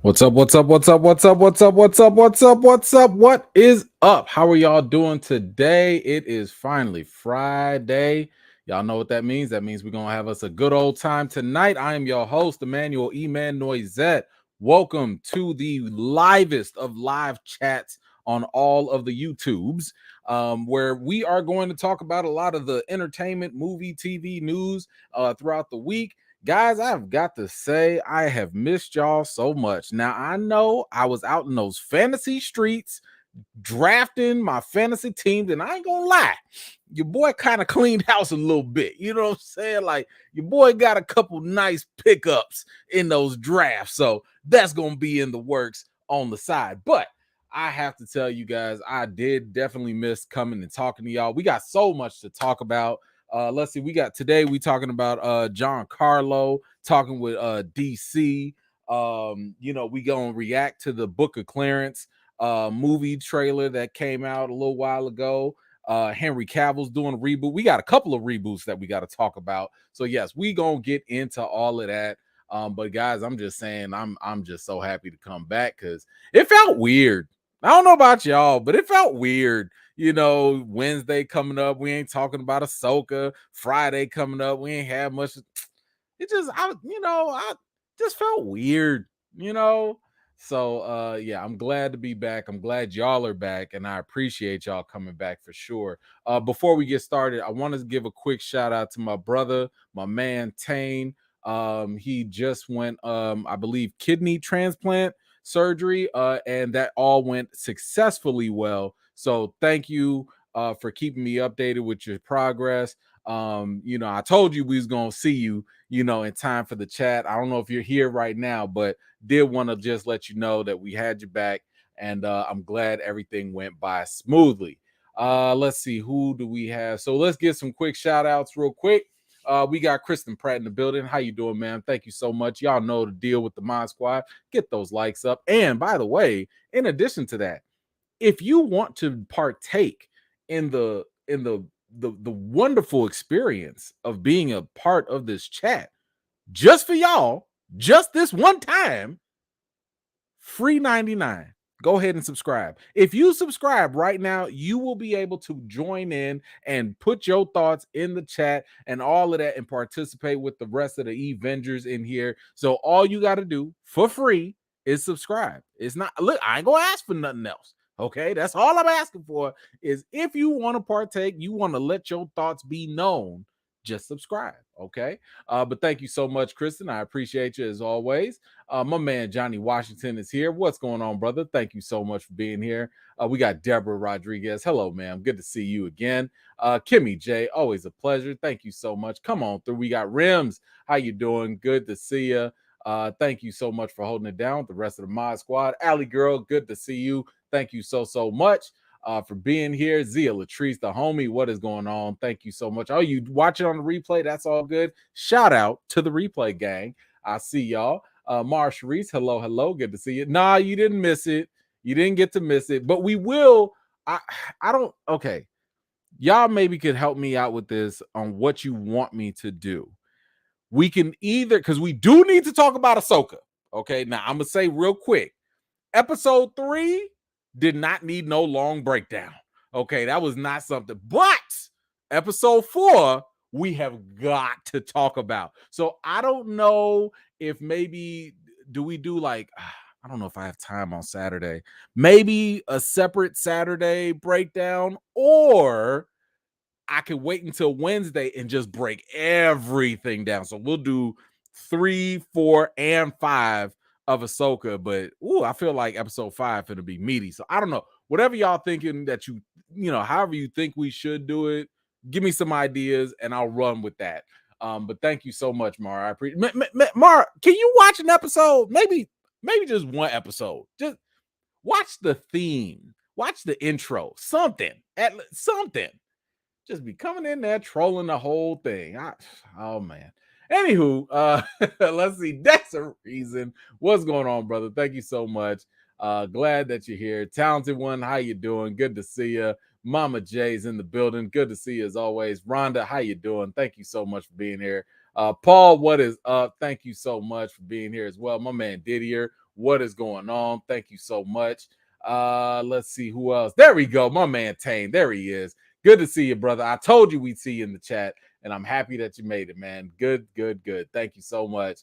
What's up? What's up? What's up? What's up? What's up? What's up? What's up? What's up? What is up? How are y'all doing today? It is finally Friday. Y'all know what that means. That means we're going to have us a good old time tonight. I am your host, Emmanuel Eman Noisette. Welcome to the livest of live chats on all of the YouTubes, where we are going to talk about a lot of the entertainment, movie, TV news throughout the week. Guys, I've got to say, I have missed y'all so much. Now, I know I was out in those fantasy streets drafting my fantasy teams, and I ain't gonna lie, your boy kind of cleaned house a little bit. You know what I'm saying? Like, your boy got a couple nice pickups in those drafts, so that's gonna be in the works on the side. But I have to tell you guys, I did definitely miss coming and talking to y'all. We got so much to talk about. Let's see, we talking about Giancarlo, talking with DC. We gonna react to the Book of Clarence movie trailer that came out a little while ago. Henry Cavill's doing a reboot. We got a couple of reboots that we got to talk about. So yes, we gonna get into all of that. But guys, I'm just saying, I'm just so happy to come back because it felt weird. I don't know about y'all, but it felt weird. Wednesday coming up, we ain't talking about Ahsoka. Friday coming up, we ain't had much. I just felt weird, you know. So yeah, I'm glad to be back. I'm glad y'all are back, and I appreciate y'all coming back for sure. Before we get started, I want to give a quick shout out to my brother, my man Tane. He just went, I believe, kidney transplant surgery, and that all went successfully well. So thank you for keeping me updated with your progress. I told you we was gonna see you, in time for the chat. I don't know if you're here right now, but did want to just let you know that we had you back, and I'm glad everything went by smoothly. Let's see, who do we have? So let's get some quick shout outs real quick. We got Kristen Pratt in the building. How you doing, man? Thank you so much. Y'all know the deal with the Mod Squad. Get those likes up. And by the way, in addition to that, if you want to partake in the wonderful experience of being a part of this chat, just for y'all, just this one time, free 99. Go ahead and subscribe. If you subscribe right now, you will be able to join in and put your thoughts in the chat and all of that and participate with the rest of the Avengers in here. So all you got to do for free is subscribe. It's not, look, I ain't going to ask for nothing else. Okay, that's all I'm asking for is if you want to partake, you want to let your thoughts be known, just subscribe. Okay. But thank you so much, Kristen. I appreciate you as always. My man Johnny Washington is here. What's going on, brother? Thank you so much for being here. We got Deborah Rodriguez. Hello, ma'am. Good to see you again. Kimmy J, always a pleasure. Thank you so much. Come on through. We got Rims. How you doing? Good to see you. Thank you so much for holding it down with the rest of the Mod Squad. Allie Girl, good to see you. Thank you so much for being here. Zia Latrice, the homie, what is going on? Thank you so much. Oh, you watching on the replay? That's all good. Shout out to the replay gang. I see y'all. Mara Sharice, hello. Good to see you. Nah, you didn't miss it. You didn't get to miss it, but we will. I don't. Okay, y'all maybe could help me out with this on what you want me to do. We can either, because we do need to talk about Ahsoka. Okay, now I'm gonna say real quick. Episode 3 did not need no long breakdown. Okay, that was not something. But episode 4, we have got to talk about. So I don't know if maybe do we do like, I don't know if I have time on Saturday. Maybe a separate Saturday breakdown, or I could wait until Wednesday and just break everything down. So we'll do 3, 4, and 5 of Ahsoka, but I feel like episode 5 gonna be meaty. So I don't know. Whatever y'all thinking that however you think we should do it, give me some ideas and I'll run with that. But thank you so much, Mara. I appreciate. Mara, can you watch an episode? Maybe just one episode. Just watch the theme, watch the intro, something. Just be coming in there trolling the whole thing. Oh man. Anywho, let's see. That's a reason. What's going on, brother? Thank you so much. Glad that you're here. Talented one, how you doing? Good to see you. Mama J's in the building. Good to see you as always. Rhonda, how you doing? Thank you so much for being here. Paul, what is up? Thank you so much for being here as well. My man Didier, what is going on? Thank you so much. Let's see who else. There we go. My man Tane. There he is. Good to see you, brother. I told you we'd see you in the chat, and I'm happy that you made it, man. Good. Thank you so much.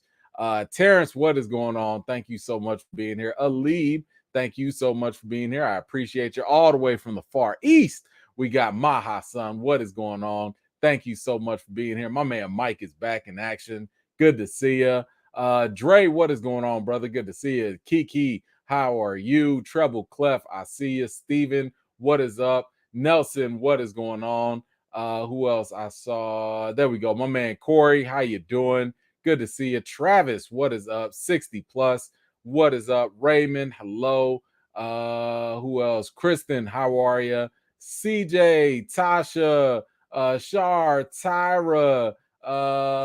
Terrence, what is going on? Thank you so much for being here. Alib, thank you so much for being here. I appreciate you all the way from the far east. We got Maha, son. What is going on? Thank you so much for being here. My man Mike is back in action. Good to see you. Dre, what is going on, brother? Good to see you. Kiki, how are you? Treble Clef, I see you. Steven, what is up? Nelson, what is going on? Who else I saw? There we go. My man Corey, how you doing? Good to see you. Travis, what is up? 60 plus, what is up? Raymond, hello. Who else? Kristen, how are you? CJ, Tasha, Shar, Tyra,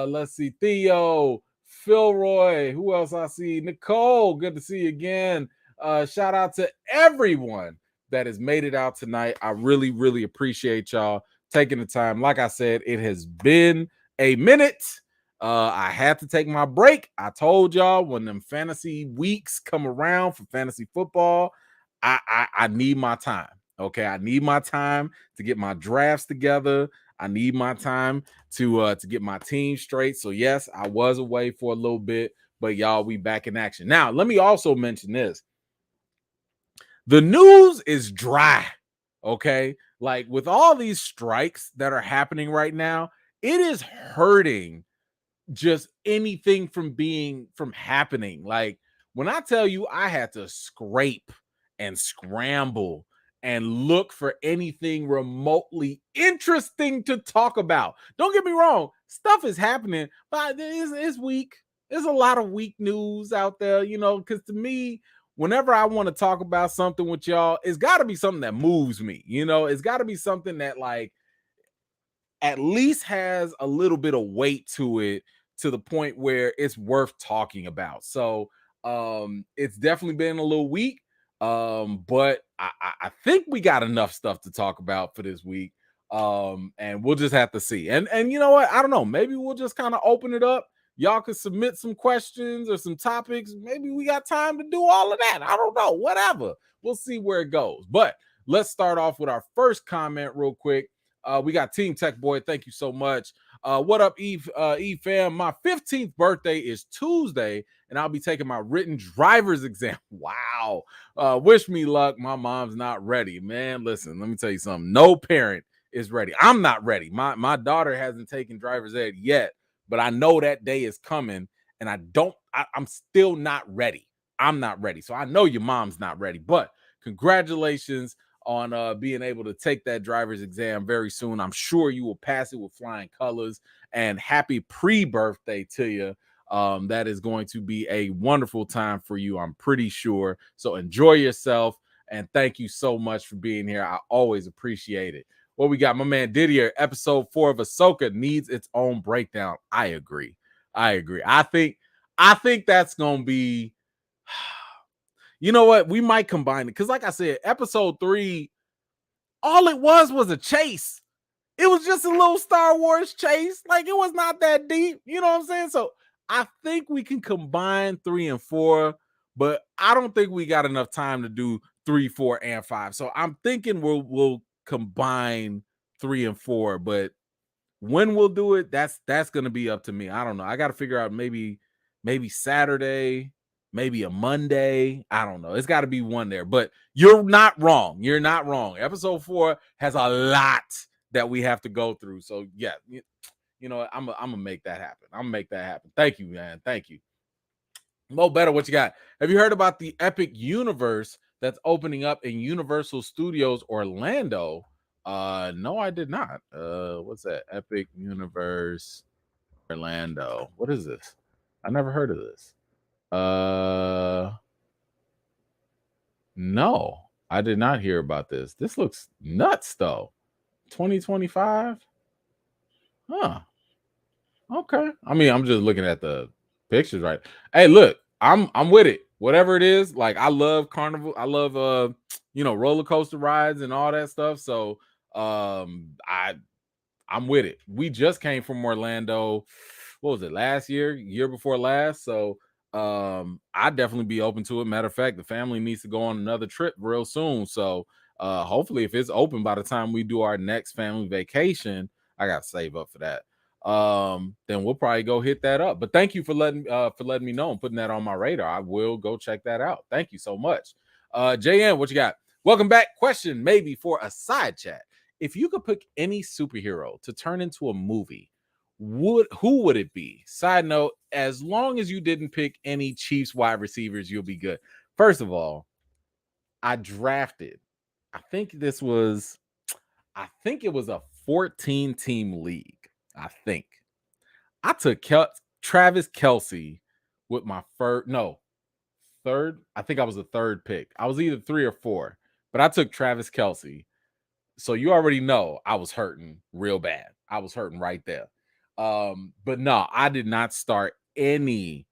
let's see, Theo, Philroy, who else I see? Nicole, good to see you again. Shout out to everyone that has made it out tonight. I really appreciate y'all taking the time. Like I said, it has been a minute. I had to take my break. I told y'all when them fantasy weeks come around for fantasy football, I need my time. Okay, I need my time to get my drafts together. I need my time to get my team straight. So yes, I was away for a little bit, but y'all, we back in action. Now, let me also mention this. The news is dry. Okay, like with all these strikes that are happening right now, it is hurting just anything from happening. Like when I tell you I had to scrape and scramble and look for anything remotely interesting to talk about. Don't get me wrong, stuff is happening, but it's weak. There's a lot of weak news out there, because to me, whenever I want to talk about something with y'all, it's got to be something that moves me. It's got to be something that like at least has a little bit of weight to it, to the point where it's worth talking about. So it's definitely been a little weak, but I think we got enough stuff to talk about for this week, and we'll just have to see. And you know what, I don't know, maybe we'll just kind of open it up. Y'all can submit some questions or some topics. Maybe we got time to do all of that. I don't know, whatever. We'll see where it goes. But let's start off with our first comment real quick. We got Team Tech Boy. Thank you so much. What up, Eve fam? My 15th birthday is Tuesday, and I'll be taking my written driver's exam. Wow. Wish me luck. My mom's not ready. Man, listen, let me tell you something. No parent is ready. I'm not ready. My daughter hasn't taken driver's ed yet, but I know that day is coming, and I'm still not ready. I'm not ready. So I know your mom's not ready, but congratulations on being able to take that driver's exam very soon. I'm sure you will pass it with flying colors, and happy pre-birthday to you. That is going to be a wonderful time for you, I'm pretty sure. So enjoy yourself, and thank you so much for being here. I always appreciate it. What we got, my man Didier, episode 4 of Ahsoka needs its own breakdown. I agree. I think that's gonna be you know what? We might combine it because, like I said, episode 3, all it was a chase. It was just a little Star Wars chase. Like, it was not that deep. You know what I'm saying? So I think we can combine 3 and 4, but I don't think we got enough time to do 3, 4, and 5. So I'm thinking we'll combine 3 and 4, but when we'll do it, that's gonna be up to me. I don't know. I got to figure out maybe Saturday, maybe a Monday. I don't know. It's got to be one there. But you're not wrong. You're not wrong. Episode 4 has a lot that we have to go through. So yeah, you know what? I'm gonna make that happen. I'm gonna make that happen. Thank you, man. Thank you. Mo Better, what you got? Have you heard about the Epic Universe that's opening up in Universal Studios Orlando? No, I did not. What's that? Epic Universe Orlando. What is this? I never heard of this. No, I did not hear about this. This looks nuts though. 2025? Huh. Okay. I mean, I'm just looking at the pictures, right? Hey, look, I'm with it. Whatever it is, like I love carnival. I love roller coaster rides and all that stuff. So I'm with it. We just came from Orlando. What was it? Last year before last. So I'd definitely be open to it. Matter of fact, the family needs to go on another trip real soon. So hopefully if it's open by the time we do our next family vacation, I gotta save up for that. Then we'll probably go hit that up. But thank you for letting me know and putting that on my radar. I will go check that out. Thank you so much. JN, what you got? Welcome back. Question maybe for a side chat. If you could pick any superhero to turn into a movie, who would it be? Side note, as long as you didn't pick any Chiefs wide receivers, you'll be good. First of all, I drafted, I think this was, I think it was a 14 team league. I think I took Travis Kelsey with my first, no, third. I think I was the third pick. I was either 3 or 4, but I took Travis Kelsey. So you already know I was hurting real bad. I was hurting right there. But no, I did not start any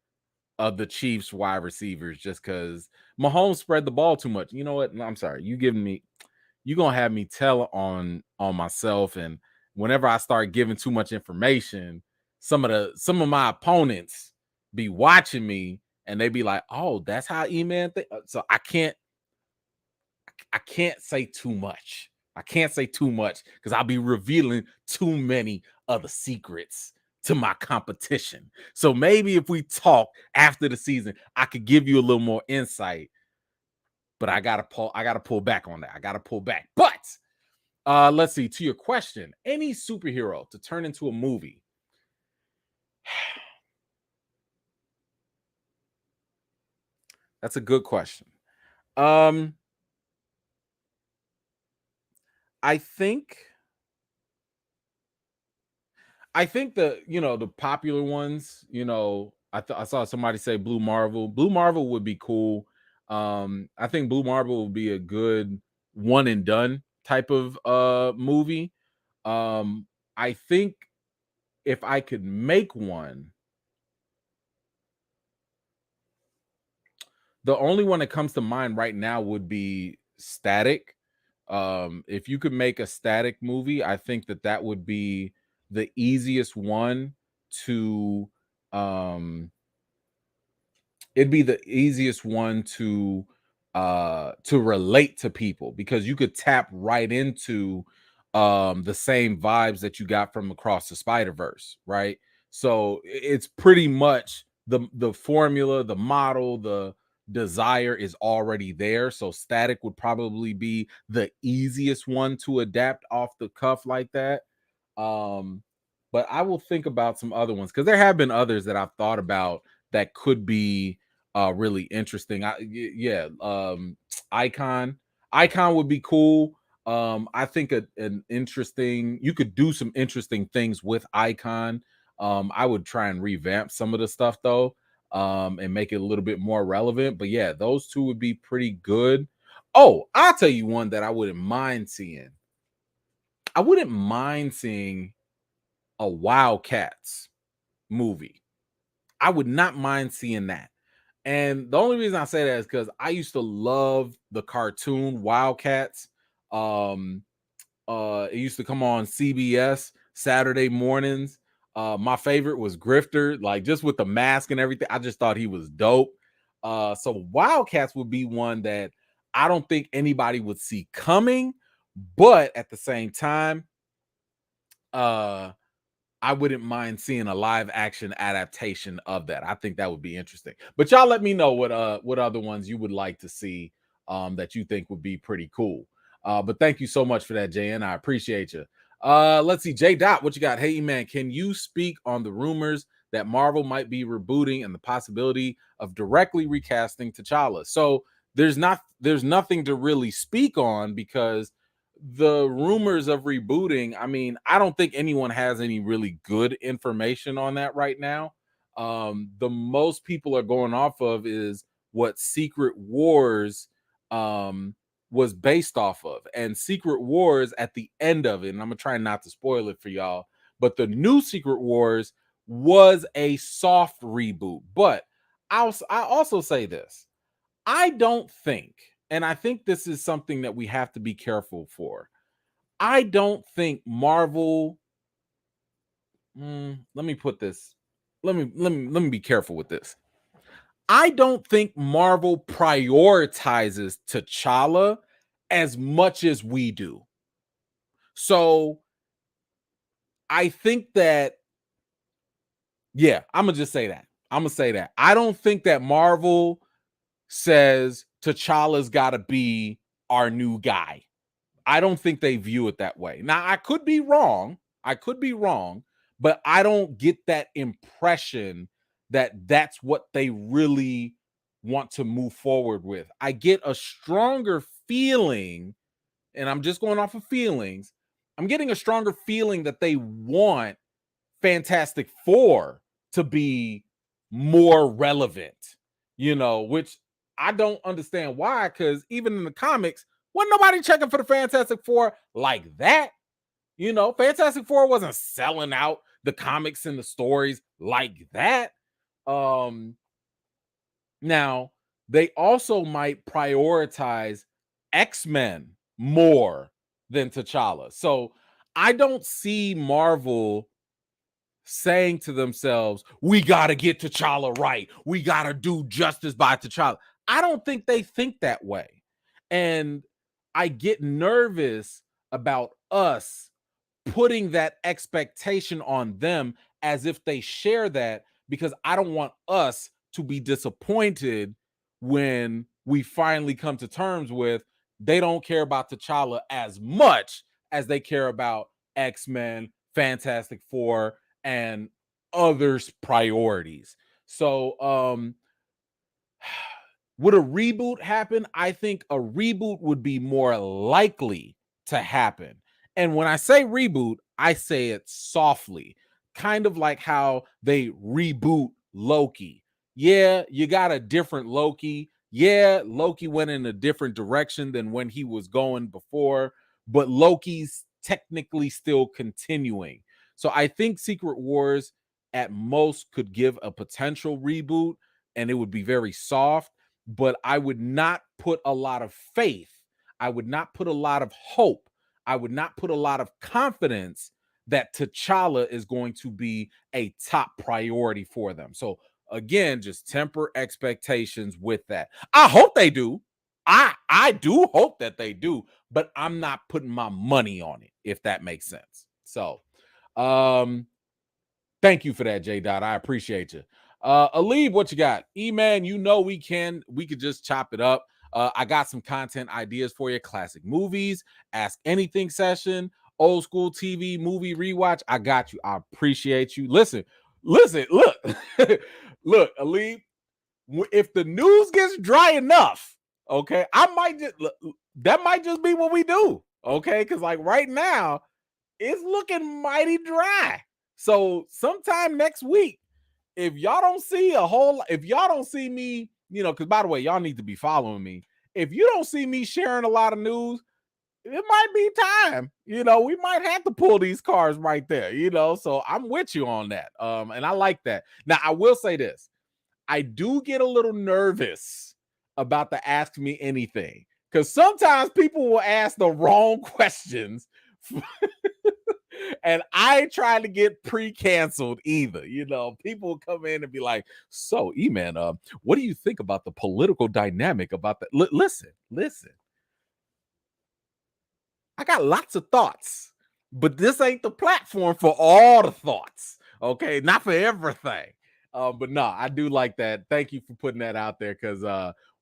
of the Chiefs wide receivers just because Mahomes spread the ball too much. You know what? No, I'm sorry. You gonna have me tell on myself. And whenever I start giving too much information, some of my opponents be watching me and they be like, oh, that's how E-Man think. So I can't say too much. I can't say too much because I'll be revealing too many other secrets to my competition. So maybe if we talk after the season, I could give you a little more insight. But I gotta pull back on that. I gotta pull back. But let's see. To your question, any superhero to turn into a movie. That's a good question. Um, I think I think the popular ones, I saw somebody say Blue Marvel. Blue Marvel would be cool. I think Blue Marvel would be a good one and done type of movie. Um, I think if I could make one, the only one that comes to mind right now would be Static. If you could make a Static movie, I think that would be the easiest one to um it'd be the easiest one to relate to people because you could tap right into the same vibes that you got from Across the Spider-Verse, right? So it's pretty much the formula, the model, the desire is already there. So Static would probably be the easiest one to adapt off the cuff like that. um but I will think about some other ones because there have been others that I've thought about that could be really interesting. Yeah, Icon. Icon would be cool. I think an interesting, you could do some interesting things with Icon. I would try and revamp some of the stuff though, and make it a little bit more relevant. But yeah, those two would be pretty good. Oh, I'll tell you one that I wouldn't mind seeing. I wouldn't mind seeing a Wildcats movie. I would not mind seeing that. And the only reason I say that is because I used to love the cartoon Wildcats. Um, it used to come on CBS Saturday mornings. My favorite was Grifter, like just with the mask and everything. I just thought he was dope. So Wildcats would be one that I don't think anybody would see coming, but at the same time, uh I wouldn't mind seeing a live action adaptation of that. I think that would be interesting. But y'all let me know what other ones you would like to see that you think would be pretty cool. But thank you so much for that, JN. I appreciate you. Let's see, J Dot, what you got? Hey man, can you speak on the rumors that Marvel might be rebooting and the possibility of directly recasting T'Challa? So there's nothing to really speak on because the rumors of rebooting, I mean, I don't think anyone has any really good information on that right now. The most people are going off of is what Secret Wars was based off of. And Secret Wars at the end of it, and I'm gonna try not to spoil it for y'all, but the new Secret Wars was a soft reboot. But I also say this. I don't think, and I think this is something that we have to be careful for. I don't think Marvel. Let me put this. Let me be careful with this. I don't think Marvel prioritizes T'Challa as much as we do. So I think that, yeah, I'm gonna just say that. I'm gonna say that. I don't think that Marvel says T'Challa's gotta be our new guy. I don't think they view it that way. Now, I could be wrong. I could be wrong, but I don't get that impression that that's what they really want to move forward with. I get a stronger feeling, and I'm just going off of feelings. I'm getting a stronger feeling that they want Fantastic Four to be more relevant, which I don't understand why, because even in the comics, wasn't nobody checking for the Fantastic Four like that. Fantastic Four wasn't selling out the comics and the stories like that. Um, Now, they also might prioritize X-Men more than T'Challa. So I don't see Marvel saying to themselves, we got to get T'Challa right. We got to do justice by T'Challa. I don't think they think that way. And I get nervous about us putting that expectation on them as if they share that, because I don't want us to be disappointed when we finally come to terms with they don't care about T'Challa as much as they care about X-Men, Fantastic Four, and others' priorities. So, would a reboot happen? I think a reboot would be more likely to happen. And when I say reboot, I say it softly, kind of like how they reboot Loki. Yeah, you got a different Loki. Yeah, Loki went in a different direction than when he was going before, but Loki's technically still continuing. So I think Secret Wars at most could give a potential reboot, and it would be very soft, but I would not put a lot of faith. I would not put a lot of hope. I would not put a lot of confidence that T'Challa is going to be a top priority for them. So again, just temper expectations with that. I hope they do. I do hope that they do, but I'm not putting my money on it, if that makes sense. So thank you for that, J Dot. I appreciate you. Alib, what you got? E-Man, we could just chop it up. I got some content ideas for you. Classic movies, ask anything session, old school TV movie rewatch. I got you. I appreciate you. Listen, look, look, Alib, if the news gets dry enough, okay, that might just be what we do. Okay, because like right now, it's looking mighty dry. So sometime next week, if y'all don't see me, because by the way, y'all need to be following me. If you don't see me sharing a lot of news, it might be time. We might have to pull these cards right there. So I'm with you on that. And I like that. Now I will say this: I do get a little nervous about the ask me anything, because sometimes people will ask the wrong questions. And I ain't trying to get pre-canceled either. People come in and be like, so E-Man, what do you think about the political dynamic about that? Listen. I got lots of thoughts, but this ain't the platform for all the thoughts. Okay, not for everything. But no, I do like that. Thank you for putting that out there, because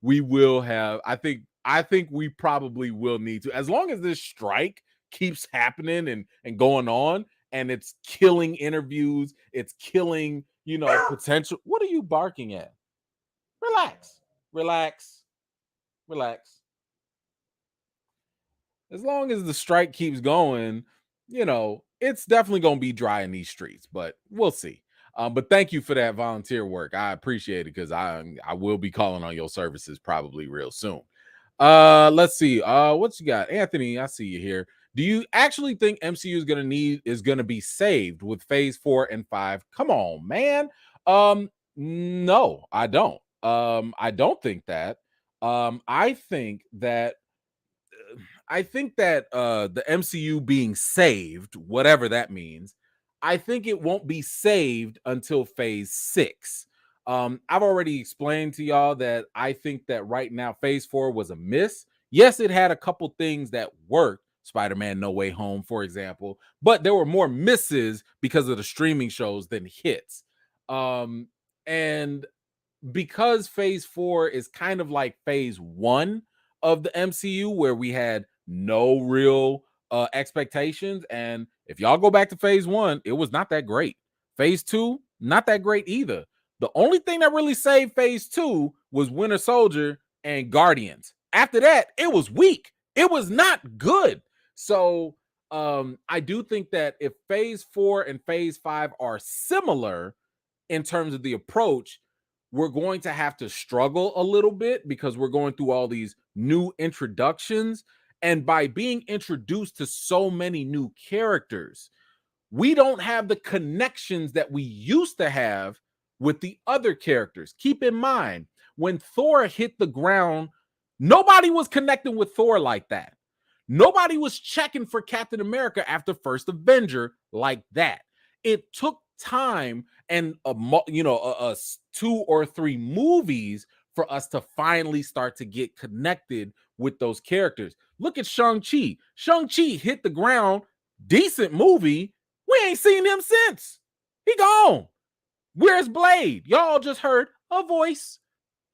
we will have. I think we probably will need to, as long as this strike keeps happening and going on, and it's killing interviews, it's killing potential. What are you barking at? Relax, relax, relax. As long as the strike keeps going, it's definitely going to be dry in these streets, but we'll see. But thank you for that volunteer work. I appreciate it, because I will be calling on your services probably real soon. Let's see. What you got? Anthony, I see you here. Do you actually think MCU is gonna be saved with phase 4 and 5? Come on, man. No, I don't. I don't think that. I think that the MCU being saved, whatever that means, I think it won't be saved until phase 6. I've already explained to y'all that I think that right now Phase 4 was a miss. Yes, it had a couple things that worked. Spider-Man No Way Home, for example, but there were more misses because of the streaming shows than hits. And because Phase 4 is kind of like Phase 1 of the MCU, where we had no real expectations. And if y'all go back to Phase 1, it was not that great. Phase 2, not that great either. The only thing that really saved Phase 2 was Winter Soldier and Guardians. After that, it was weak. It was not good. So I do think that if Phase 4 and Phase 5 are similar in terms of the approach, we're going to have to struggle a little bit because we're going through all these new introductions. And by being introduced to so many new characters, we don't have the connections that we used to have with the other characters. Keep in mind, when Thor hit the ground, nobody was connecting with Thor like that. Nobody was checking for Captain America after First Avenger like that. It took time and a 2 or 3 movies for us to finally start to get connected with those characters. Look at Shang-Chi. Shang-Chi hit the ground, decent movie. We ain't seen him since. He gone. Where's Blade? Y'all just heard a voice.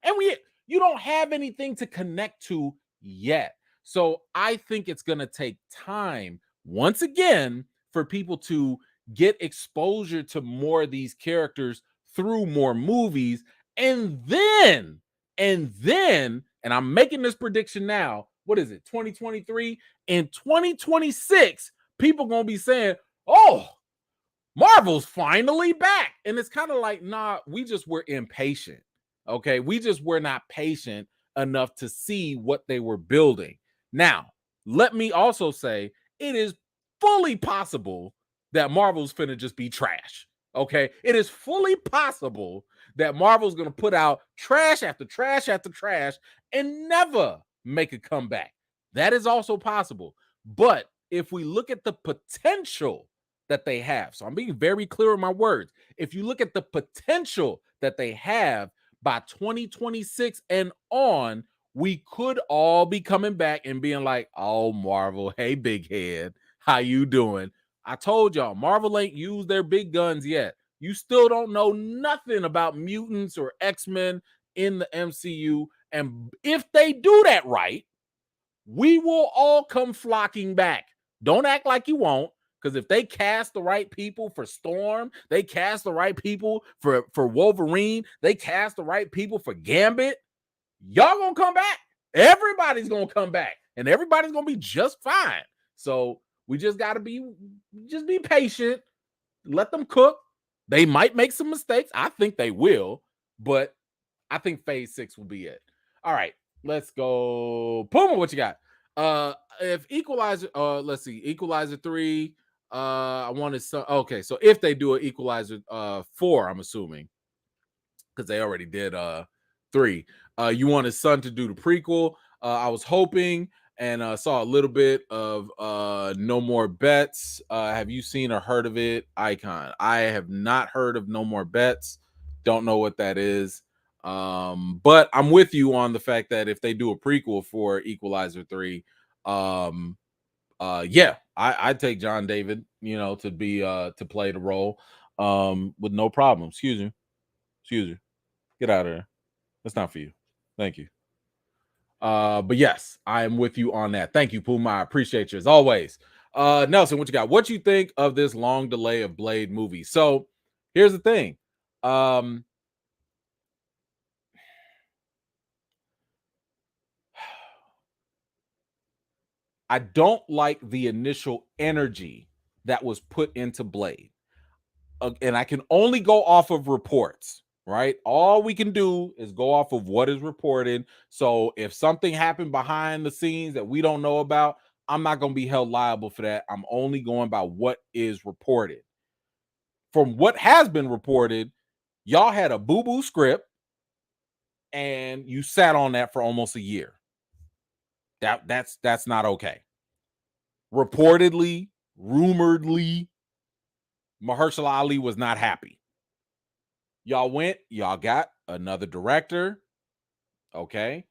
And you don't have anything to connect to yet. So I think it's going to take time once again for people to get exposure to more of these characters through more movies. And I'm making this prediction now. What is it? 2023. In 2026, people going to be saying, "Oh, Marvel's finally back." And it's kind of like, nah, we just were impatient. Okay. We just were not patient enough to see what they were building. Now, let me also say it is fully possible that Marvel's finna just be trash. Okay. It is fully possible that Marvel's gonna put out trash after trash after trash and never make a comeback. That is also possible. But if we look at the potential that they have, so I'm being very clear with my words. If you look at the potential that they have by 2026 and on, we could all be coming back and being like, "Oh, Marvel, hey, big head, how you doing?" I told y'all, Marvel ain't used their big guns yet. You still don't know nothing about mutants or X-Men in the MCU. And if they do that right, we will all come flocking back. Don't act like you won't. Because if they cast the right people for Storm, they cast the right people for Wolverine, they cast the right people for Gambit, y'all gonna come back. Everybody's gonna come back, and everybody's gonna be just fine. So we just gotta be patient. Let them cook. They might make some mistakes. I think they will, but I think Phase 6 will be it. All right, let's go. Puma, what you got? If Equalizer, let's see, Equalizer 3. I wanted some. Okay, so if they do an Equalizer 4, I'm assuming, because they already did 3. You want his son to do the prequel. I was hoping and saw a little bit of No More Bets. Have you seen or heard of it? Icon. I have not heard of No More Bets. Don't know what that is. But I'm with you on the fact that if they do a prequel for Equalizer 3, yeah, I'd take John David, to be to play the role with no problem. Excuse you. Get out of there. That's not for you. Thank you. But yes, I am with you on that. Thank you, Puma. I appreciate you as always. Nelson, what you got? What you think of this long delay of Blade movie? So here's the thing. I don't like the initial energy that was put into Blade. And I can only go off of reports, right? All we can do is go off of what is reported. So if something happened behind the scenes that we don't know about, I'm not going to be held liable for that. I'm only going by what is reported. From what has been reported, y'all had a boo-boo script and you sat on that for almost a year. That's not okay. Reportedly, rumoredly, Mahershala Ali was not happy. Y'all went, y'all got another director, okay?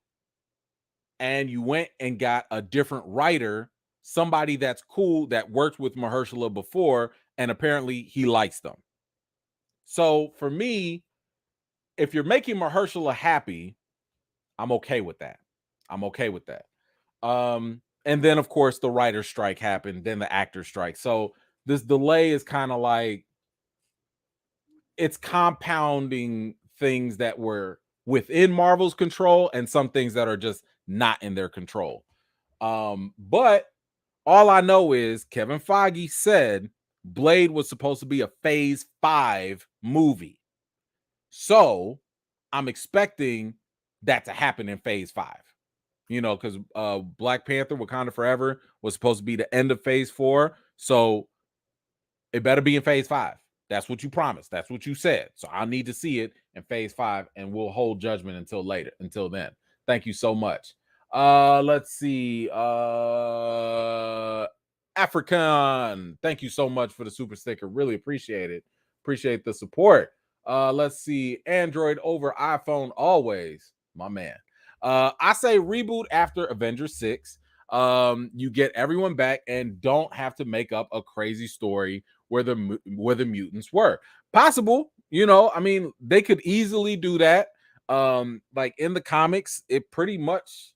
And you went and got a different writer, somebody that's cool that worked with Mahershala before, and apparently he likes them. So for me, if you're making Mahershala happy, I'm okay with that. I'm okay with that. And then of course the writer strike happened, then the actor strike. So this delay is kind of like it's compounding things that were within Marvel's control and some things that are just not in their control. But all I know is Kevin Feige said Blade was supposed to be a phase 5 movie. So I'm expecting that to happen in phase 5. You know, because Black Panther Wakanda Forever was supposed to be the end of phase 4. So it better be in phase 5. That's what you promised. That's what you said. So I need to see it in phase 5, and we'll hold judgment until later. Until then. Thank you so much. Let's see. African. Thank you so much for the super sticker. Really appreciate it. Appreciate the support. Let's see. Android over iPhone always. My man. I say reboot after Avengers 6. You get everyone back and don't have to make up a crazy story where the mutants were. Possible, you know, I mean, they could easily do that. Like in the comics, it pretty much,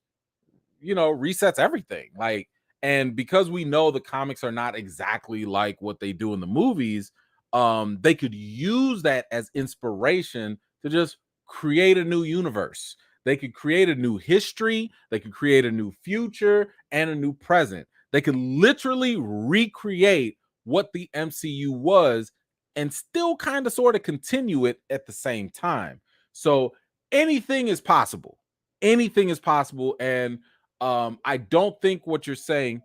you know, resets everything. Like, and because we know the comics are not exactly like what they do in the movies, they could use that as inspiration to just create a new universe. They could create a new history, they could create a new future and a new present. They could literally recreate what the MCU was and still kind of sort of continue it at the same time. So anything is possible. Anything is possible. And I don't think what you're saying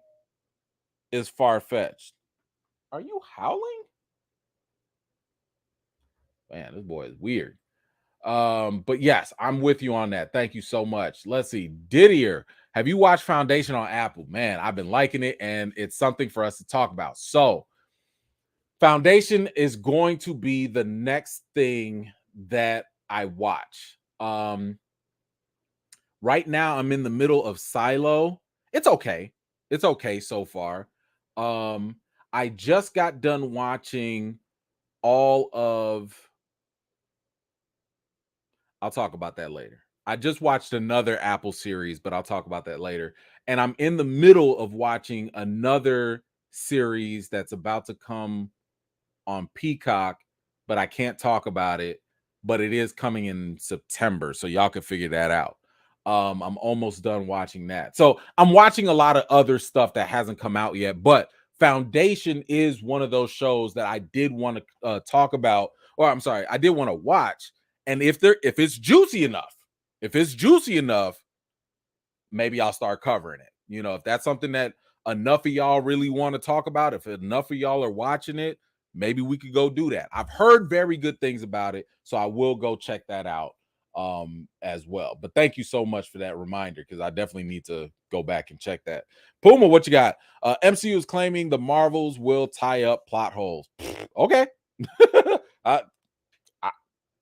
is far-fetched. Are you howling? Man, this boy is weird. But yes, I'm with you on that. Thank you so much. Let's see. Didier, have you watched Foundation on Apple? Man, I've been liking it, and it's something for us to talk about. So, Foundation is going to be the next thing that I watch. Right now, I'm in the middle of Silo. It's okay. It's okay so far. I just got done watching all of. I'll talk about that later. I just watched another Apple series, but I'll talk about that later. And I'm in the middle of watching another series that's about to come on Peacock, but I can't talk about it. But it is coming in September, so y'all can figure that out. I'm almost done watching that. So I'm watching a lot of other stuff that hasn't come out yet, but Foundation is one of those shows that I did want to talk about, or I'm sorry, I did want to watch. And if it's juicy enough, maybe I'll start covering it. You know, if that's something that enough of y'all really want to talk about, if enough of y'all are watching it, maybe we could go do that. I've heard very good things about it, so I will go check that out as well. But thank you so much for that reminder, because I definitely need to go back and check that. Puma, what you got? MCU is claiming the Marvels will tie up plot holes. Okay.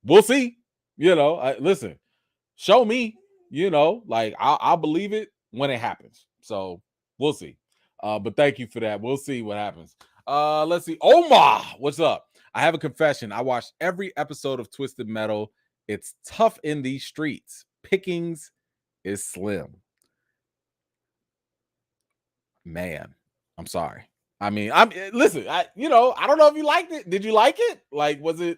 We'll see. You know, listen, show me, you know, like I'll believe it when it happens. So we'll see. But thank you for that. We'll see what happens. Let's see. Oma, what's up? I have a confession. I watched every episode of Twisted Metal. It's tough in these streets. Pickings is slim. Man, I'm sorry. I mean, listen, I don't know if you liked it. Did you like it? Like, was it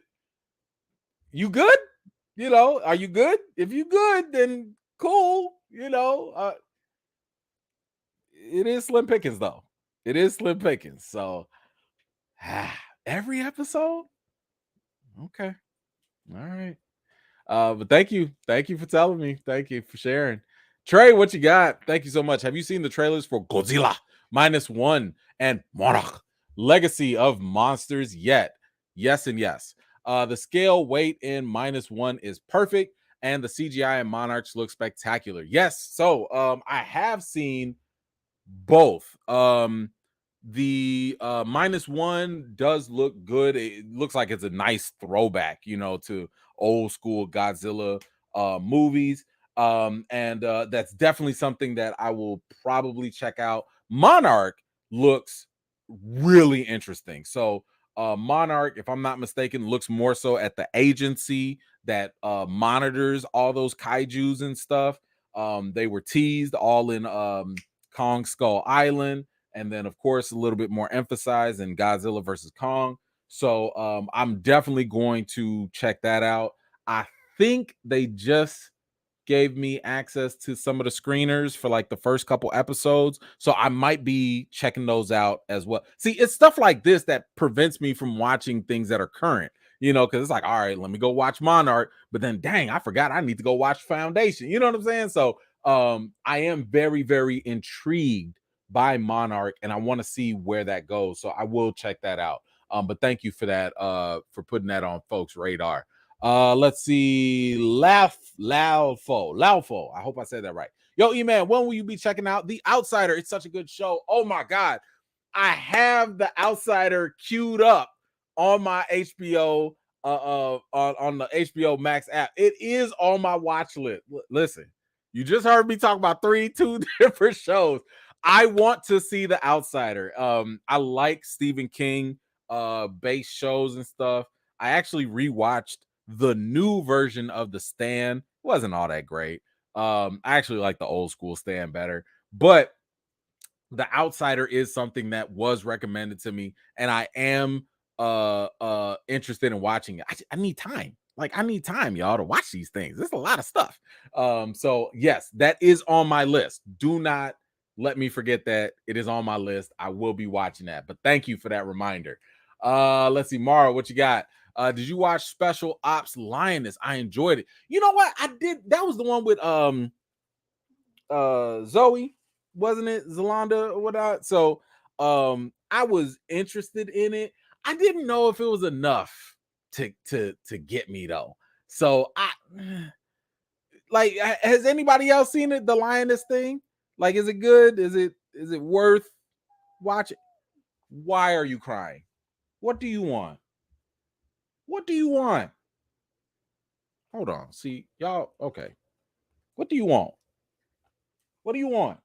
you good? You know, are you good? If you good, then cool. You know, it is slim pickings though. It is slim pickings. So every episode, okay, all right. But thank you for telling me. Thank you for sharing. Trey, what you got? Thank you so much. Have you seen the trailers for Godzilla -1 and Monarch Legacy of Monsters yet? Yes and yes. The scale, weight in -1 is perfect, and the CGI and Monarchs look spectacular. Yes. So I have seen both. The -1 does look good. It looks like it's a nice throwback, to old school Godzilla movies. And that's definitely something that I will probably check out. Monarch looks really interesting. So Monarch, if I'm not mistaken, looks more so at the agency that monitors all those kaijus and stuff. They were teased all in Kong Skull Island, and then of course a little bit more emphasized in Godzilla versus Kong. So I'm definitely going to check that out. I think they just gave me access to some of the screeners for like the first couple episodes. So I might be checking those out as well. See, it's stuff like this that prevents me from watching things that are current, because it's like, all right, let me go watch Monarch, but then dang, I forgot I need to go watch Foundation. You know what I'm saying? So I am very, very intrigued by Monarch and I want to see where that goes. So I will check that out. But thank you for that, for putting that on folks' radar. Let's see. Laufo. I hope I said that right. Yo, E-Man, when will you be checking out The Outsider? It's such a good show. Oh my God. I have The Outsider queued up on my HBO, on the HBO Max app. It is on my watch list. Listen, you just heard me talk about two different shows. I want to see The Outsider. I like Stephen King based shows and stuff. I actually rewatched the new version of The Stand. It wasn't all that great. I actually like the old school Stand better, but The Outsider is something that was recommended to me, and I am interested in watching it. I need time. Like, I need time, y'all, to watch these things. There's a lot of stuff. So yes, that is on my list. Do not let me forget that. It is on my list. I will be watching that. But thank you for that reminder. Let's see, Mara, what you got? Did you watch Special Ops Lioness? I enjoyed it. You know what? I did. That was the one with Zoe, wasn't it? Zalanda or whatnot. So I was interested in it. I didn't know if it was enough to get me though. So I like, has anybody else seen it? The Lioness thing? Like, is it good? Is it worth watching? Why are you crying? What do you want? What do you want? Hold on. See, y'all, okay. What do you want? What do you want?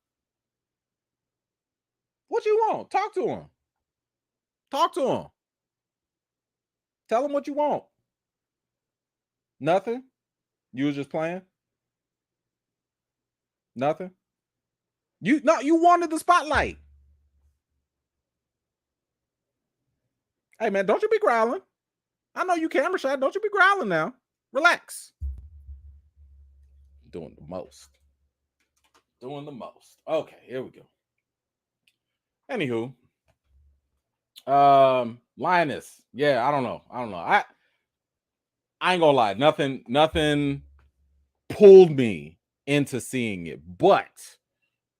What you want? Talk to him. Talk to him. Tell him what you want. Nothing? You was just playing? Nothing? You wanted the spotlight. Hey man, don't you be growling. I know you camera shy. Don't you be growling now. Relax. Doing the most. Doing the most. Okay, here we go. Anywho, Lioness. Yeah, I don't know. I ain't gonna lie. Nothing pulled me into seeing it. But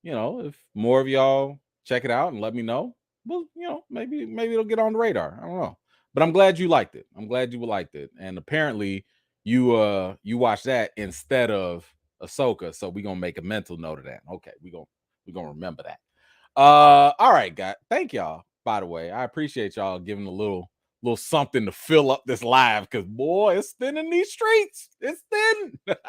if more of y'all check it out and let me know, well, maybe it'll get on the radar. I don't know. But I'm glad you liked it. I'm glad you liked it. And apparently you watched that instead of Ahsoka. So we're gonna make a mental note of that. Okay, we're gonna remember that. All right, guys. Thank y'all. By the way, I appreciate y'all giving a little something to fill up this live, because boy, it's thin in these streets. It's thin. But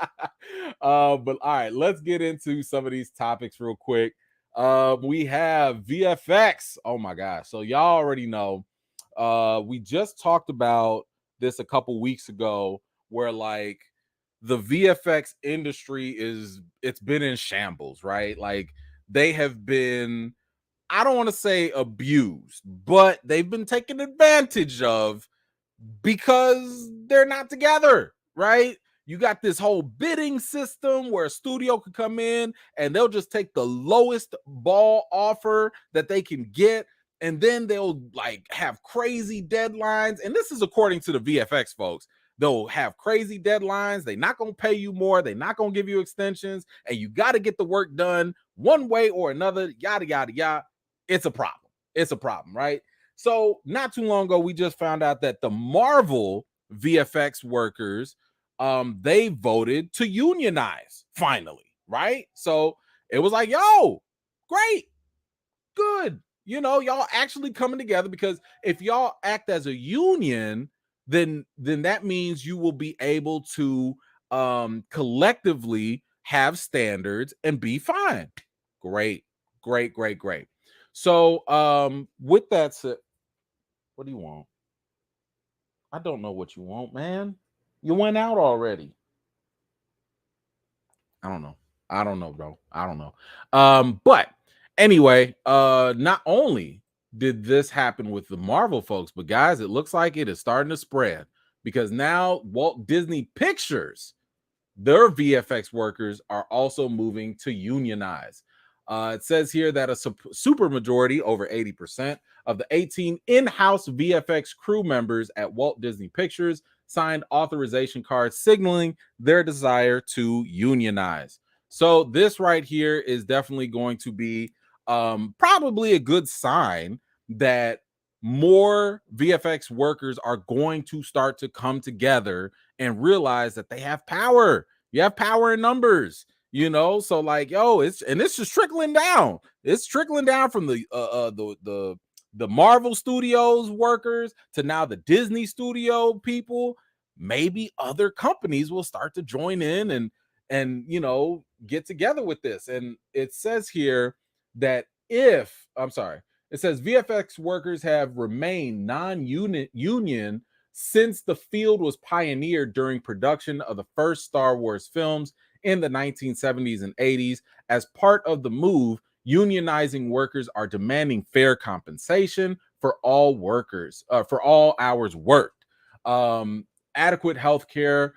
all right, let's get into some of these topics real quick. We have VFX. Oh my gosh. So y'all already know. We just talked about this a couple weeks ago, where like the VFX industry it's been in shambles, right? Like, they have been, I don't want to say abused, but they've been taken advantage of because they're not together, right? You got this whole bidding system where a studio could come in and they'll just take the lowest ball offer that they can get, and then they'll like have crazy deadlines. And this is according to the VFX folks. They'll have crazy deadlines. They're not going to pay you more. They're not going to give you extensions, and you got to get the work done one way or another. Yada yada yada. It's a problem. It's a problem, right? So not too long ago, we just found out that the Marvel VFX workers, they voted to unionize finally, right? So it was like, yo, great, good. y'all actually coming together, because if y'all act as a union, then that means you will be able to collectively have standards and be fine. Great. So with that said, what do you want? I don't know what you want, man. You went out already. I don't know. Bro. I don't know. But anyway, not only did this happen with the Marvel folks, but guys, it looks like it is starting to spread, because now Walt Disney Pictures, their VFX workers are also moving to unionize. It says here that a super majority, over 80%, of the 18 in-house VFX crew members at Walt Disney Pictures signed authorization cards signaling their desire to unionize. So this right here is definitely going to be probably a good sign that more VFX workers are going to start to come together and realize that they have power. You have power in numbers, so like, yo, it's just trickling down. It's trickling down from the Marvel Studios workers to now the Disney studio people. Maybe other companies will start to join in and get together with this. And it says here that it says VFX workers have remained non-union since the field was pioneered during production of the first Star Wars films in the 1970s and 80s. As part of the move, unionizing workers are demanding fair compensation for all workers, for all hours worked, adequate health care,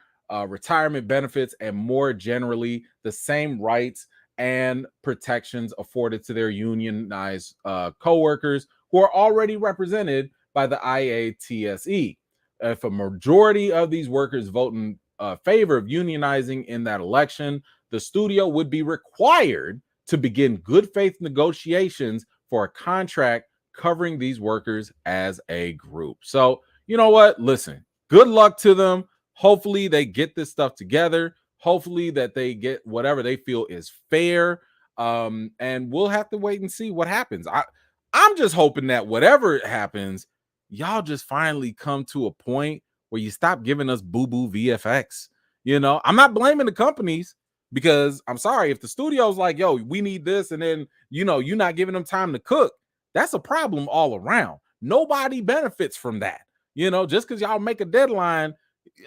retirement benefits, and more generally, the same rights and protections afforded to their unionized co-workers who are already represented by the IATSE. If a majority of these workers vote in favor of unionizing in that election, the studio would be required to begin good faith negotiations for a contract covering these workers as a group. So, you know what? Listen, good luck to them. Hopefully they get this stuff together. Hopefully that they get whatever they feel is fair. And we'll have to wait and see what happens. I'm just hoping that whatever happens, y'all just finally come to a point where you stop giving us boo-boo VFX. I'm not blaming the companies, because I'm sorry, if the studio's like, yo, we need this, and then you're not giving them time to cook, that's a problem all around. Nobody benefits from that. Just because y'all make a deadline,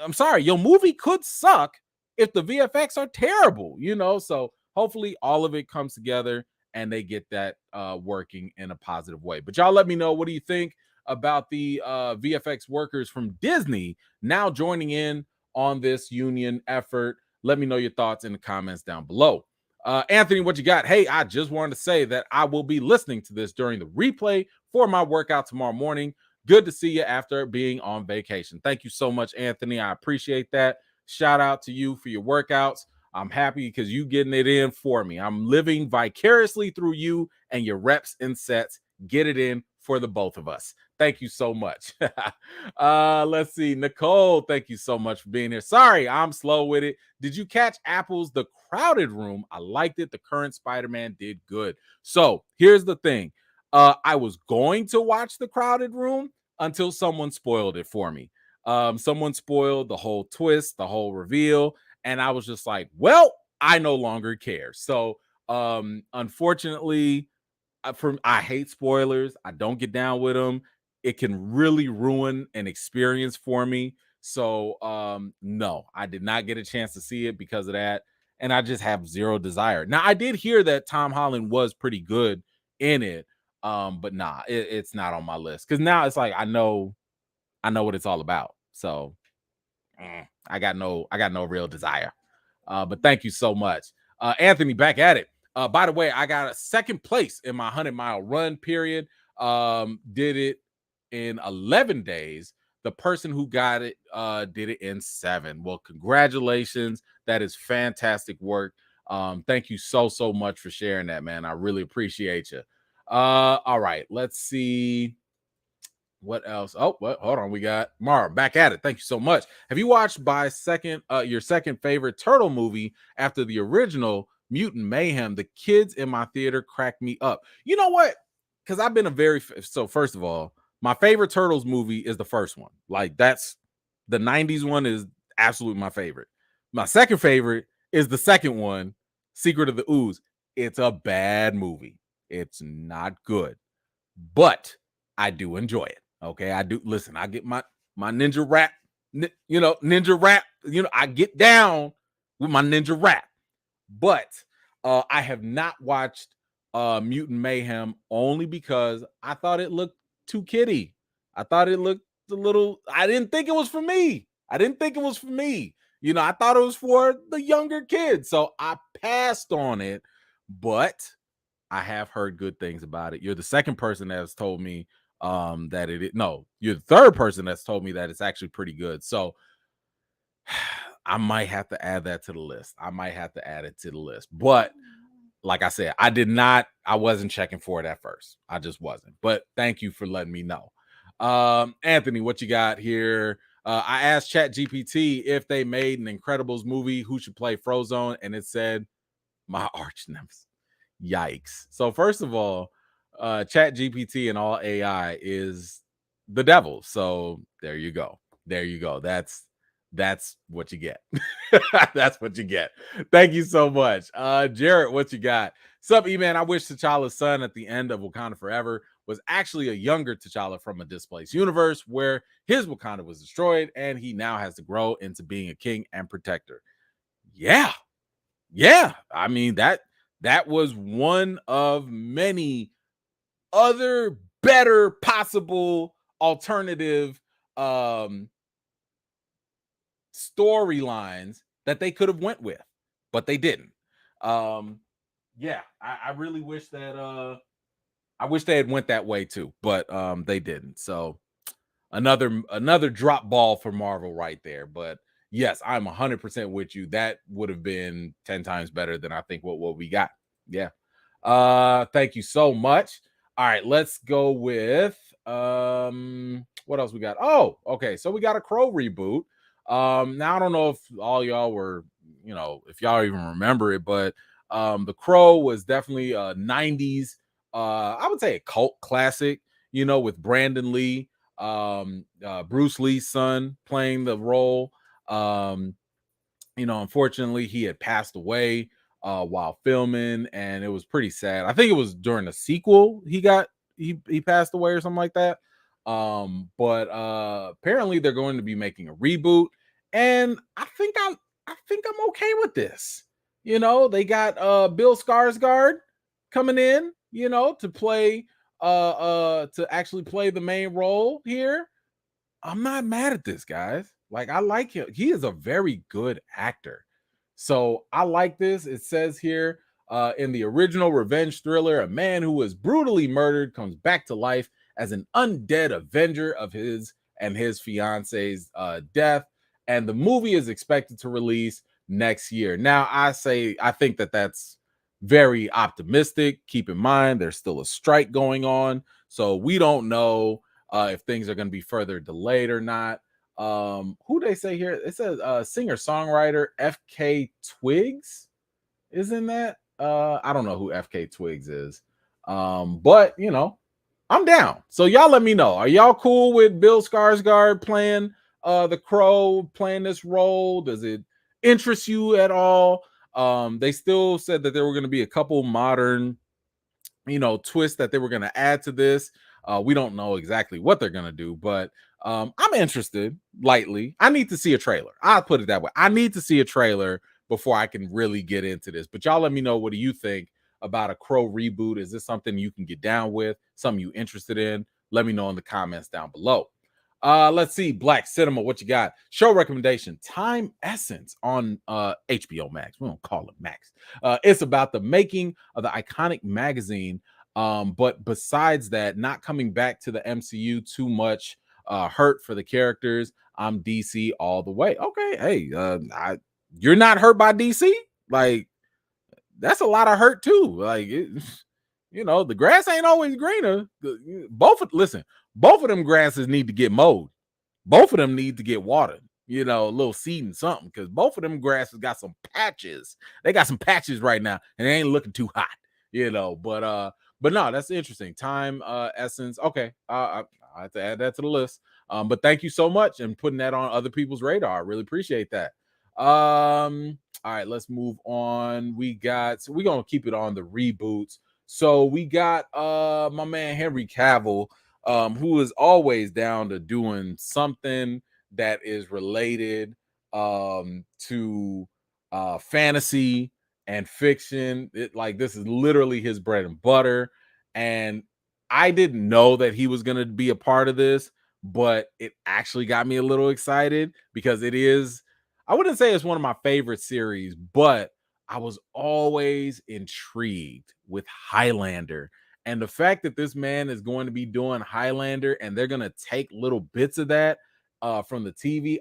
I'm sorry, your movie could suck if the VFX are terrible. So hopefully all of it comes together and they get that working in a positive way. But y'all let me know, what do you think about the VFX workers from Disney now joining in on this union effort? Let me know your thoughts in the comments down below. Anthony, what you got? Hey, I just wanted to say that I will be listening to this during the replay for my workout tomorrow morning. Good to see you after being on vacation. Thank you so much, Anthony. I appreciate that. Shout out to you for your workouts. I'm happy because you getting it in for me. I'm living vicariously through you and your reps and sets. Get it in for the both of us. Thank you so much. Let's see. Nicole, thank you so much for being here. Sorry, I'm slow with it. Did you catch Apple's The Crowded Room? I liked it. The current Spider-Man did good. So here's the thing. I was going to watch The Crowded Room until someone spoiled it for me. Someone spoiled the whole twist, the whole reveal, and I was just like, well, I no longer care. So unfortunately, I hate spoilers. I don't get down with them. It can really ruin an experience for me. So no, I did not get a chance to see it because of that, and I just have zero desire. Now, I did hear that Tom Holland was pretty good in it, but nah, it's not on my list, because now it's like I know what it's all about. So I got no real desire. But thank you so much, Anthony. Back at it. By the way, I got a second place in my 100-mile run period. Did it in 11 days. The person who got it did it in 7. Well, congratulations. That is fantastic work. Thank you so much for sharing that, man. I really appreciate you. All right, let's see. What else? Oh, what? Hold on. We got Mara back at it. Thank you so much. Have you watched your second favorite turtle movie after the original, Mutant Mayhem? The kids in my theater cracked me up. You know what? because I've been so first of all, my favorite Turtles movie is the first one. Like that's the 90s one is absolutely my favorite. My second favorite is the second one, Secret of the Ooze. It's a bad movie. It's not good, but I do enjoy it. Okay, I do listen. I get my ninja rap, ninja rap. I get down with my ninja rap, but I have not watched Mutant Mayhem only because I thought it looked too kiddie. I thought it looked a little. I didn't think it was for me. I didn't think it was for me. I thought it was for the younger kids, so I passed on it. But I have heard good things about it. You're the second person that has told me that it. No, you're the third person that's told me that it's actually pretty good. So I might have to add that to the list. I might have to add it to the list. But like I said, I wasn't checking for it at first. I just wasn't. But thank you for letting me know. Anthony, what you got here? I asked ChatGPT if they made an Incredibles movie, who should play Frozone, and it said my arch nemesis. Yikes. So first of all, ChatGPT and all AI is the devil. So there you go. There you go. That's what you get. That's what you get. Thank you so much. Jarrett, what you got? Sup, E-Man? I wish T'Challa's son at the end of Wakanda Forever was actually a younger T'Challa from a displaced universe where his Wakanda was destroyed and he now has to grow into being a king and protector. Yeah. Yeah. I mean, that was one of many other better possible alternative storylines that they could have went with, but they didn't. Yeah, I really wish that I wish they had went that way too, but they didn't. So another drop ball for Marvel right there. But yes, I'm 100% with you. That would have been 10 times better than I think what we got. Yeah. Thank you so much. All right, let's go with what else we got? Oh, okay. So we got a Crow reboot. Now I don't know if all y'all were, if y'all even remember it, but The Crow was definitely a 90s I would say a cult classic, with Brandon Lee, Bruce Lee's son playing the role. Unfortunately, he had passed away while filming, and it was pretty sad. I think it was during the sequel he passed away or something like that. But apparently they're going to be making a reboot, and I think I'm okay with this. They got Bill Skarsgård coming in, to play to actually play the main role here. I'm not mad at this, guys. Like, I like him. He is a very good actor. So I like this. It says here in the original revenge thriller, a man who was brutally murdered comes back to life as an undead avenger of his and his fiance's death. And the movie is expected to release next year. Now, I think that's very optimistic. Keep in mind, there's still a strike going on. So we don't know if things are going to be further delayed or not. Who they say here? It says singer-songwriter FK Twigs, isn't that? I don't know who FK Twigs is. But I'm down. So y'all let me know. Are y'all cool with Bill Skarsgård playing the Crow, playing this role? Does it interest you at all? They still said that there were going to be a couple modern twist that they were going to add to this. We don't know exactly what they're going to do, but I'm interested lightly. I need to see a trailer. I'll put it that way. I need to see a trailer before I can really get into this. But y'all let me know, what do you think about a Crow reboot? Is this something you can get down with? Something you interested in? Let me know in the comments down below. Let's see, Black Cinema, what you got? Show recommendation, Time Essence on HBO Max. We don't call it Max. It's about the making of the iconic magazine, but besides that, not coming back to the MCU too much. Hurt for the characters. I'm DC all the way. Okay, hey, you're not hurt by DC? Like, that's a lot of hurt too. Like, the grass ain't always greener. Both of them grasses need to get mowed. Both of them need to get watered. A little seed and something, because both of them grasses got some patches. They got some patches right now, and they ain't looking too hot. But But no, that's interesting. Time essence. Okay, I have to add that to the list. But thank you so much and putting that on other people's radar. I really appreciate that. All right, let's move on. We're gonna keep it on the reboots. So we got my man Henry Cavill, who is always down to doing something that is related to fantasy and fiction. Like this is literally his bread and butter. And I didn't know that he was going to be a part of this, but it actually got me a little excited because it is, I wouldn't say it's one of my favorite series, but I was always intrigued with Highlander. And the fact that this man is going to be doing Highlander and they're going to take little bits of that from the TV,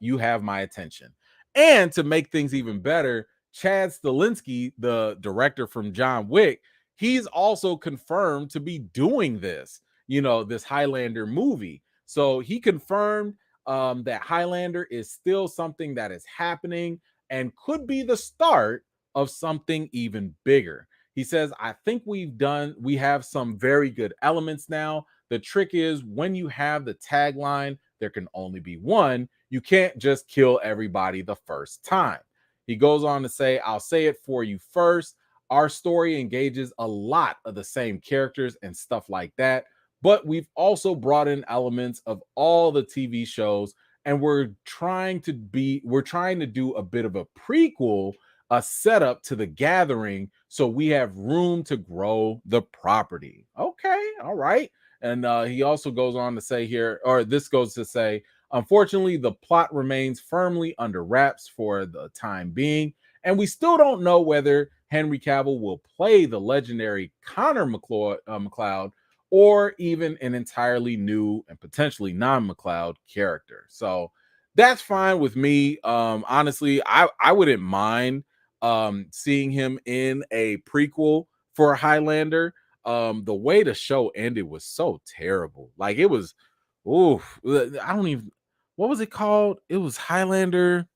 you have my attention. And to make things even better, Chad Stahelski, the director from John Wick, he's also confirmed to be doing this, this Highlander movie. So he confirmed that Highlander is still something that is happening and could be the start of something even bigger. He says, I think we have some very good elements now. The trick is when you have the tagline, there can only be one. You can't just kill everybody the first time. He goes on to say, I'll say it for you first. Our story engages a lot of the same characters and stuff like that, but we've also brought in elements of all the TV shows, and we're trying to do a bit of a prequel, a setup to the gathering, so we have room to grow the property. Okay, all right. And he also goes on to say here, or this goes to say, unfortunately, the plot remains firmly under wraps for the time being, and we still don't know whether Henry Cavill will play the legendary Connor McLeod or even an entirely new and potentially non-McLeod character. So that's fine with me. Honestly, I wouldn't mind seeing him in a prequel for Highlander. The way the show ended was so terrible. Like it was, oof. I don't even, what was it called? It was Highlander.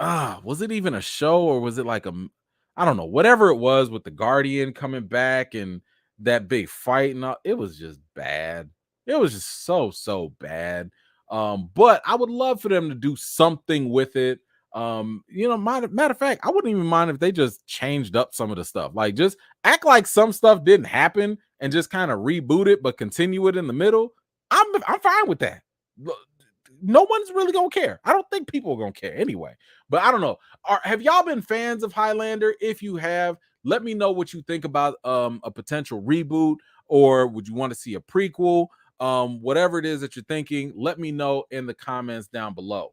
Was it even a show or was it like I don't know, whatever it was with the Guardian coming back and that big fight and all, it was just bad. It was just so bad. But I would love for them to do something with it. Matter of fact, I wouldn't even mind if they just changed up some of the stuff. Like just act like some stuff didn't happen and just kind of reboot it, but continue it in the middle. I'm fine with that. No one's really gonna care. I don't think people are gonna care anyway. But I don't know. Have y'all been fans of Highlander? If you have, let me know what you think about a potential reboot, or would you want to see a prequel? Whatever it is that you're thinking, let me know in the comments down below.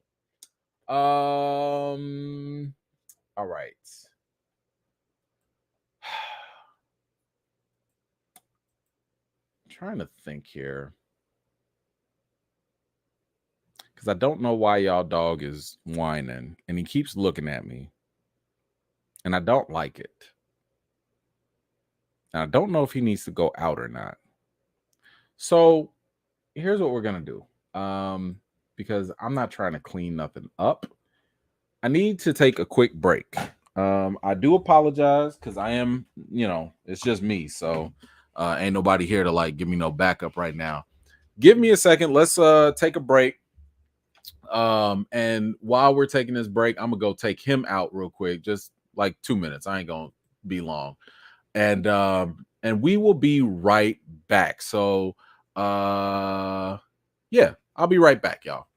All right. Trying to think here. Because I don't know why y'all dog is whining and he keeps looking at me. And I don't like it. And I don't know if he needs to go out or not. So here's what we're gonna do. Because I'm not trying to clean nothing up. I need to take a quick break. I do apologize because I am, it's just me. So ain't nobody here to like give me no backup right now. Give me a second. Let's take a break. And while we're taking this break, I'm gonna go take him out real quick, just like 2 minutes. I ain't gonna be long. And we will be right back. So yeah, I'll be right back, y'all.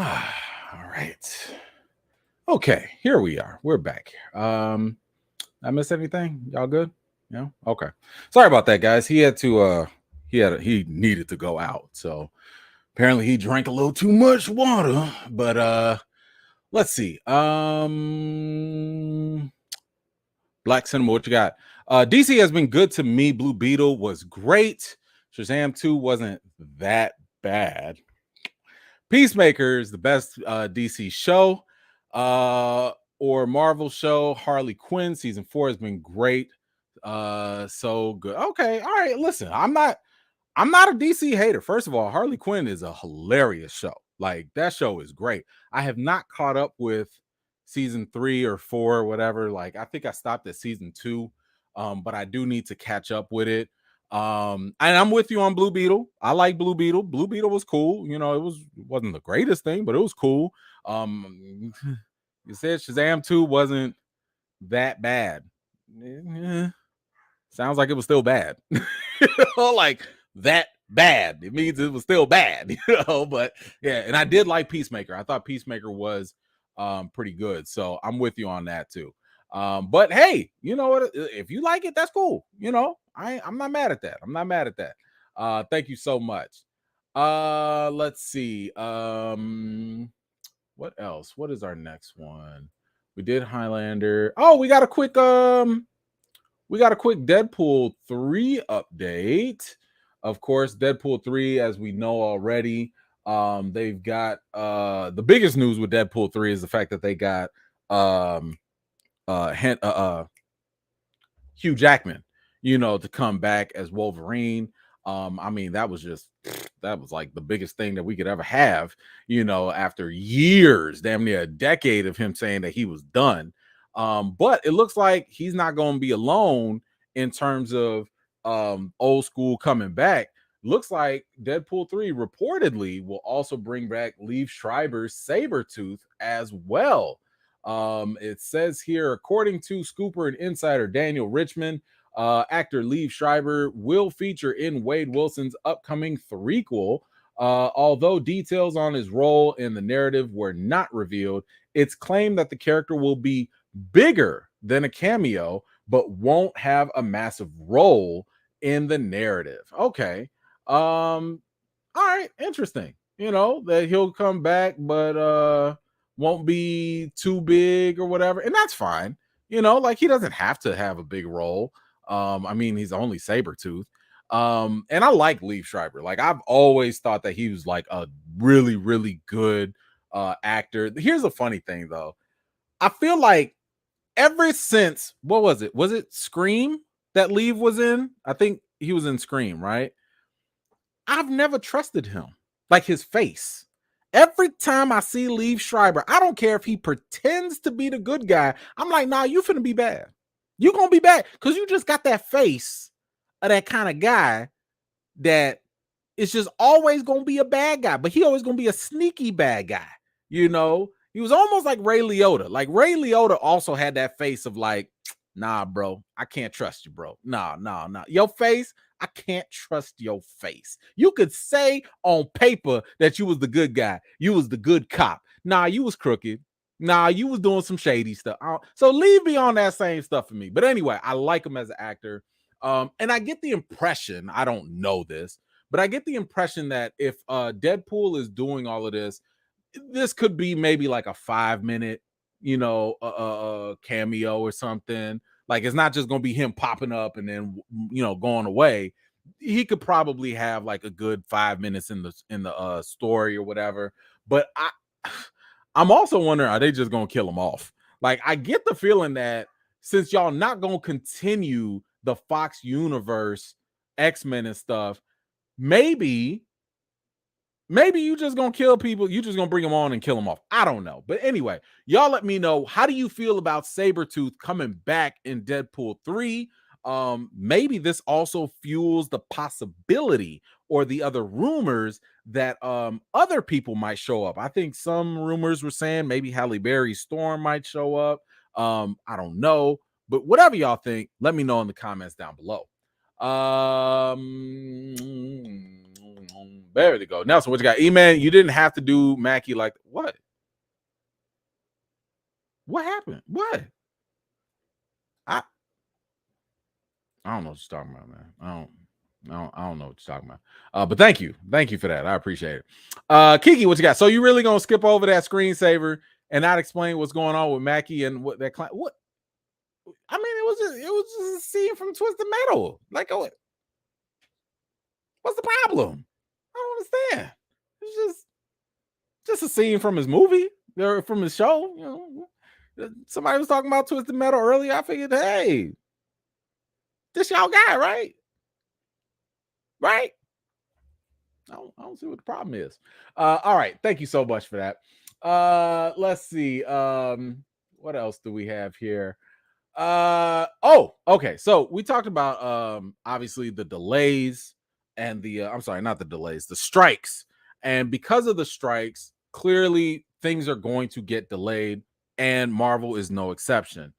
All right. Okay, here we are. We're back. I miss anything? Y'all good? Yeah. Okay. Sorry about that, guys. He had to he needed to go out. So apparently he drank a little too much water. But let's see. Black Cinema, what you got? DC has been good to me. Blue Beetle was great. Shazam 2 wasn't that bad. Peacemaker is the best DC show or Marvel show. Harley Quinn season 4 has been great. So good. Okay, all right. Listen, I'm not a DC hater. First of all, Harley Quinn is a hilarious show. Like that show is great. I have not caught up with season 3 or 4 or whatever. Like I think I stopped at season 2. But I do need to catch up with it. And I'm with you on Blue Beetle. I like Blue Beetle. Blue Beetle was cool. You know, it wasn't the greatest thing, but it was cool. You said Shazam 2 wasn't that bad. Sounds like it was still bad. Like that bad. It means it was still bad, but yeah, and I did like Peacemaker. I thought Peacemaker was pretty good. So I'm with you on that too. But hey, you know what? If you like it, that's cool. You know, I'm not mad at that. I'm not mad at that. Thank you so much. Let's see. What else? What is our next one? We did Highlander. Oh, we got a quick Deadpool 3 update. Of course, Deadpool 3, as we know already, they've got the biggest news with Deadpool 3 is the fact that they got Hugh Jackman, you know, to come back as Wolverine. I mean, that was like the biggest thing that we could ever have, you know, after years, damn near a decade of him saying that he was done. But it looks like he's not going to be alone in terms of old school coming back. Looks like Deadpool 3 reportedly will also bring back Liev Schreiber's Sabretooth as well. It says here, according to Scooper and insider Daniel Richmond, actor Liev Schreiber will feature in Wade Wilson's upcoming threequel. Although details on his role in the narrative were not revealed, it's claimed that the character will be bigger than a cameo, but won't have a massive role in the narrative. Okay. All right, interesting. You know, that he'll come back, but won't be too big or whatever, and that's fine. You know, like he doesn't have to have a big role. I mean, he's only Sabretooth. And I like Liev Schreiber. Like I've always thought that he was like a really, really good actor. Here's a funny thing though. I feel like ever since what was it? Was it Scream that Liev was in? I think he was in Scream, right? I've never trusted him. Like his face. Every time I see Liev Schreiber, I don't care if he pretends to be the good guy. I'm like, nah, you finna be bad. You gonna be bad because you just got that face of that kind of guy that is just always gonna be a bad guy, but he always gonna be a sneaky bad guy. You know, he was almost like Ray Liotta. Like Ray Liotta also had that face of like, nah, bro, I can't trust you, bro. Nah. Your face, I can't trust your face. You could say on paper that you was the good guy. You was the good cop. Nah, you was crooked. Nah, you was doing some shady stuff. So leave me on that same stuff for me. But anyway, I like him as an actor. And I get the impression, I don't know this, but I get the impression that if Deadpool is doing all of this, this could be maybe like a 5-minute, you know, cameo or something. Like it's not just gonna be him popping up and then you know going away. He could probably have like a good 5 minutes in the story or whatever. But I'm also wondering, are they just gonna kill him off? Like I get the feeling that since y'all not gonna continue the Fox universe, X-Men and stuff, maybe you just gonna kill people. You just gonna bring them on and kill them off. I don't know. But anyway, y'all let me know. How do you feel about Sabretooth coming back in Deadpool 3? Maybe this also fuels the possibility or the other rumors that other people might show up. I think some rumors were saying maybe Halle Berry Storm might show up. I don't know. But whatever y'all think, let me know in the comments down below. There we go. Nelson, what you got? E-Man, you didn't have to do Mackie like what? What happened? What? I I don't know what you're talking about, man. I don't know what you're talking about. But thank you for that. I appreciate it. Kiki, what you got? So you really gonna skip over that screensaver and not explain what's going on with Mackie and what that client? What? I mean, it was just a scene from Twisted Metal. Like, oh, what's the problem? I don't understand. It's just a scene from his movie or from his show. You know, somebody was talking about Twisted Metal earlier. I figured, hey, this y'all guy, right? Right? I don't see what the problem is. All right, thank you so much for that. Let's see. What else do we have here? Okay. So we talked about obviously the delays and the I'm sorry, not the delays, the strikes. And because of the strikes, clearly things are going to get delayed, and Marvel is no exception.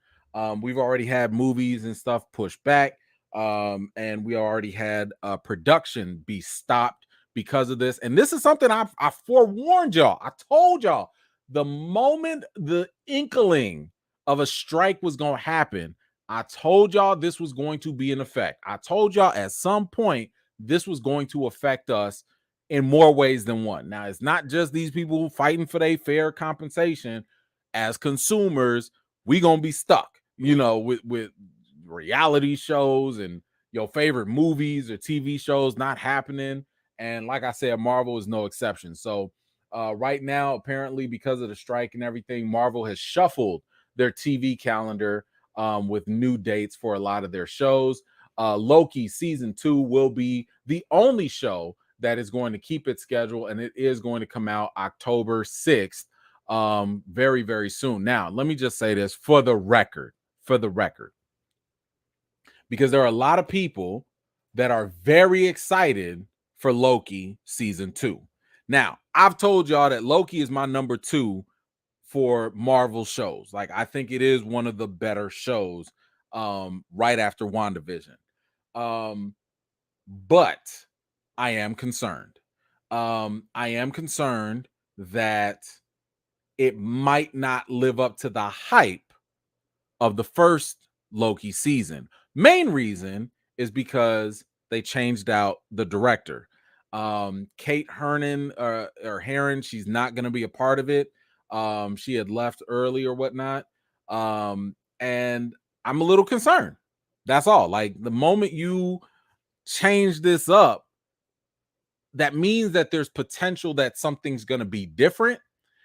We've already had movies and stuff pushed back, and we already had production be stopped because of this. And this is something I forewarned y'all. I told y'all the moment the inkling of a strike was going to happen, I told y'all this was going to be in effect. I told y'all at some point this was going to affect us in more ways than one. Now, it's not just these people fighting for their fair compensation. As consumers, we going to be stuck, with reality shows and your favorite movies or TV shows not happening. And like I said, Marvel is no exception. So right now, apparently, because of the strike and everything, Marvel has shuffled their TV calendar with new dates for a lot of their shows. Loki season 2 will be the only show that is going to keep its schedule, and it is going to come out October 6th, very, very soon. Now, let me just say this for the record, because there are a lot of people that are very excited for Loki season 2. Now, I've told y'all that Loki is my number 2 for Marvel shows. Like, I think it is one of the better shows right after WandaVision. But I am concerned. I am concerned that it might not live up to the hype of the first Loki season. Main reason is because they changed out the director. Kate Hernan or Heron, she's not going to be a part of it. She had left early or whatnot. And I'm a little concerned. That's all. Like, the moment you change this up, that means that there's potential that something's going to be different.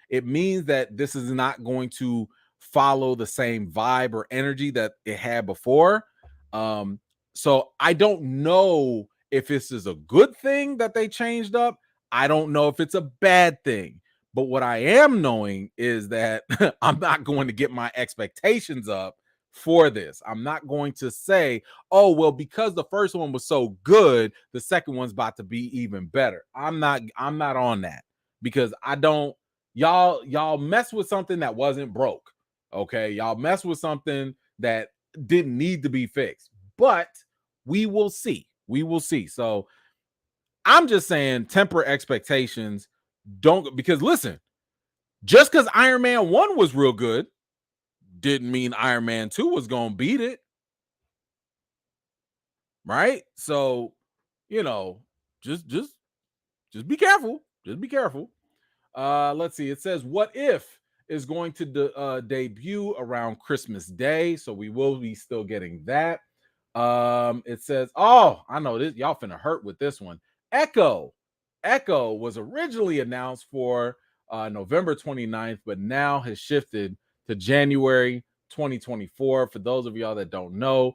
It means that this is not going to follow the same vibe or energy that it had before. So I don't know if this is a good thing that they changed up. I don't know if it's a bad thing. But what I am knowing is that I'm not going to get my expectations up for this. I'm not going to say, oh, well, because the first one was so good, the second one's about to be even better. I'm not on that, because I don't. Y'all mess with something that wasn't broke. Okay, y'all mess with something that didn't need to be fixed. But we will see. We will see. So I'm just saying, temper expectations. Don't, because listen, just because Iron Man 1 was real good didn't mean Iron Man 2 was gonna beat it. Right? So, you know, just be careful. Just be careful. Let's see. It says What If is going to debut around Christmas Day, so we will be still getting that. It says, oh, I know this. Y'all finna hurt with this one. Echo. Echo was originally announced for November 29th, but now has shifted to January 2024. For those of y'all that don't know,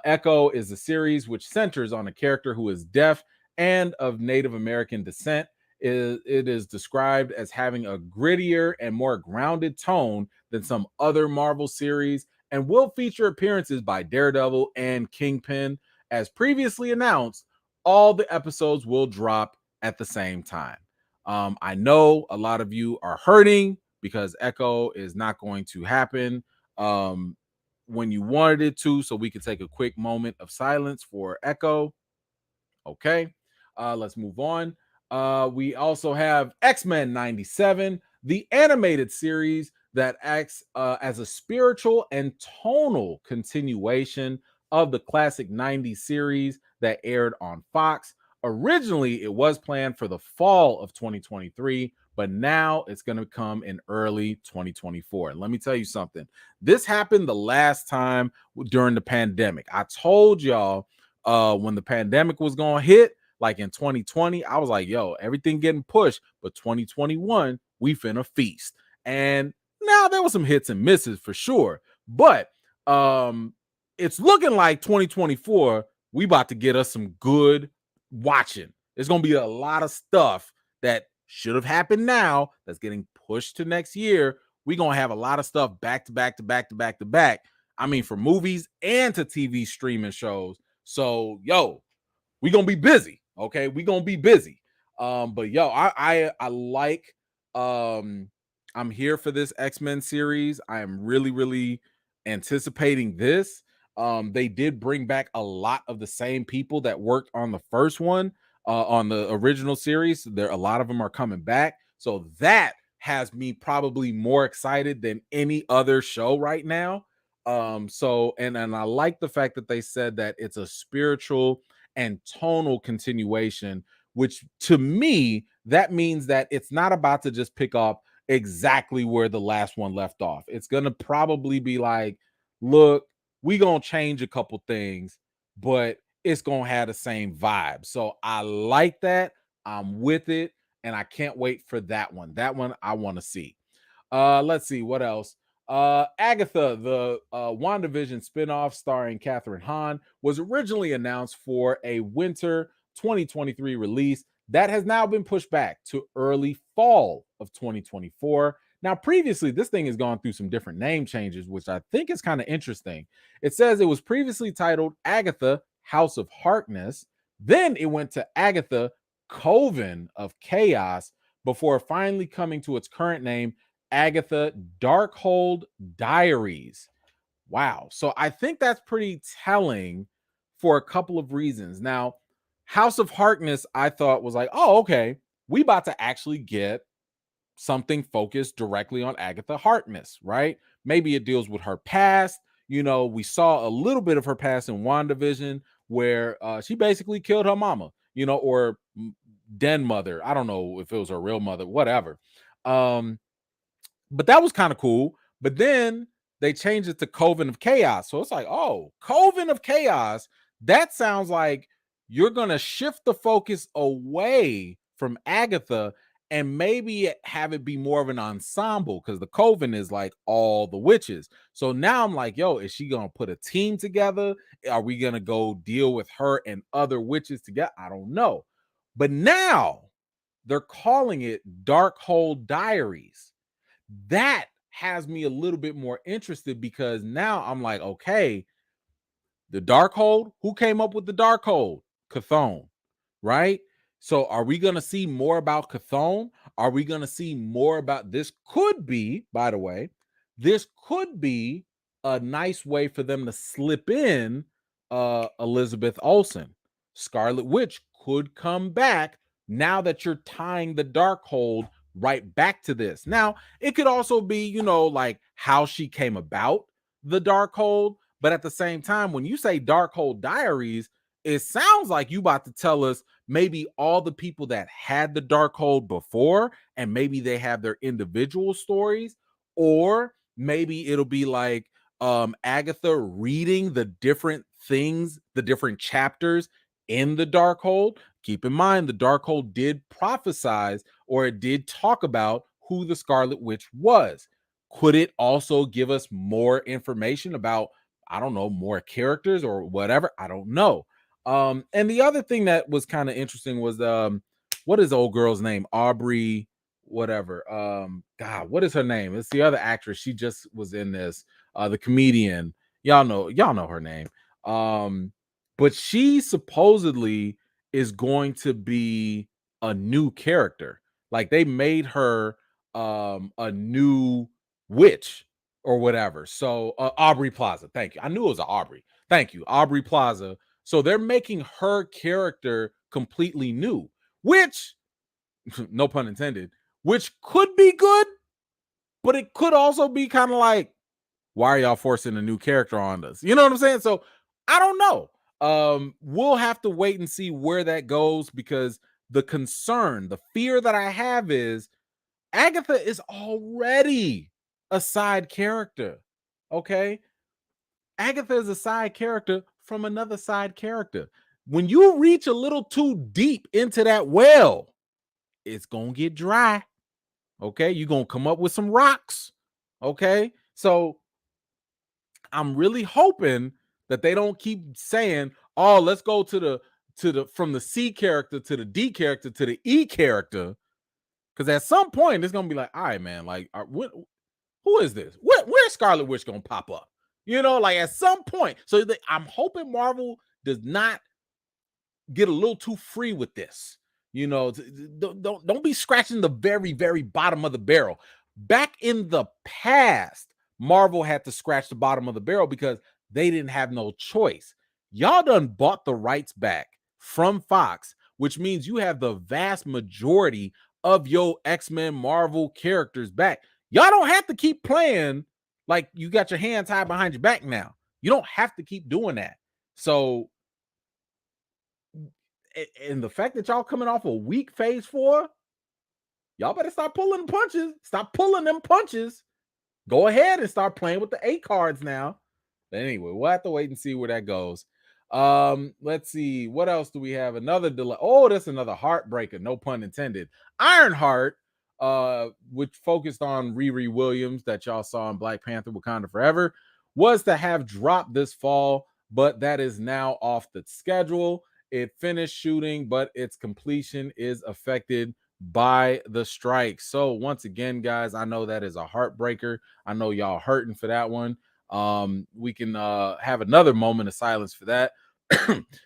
Echo is a series which centers on a character who is deaf and of Native American descent. It is described as having a grittier and more grounded tone than some other Marvel series, and will feature appearances by Daredevil and Kingpin. As previously announced, all the episodes will drop at the same time. I know a lot of you are hurting because Echo is not going to happen when you wanted it to, so we could take a quick moment of silence for Echo. Okay, let's move on. We also have X-Men 97, the animated series that acts as a spiritual and tonal continuation of the classic 90s series that aired on Fox. Originally, it was planned for the fall of 2023, but now it's going to come in early 2024. And let me tell you something. This happened the last time during the pandemic. I told y'all when the pandemic was going to hit, like in 2020, I was like, yo, everything getting pushed, but 2021, we finna feast. And now there was some hits and misses for sure, but it's looking like 2024, we about to get us some good watching. There's gonna be a lot of stuff that should have happened now that's getting pushed to next year. We're gonna have a lot of stuff back to back to back to back to back. I mean, for movies and to TV streaming shows. So, yo, we gonna be busy. Okay, we gonna be busy. But yo, I like. I'm here for this X-Men series. I am really anticipating this. They did bring back a lot of the same people that worked on the first one, on the original series. There, a lot of them are coming back, so that has me probably more excited than any other show right now. So and I like the fact that they said that it's a spiritual and tonal continuation, which to me, that means that it's not about to just pick up exactly where the last one left off. It's going to probably be like, look, we going to change a couple things, but it's going to have the same vibe. So I like that. I'm with it. And I can't wait for that one. That one I want to see. Let's see what else. Agatha, the WandaVision spinoff starring Catherine Hahn, was originally announced for a winter 2023 release that has now been pushed back to early fall of 2024. Now, previously, this thing has gone through some different name changes, which I think is kind of interesting. It says it was previously titled Agatha, House of Harkness. Then it went to Agatha, Coven of Chaos, before finally coming to its current name, Agatha Darkhold Diaries. Wow. So I think that's pretty telling for a couple of reasons. Now, House of Harkness, I thought was like, oh, okay, we about to actually get something focused directly on Agatha Harkness, right? Maybe it deals with her past. You know, we saw a little bit of her past in WandaVision where she basically killed her mama, you know, or den mother. I don't know if it was her real mother, whatever. But that was kind of cool. But then they changed it to Coven of Chaos. So it's like, oh, Coven of Chaos. That sounds like you're going to shift the focus away from Agatha and maybe have it be more of an ensemble because the Coven is like all the witches. So now I'm like, yo, is she going to put a team together? Are we going to go deal with her and other witches together? I don't know. But now they're calling it Darkhold Diaries. That has me a little bit more interested because now I'm like, okay, the Darkhold, who came up with the Darkhold? Chthon, right? So are we going to see more about Chthon? Are we going to see more about this? Could be, by the way, this could be a nice way for them to slip in Elizabeth Olsen. Scarlet Witch could come back now that you're tying the Darkhold right back to this. Now, it could also be, you know, like how she came about the Darkhold, but at the same time, when you say Darkhold Diaries, it sounds like you about to tell us maybe all the people that had the Darkhold before, and maybe they have their individual stories, or maybe it'll be like Agatha reading the different things, the different chapters in the Darkhold. Keep in mind, the Darkhold did prophesize, or it did talk about who the Scarlet Witch was. Could it also give us more information about, I don't know, more characters or whatever? I don't know. And the other thing that was kind of interesting was what is the old girl's name? Aubrey, whatever. God, what is her name? It's the other actress. She just was in this. The comedian. Y'all know her name. But she supposedly is going to be a new character. Like they made her a new witch or whatever. So Aubrey Plaza. Thank you. I knew it was Aubrey. Thank you, Aubrey Plaza. So they're making her character completely new, which no pun intended, which could be good, but it could also be kind of like, why are y'all forcing a new character on us? You know what I'm saying? So I don't know. We'll have to wait and see where that goes, because the concern, the fear that I have is Agatha is already a side character. Okay. Agatha is a side character from another side character. When you reach a little too deep into that well, it's going to get dry. Okay. You're going to come up with some rocks. Okay. So I'm really hoping that they don't keep saying, "Oh, let's go to the from the C character to the D character to the E character," because at some point it's gonna be like, "All right, man, like, who is this? Where's Scarlet Witch gonna pop up?" You know, like at some point. So I'm hoping Marvel does not get a little too free with this. You know, don't be scratching the very, very bottom of the barrel. Back in the past, Marvel had to scratch the bottom of the barrel because they didn't have no choice. Y'all done bought the rights back from Fox, which means you have the vast majority of your X-Men Marvel characters back. Y'all don't have to keep playing like you got your hand tied behind your back now. You don't have to keep doing that. So, and the fact that y'all coming off a weak phase 4, y'all better stop pulling punches. Stop pulling them punches. Go ahead and start playing with the 8 cards now. But anyway, we'll have to wait and see where that goes. Let's see. What else do we have? Another delay. Oh, that's another heartbreaker, no pun intended. Ironheart, which focused on Riri Williams that y'all saw in Black Panther Wakanda Forever, was to have dropped this fall, but that is now off the schedule. It finished shooting, but its completion is affected by the strike. So once again, guys, I know that is a heartbreaker. I know y'all hurting for that one. We can have another moment of silence for that.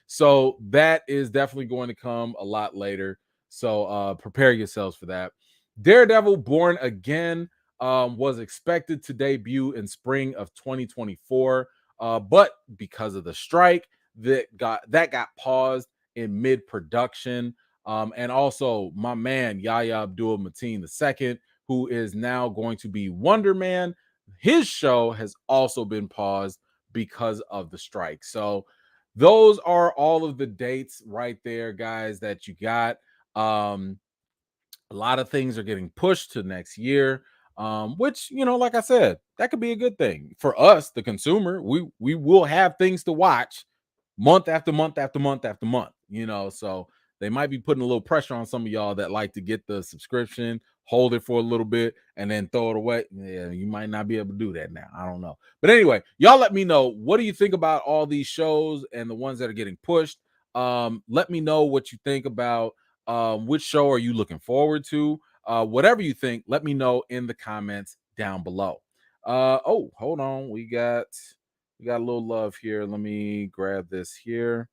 So that is definitely going to come a lot later. So prepare yourselves for that. Daredevil Born Again was expected to debut in spring of 2024, but because of the strike, that got paused in mid production. And also my man Yahya Abdul Mateen II, who is now going to be Wonder Man, his show has also been paused because of the strike. So those are all of the dates right there, guys, that you got. A lot of things are getting pushed to next year, which, you know, like I said, that could be a good thing for us, the consumer. We will have things to watch month after month after month after month, you know. So they might be putting a little pressure on some of y'all that like to get the subscription, hold it for a little bit, and then throw it away. Yeah, you might not be able to do that now. I don't know. But anyway, y'all let me know, what do you think about all these shows and the ones that are getting pushed? Let me know what you think about which show are you looking forward to. Whatever you think, let me know in the comments down below. Oh, hold on. We got a little love here. Let me grab this here.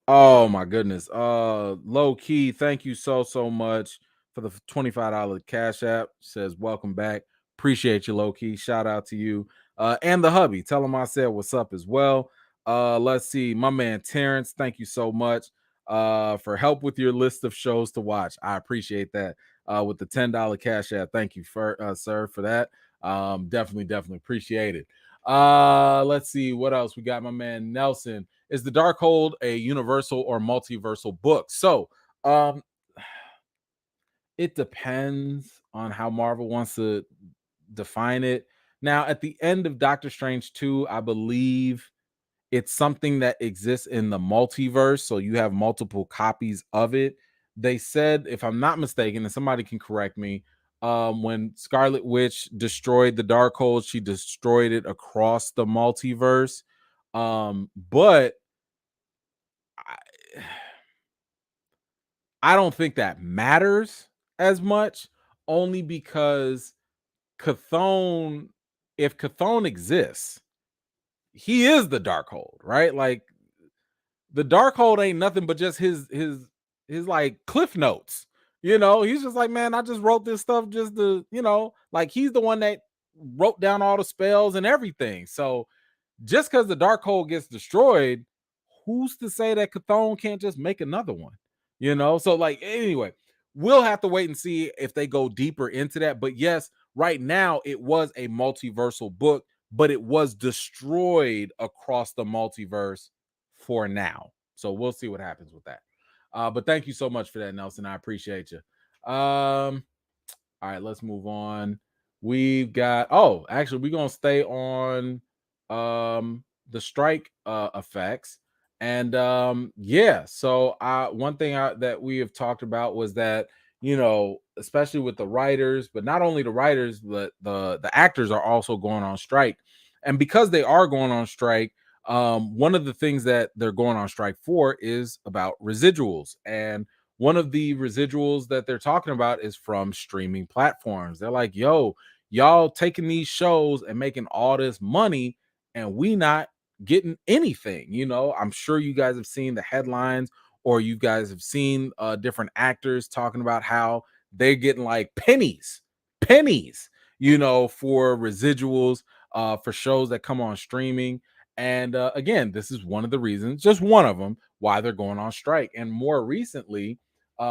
Oh my goodness. Low key, thank you so much for the $25 cash app. Says welcome back. Appreciate you, low key. Shout out to you. And the hubby. Tell him I said what's up as well. Let's see. My man Terrence, thank you so much for help with your list of shows to watch. I appreciate that. With the $10 cash app. Thank you for sir for that. Definitely appreciate it. Let's see what else we got. My man Nelson, is the Darkhold a universal or multiversal book? So it depends on how Marvel wants to define it. Now, at the end of Doctor Strange 2, I believe it's something that exists in the multiverse, so you have multiple copies of it. They said, if I'm not mistaken, and somebody can correct me, when Scarlet Witch destroyed the Darkhold, she destroyed it across the multiverse. But I don't think that matters as much, only because Chthon, if Chthon exists, he is the Darkhold, right? Like the Darkhold ain't nothing but just his like cliff notes. You know, he's just like, man, I just wrote this stuff just to, you know, like he's the one that wrote down all the spells and everything. So just because the Darkhold gets destroyed, who's to say that Chthon can't just make another one? So like anyway, we'll have to wait and see if they go deeper into that. But yes, right now it was a multiversal book, but it was destroyed across the multiverse for now. So we'll see what happens with that. But thank you so much for that, Nelson. I appreciate you. All right, let's move on. We've got actually we're gonna stay on the strike effects. And yeah, so one thing that we have talked about was that, especially with the writers, but not only the writers, but the actors are also going on strike. And because they are going on strike, one of the things that they're going on strike for is about residuals. And one of the residuals that they're talking about is from streaming platforms. They're like, yo, y'all taking these shows and making all this money, and we not getting anything. I'm sure you guys have seen the headlines, or you guys have seen different actors talking about how they're getting like pennies, for residuals for shows that come on streaming. And again, this is one of the reasons, just one of them, why they're going on strike. And more recently,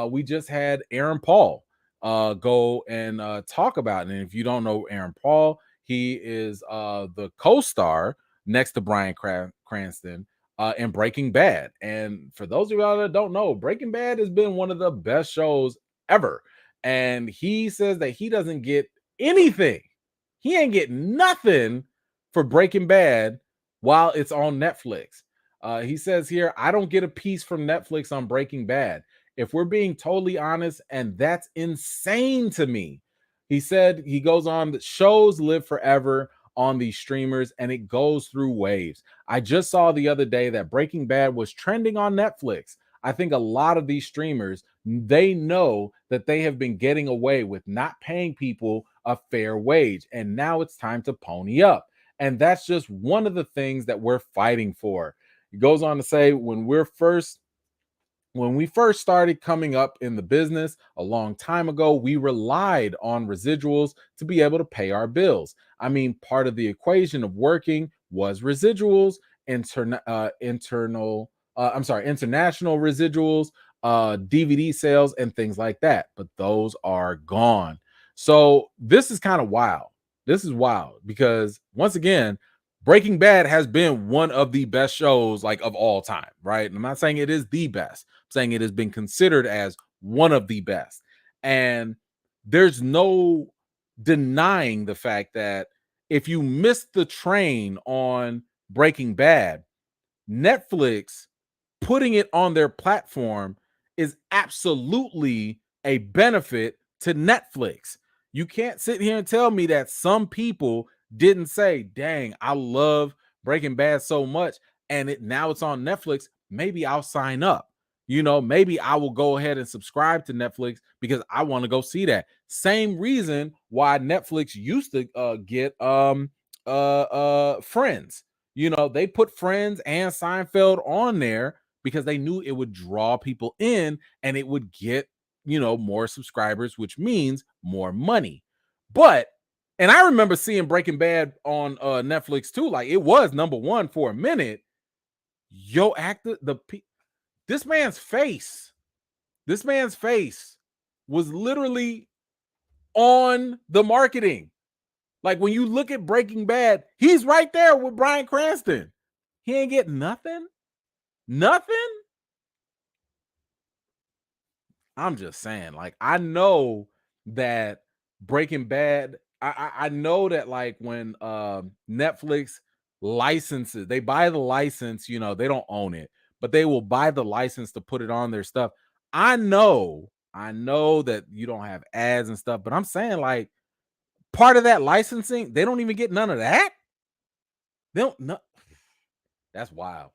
we just had Aaron Paul go and talk about it. And if you don't know Aaron Paul, he is the co-star next to Bryan Cranston in Breaking Bad. And for those of y'all that don't know, Breaking Bad has been one of the best shows ever. And he says that he doesn't get anything. He ain't getting nothing for Breaking Bad while it's on Netflix. He says here, I don't get a piece from Netflix on Breaking Bad. If we're being totally honest, and that's insane to me. He said, he goes on that shows live forever on these streamers and it goes through waves. I just saw the other day that Breaking Bad was trending on Netflix. I think a lot of these streamers, they know that they have been getting away with not paying people a fair wage, and now it's time to pony up. And that's just one of the things that we're fighting for. He goes on to say, when we first started coming up in the business a long time ago, we relied on residuals to be able to pay our bills. I mean, part of the equation of working was residuals, international residuals, DVD sales, and things like that. But those are gone. So this is kind of wild. This is wild because once again, Breaking Bad has been one of the best shows like of all time, right? And I'm not saying it is the best. I'm saying it has been considered as one of the best. And there's no denying the fact that if you missed the train on Breaking Bad, Netflix putting it on their platform is absolutely a benefit to Netflix. You can't sit here and tell me that some people didn't say, dang, I love Breaking Bad so much, and now it's on Netflix. Maybe I'll sign up. Maybe I will go ahead and subscribe to Netflix because I want to go see that. Same reason why Netflix used to get Friends. They put Friends and Seinfeld on there because they knew it would draw people in and it would get, more subscribers, which means more money. But, and I remember seeing Breaking Bad on Netflix too. Like it was number one for a minute. This man's face was literally on the marketing. Like when you look at Breaking Bad, he's right there with Bryan Cranston. He ain't getting nothing. I'm just saying, like, I know that Breaking Bad, I know that like when Netflix licenses, they buy the license, they don't own it, but they will buy the license to put it on their stuff. I know that you don't have ads and stuff, but I'm saying like part of that licensing, they don't even get none of that. They don't no, that's wild.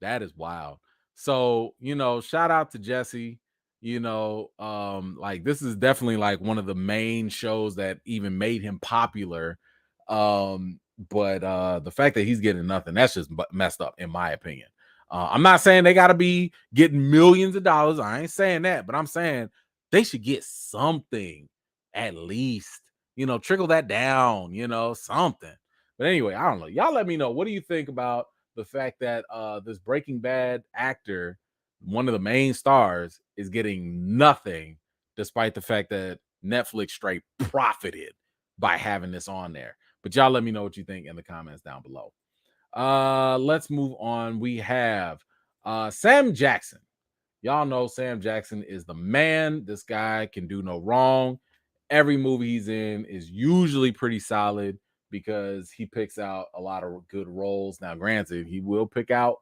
That is wild. So, shout out to Jesse. Like this is definitely like one of the main shows that even made him popular. But the fact that he's getting nothing, that's just messed up, in my opinion. I'm not saying they got to be getting millions of dollars. I ain't saying that, but I'm saying they should get something at least, trickle that down, something. But anyway, I don't know. Y'all let me know. What do you think about the fact that this Breaking Bad actor, one of the main stars, is getting nothing, despite the fact that Netflix straight profited by having this on there. But y'all let me know what you think in the comments down below. Let's move on. We have Sam Jackson. Y'all know Sam Jackson is the man. This guy can do no wrong. Every movie he's in is usually pretty solid because he picks out a lot of good roles. Now, granted, he will pick out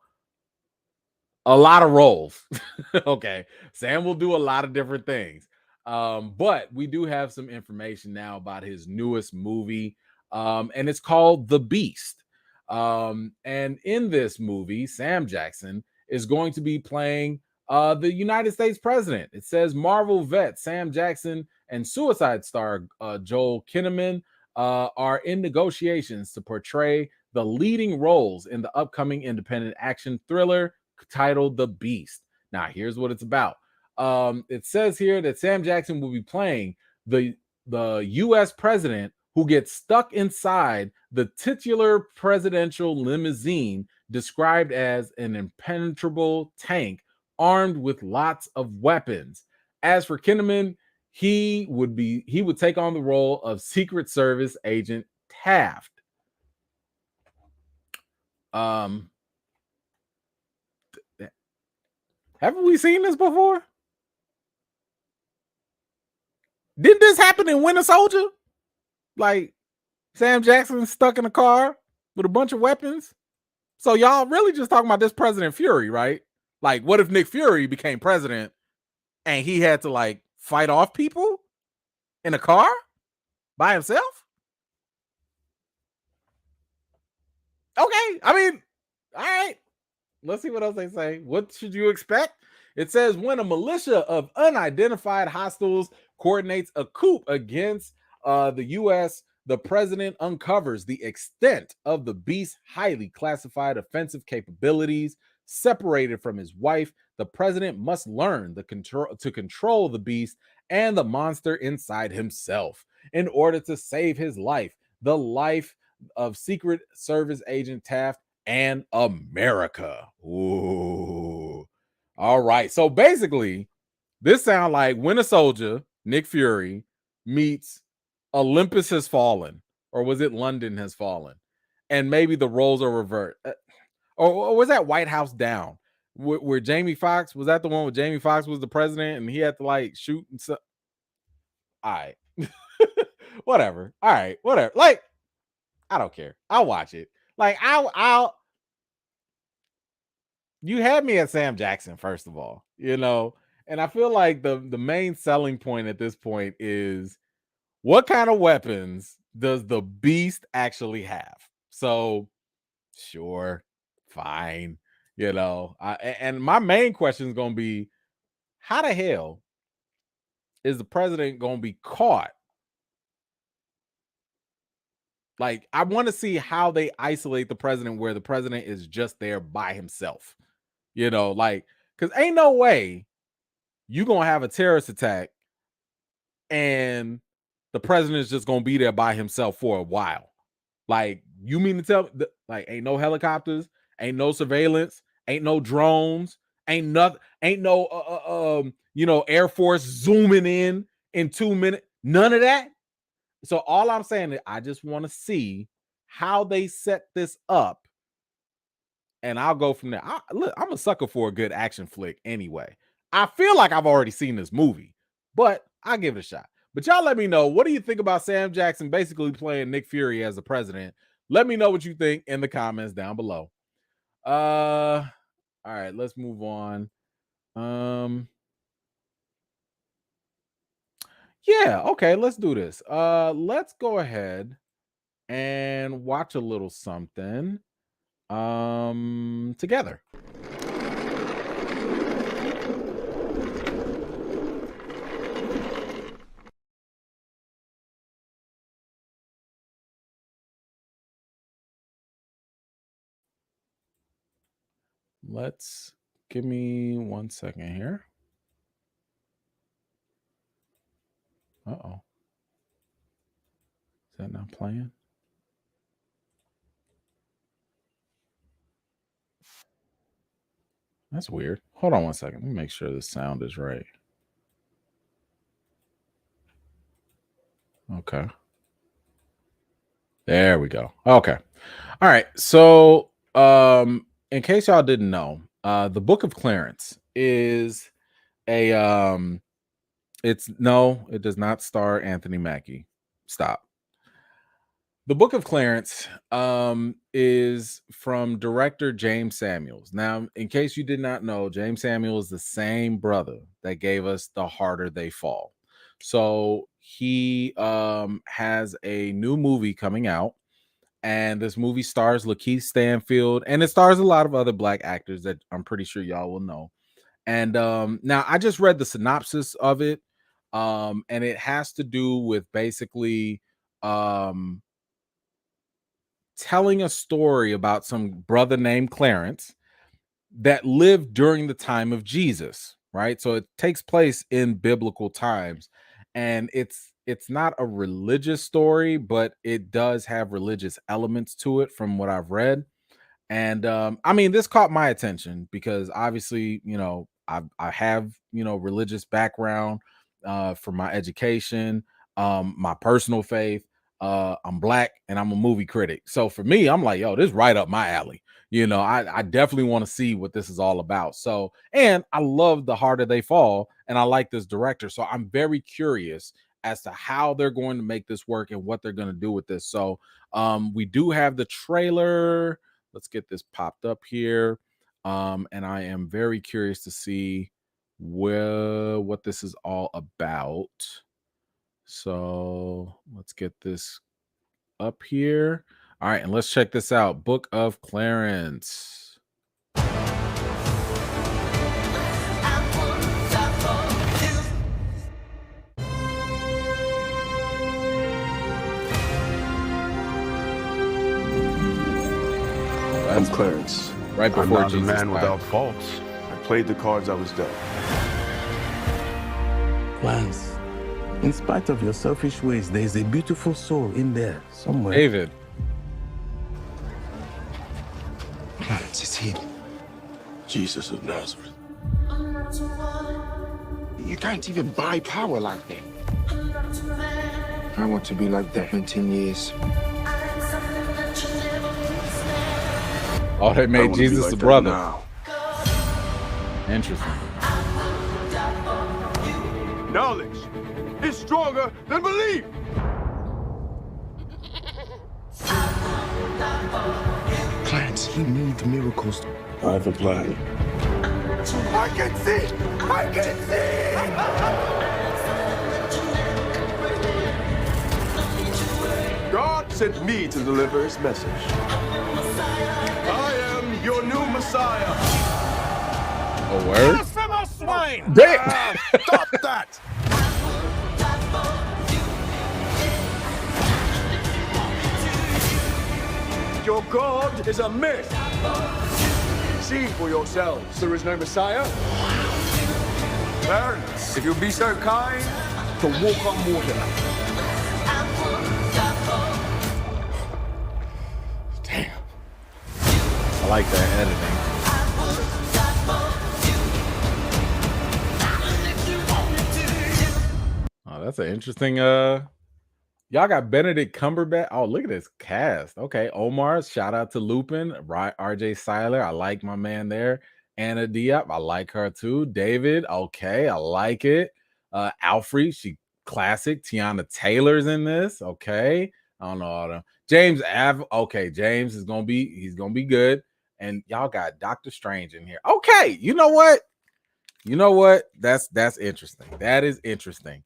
a lot of roles. Okay. Sam will do a lot of different things. But we do have some information now about his newest movie, and it's called The Beast. And in this movie, Sam Jackson is going to be playing the United States president. It says Marvel vet Sam Jackson and Suicide star Joel Kinnaman are in negotiations to portray the leading roles in the upcoming independent action thriller titled The Beast. Now, here's what it's about. It says here that Sam Jackson will be playing the U.S. president who gets stuck inside the titular presidential limousine described as an impenetrable tank armed with lots of weapons. As for Kinnaman, he would take on the role of Secret Service agent Taft. Haven't we seen this before? Did this happen in Winter Soldier? Like Sam Jackson stuck in a car with a bunch of weapons? So y'all really just talking about this President Fury, right? Like, what if Nick Fury became president and he had to like fight off people in a car by himself? Okay, I mean, all right. Let's see what else they say. What should you expect? It says when a militia of unidentified hostiles coordinates a coup against the U.S., the president uncovers the extent of the beast's highly classified offensive capabilities. Separated from his wife, the president must learn to control the beast and the monster inside himself in order to save his life, the life of Secret Service agent Taft, and America. Ooh. All right. So basically, this sounds like Winter Soldier, Nick Fury, meets Olympus Has Fallen, or was it London Has Fallen? And maybe the roles are reversed. Or was that White House Down? Where Jamie Foxx, was that the one where Jamie Foxx was the president and he had to like shoot and stuff? All right. Whatever. All right. Whatever. Like, I don't care. I'll watch it. Like, I'll you had me at Sam Jackson, first of all, and I feel like the main selling point at this point is what kind of weapons does the beast actually have? So, sure, fine, and my main question is going to be, how the hell is the president going to be caught? Like, I want to see how they isolate the president where the president is just there by himself, like, because ain't no way you gonna have a terrorist attack and the president is just gonna be there by himself for a while. Like, you mean to tell like ain't no helicopters, ain't no surveillance, ain't no drones, ain't nothing, ain't no Air Force zooming in 2 minutes, none of that. So all I'm saying is I just want to see how they set this up, and I'll go from there. Look, I'm a sucker for a good action flick anyway. I feel like I've already seen this movie, but I'll give it a shot. But y'all let me know, what do you think about Sam Jackson basically playing Nick Fury as the president? Let me know what you think in the comments down below. All right, let's move on. Yeah, okay, let's do this. Let's go ahead and watch a little something together. Let's give me 1 second here. Uh-oh. Is that not playing? That's weird. Hold on one second. Let me make sure the sound is right. Okay. There we go. Okay. All right. So, in case y'all didn't know, the Book of Clarence is a it does not star Anthony Mackie. Stop. The Book of Clarence is from director James Samuels. Now, in case you did not know, James Samuels is the same brother that gave us The Harder They Fall. So he has a new movie coming out, and this movie stars Lakeith Stanfield, and it stars a lot of other black actors that I'm pretty sure y'all will know. And now I just read the synopsis of it, and it has to do with basically telling a story about some brother named Clarence that lived during the time of Jesus, right? So it takes place in biblical times, and it's not a religious story, but it does have religious elements to it from what I've read. And I mean, this caught my attention because obviously, I have, religious background for my education, my personal faith. I'm black and I'm a movie critic. So for me, I'm like, yo, this is right up my alley. I definitely want to see what this is all about. So, and I love The Harder They Fall, and I like this director. So I'm very curious as to how they're going to make this work and what they're going to do with this. So we do have the trailer. Let's get this popped up here. And I am very curious to see what this is all about. So let's get this up here. All right, and let's check this out. Book of Clarence. I'm Clarence. Right before I'm not Jesus a man died. without faults. I played the cards I was dealt. Clarence, in spite of your selfish ways, there is a beautiful soul in there somewhere. David. Clarence, it's him. Jesus of Nazareth. You can't even buy power like that. I want to be like that in 10 years. Oh, they I made wanna be Jesus like a that brother. now. Interesting. Knowledge is stronger than belief. Clarence, he needs miracles. I have a plan. I can see! I can see! God sent me to deliver his message. I am your new Messiah. A word? Blasphemous swine! Damn! Stop that! Your God is a myth. See for yourselves. There is no Messiah. Clarence, if you'll be so kind to walk on water. Damn. I like that editing. Oh, that's an interesting y'all got Benedict Cumberbatch. Oh, look at this cast. Okay, Omar, shout out to Lupin, RJ Seiler. I like my man there. Anna Diop, I like her too. David, okay, I like it. Alfred, she classic. Tiana Taylor's in this. Okay. I don't know all them. James okay, James he's gonna be good. And y'all got Doctor Strange in here. Okay, you know what? That's interesting. That is interesting.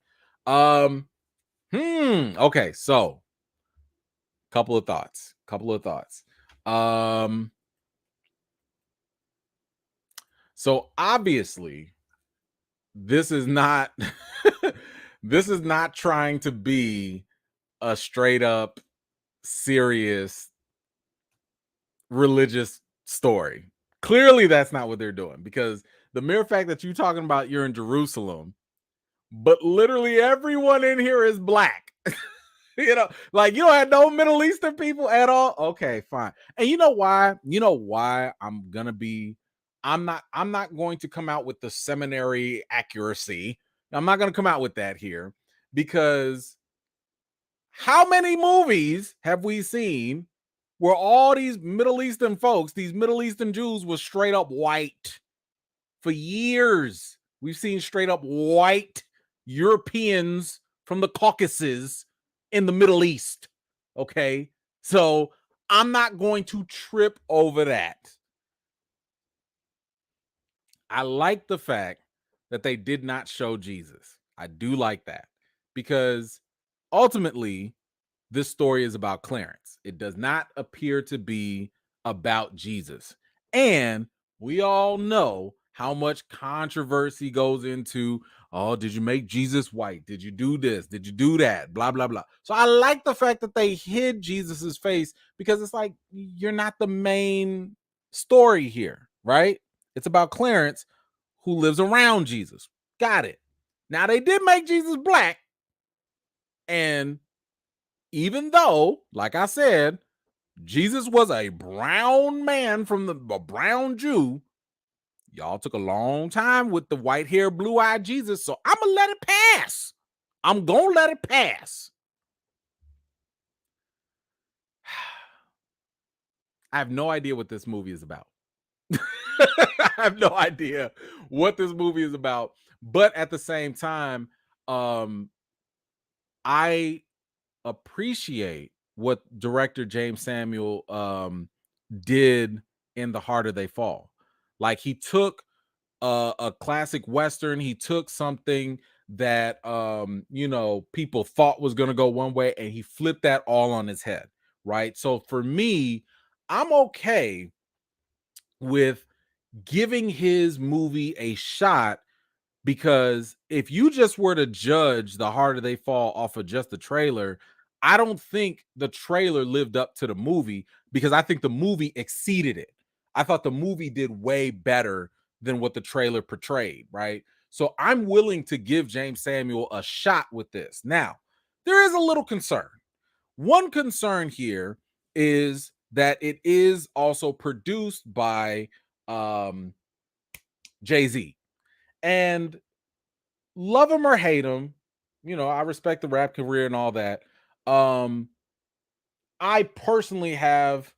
Okay, so couple of thoughts. So obviously this is not this is not trying to be a straight up serious religious story. Clearly that's not what they're doing, because the mere fact that you're talking about you're in Jerusalem, but literally everyone in here is black. Like you don't have no Middle Eastern people at all. Okay, fine. And you know why? I'm gonna be I'm not going to come out with the seminary accuracy. I'm not going to come out with that here, because how many movies have we seen where all these Middle Eastern folks, these Middle Eastern Jews, were straight up white? For years, we've seen straight up white Europeans from the Caucasus in the Middle East. Okay, so I'm not going to trip over that. I like the fact that they did not show Jesus. I do like that, because ultimately, this story is about Clarence. It does not appear to be about Jesus. And we all know how much controversy goes into, oh, did you make Jesus white? Did you do this? Did you do that? Blah, blah, blah. So I like the fact that they hid Jesus's face, because it's like, you're not the main story here, right? It's about Clarence, who lives around Jesus. Got it. Now, they did make Jesus black, and even though, like I said, Jesus was a brown man from a brown Jew, y'all took a long time with the white hair, blue eyed Jesus. So I'm going to let it pass. I'm going to let it pass. I have no idea what this movie is about. I have no idea what this movie is about. But at the same time, I appreciate what director James Samuel did in The Harder They Fall. Like, he took a classic Western, he took something that people thought was going to go one way, and he flipped that all on his head, right? So for me, I'm okay with giving his movie a shot, because if you just were to judge The Harder They Fall off of just the trailer, I don't think the trailer lived up to the movie, because I think the movie exceeded it. I thought the movie did way better than what the trailer portrayed, right? So I'm willing to give James Samuel a shot with this. Now, there is a little concern. One concern here is that it is also produced by Jay-Z. And love him or hate him, I respect the rap career and all that. I personally have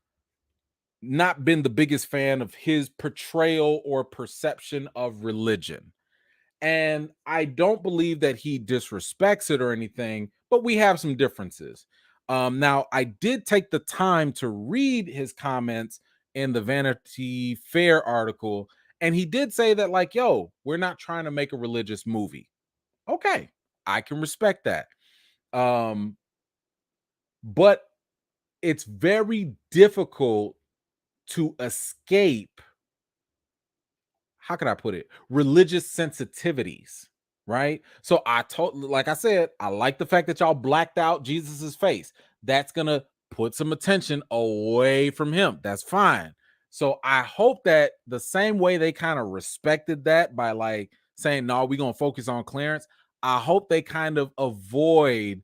not been the biggest fan of his portrayal or perception of religion. And I don't believe that he disrespects it or anything, but we have some differences. Now, I did take the time to read his comments in the Vanity Fair article, and he did say that, like, yo, we're not trying to make a religious movie. Okay, I can respect that. But it's very difficult to escape, how can I put it, religious sensitivities, right? So like I said, I like the fact that y'all blacked out Jesus's face. That's gonna put some attention away from him. That's fine. So I hope that the same way they kind of respected that by like saying, no, we're gonna focus on Clarence, I hope they kind of avoid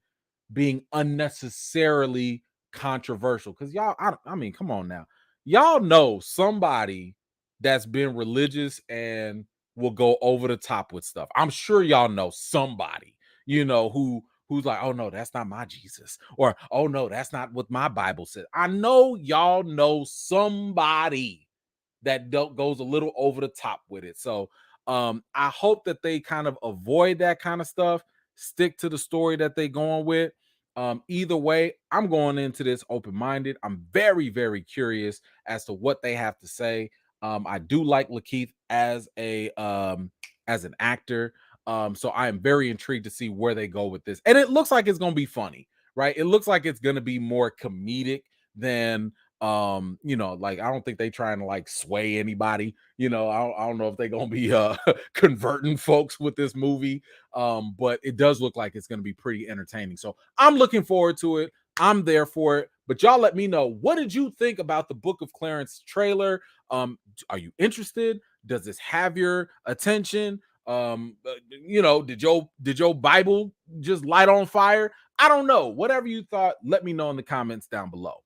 being unnecessarily controversial. Because y'all, I mean, come on now. Y'all know somebody that's been religious and will go over the top with stuff. I'm sure y'all know somebody, who's like, oh no, that's not my Jesus, or oh no, that's not what my Bible said. I know y'all know somebody that goes a little over the top with it. So I hope that they kind of avoid that kind of stuff, stick to the story that they going with. Either way, I'm going into this open-minded. I'm very, very curious as to what they have to say. I do like Lakeith as an actor. So I am very intrigued to see where they go with this. And it looks like it's gonna be funny, right? It looks like it's gonna be more comedic than like, I don't think they trying to like sway anybody. I don't know if they're gonna be converting folks with this movie. But it does look like it's gonna be pretty entertaining. So I'm looking forward to it. I'm there for it. But y'all let me know, what did you think about the Book of Clarence trailer? Are you interested? Does this have your attention? Did your Bible just light on fire? I don't know. Whatever you thought, let me know in the comments down below.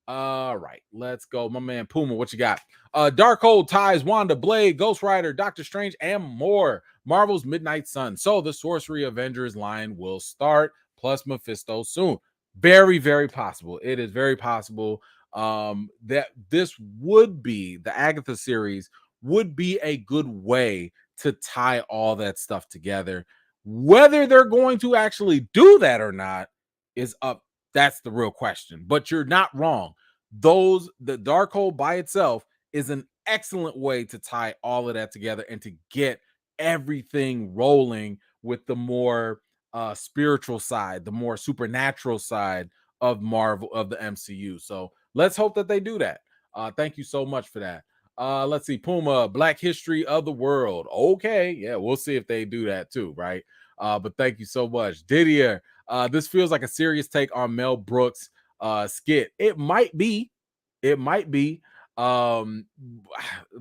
All right, let's go. My man Puma, what you got? Darkhold ties Wanda, Blade, Ghost Rider, Doctor Strange, and more. Marvel's Midnight Sun. So the Sorcery Avengers line will start, plus Mephisto soon. Very, very possible. It is very possible that this would be the Agatha series would be a good way to tie all that stuff together. Whether they're going to actually do that or not is up. That's the real question. But you're not wrong. The Darkhold by itself is an excellent way to tie all of that together and to get everything rolling with the more spiritual side, the more supernatural side of Marvel, of the MCU. So let's hope that they do that. Thank you so much for that. Let's see, Puma, Black History of the World. Okay, yeah, we'll see if they do that too, right? But thank you so much. Didier, this feels like a serious take on Mel Brooks skit. It might be. It might be. But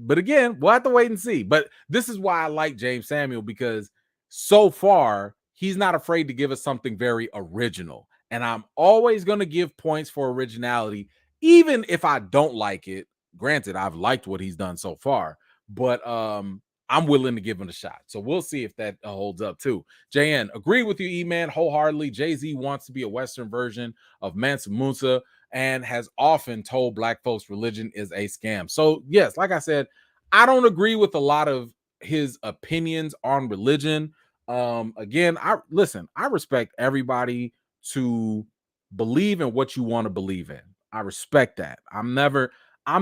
again, we'll have to wait and see. But this is why I like James Samuel, because so far he's not afraid to give us something very original. And I'm always going to give points for originality, even if I don't like it. Granted, I've liked what he's done so far, but I'm willing to give him a shot. So we'll see if that holds up too. JN, agree with you, E-Man, wholeheartedly. Jay-Z wants to be a Western version of Mansa Musa and has often told Black folks religion is a scam. So yes, like I said, I don't agree with a lot of his opinions on religion. Again, I respect everybody to believe in what you want to believe in. I respect that. I'm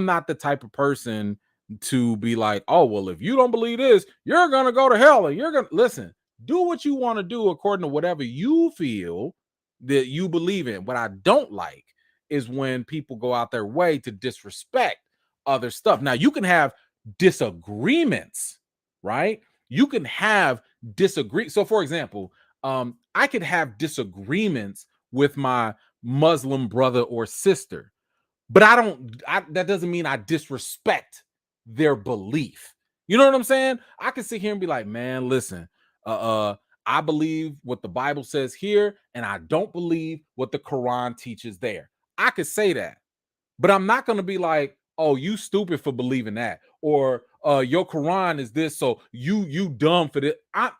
not the type of person to be like, oh, well, if you don't believe this, you're going to go to hell and you're going to listen, do what you want to do according to whatever you feel that you believe in. What I don't like is when people go out their way to disrespect other stuff. Now, you can have disagreements, right? You can have disagree. So, for example, I could have disagreements with my Muslim brother or sister, but that doesn't mean I disrespect their belief. You know what I'm saying? I can sit here and be like, man, listen, I believe what the Bible says here, and I don't believe what the Quran teaches there. I could say that, but I'm not going to be like, oh, you stupid for believing that, or your Quran is this, so you dumb for this. I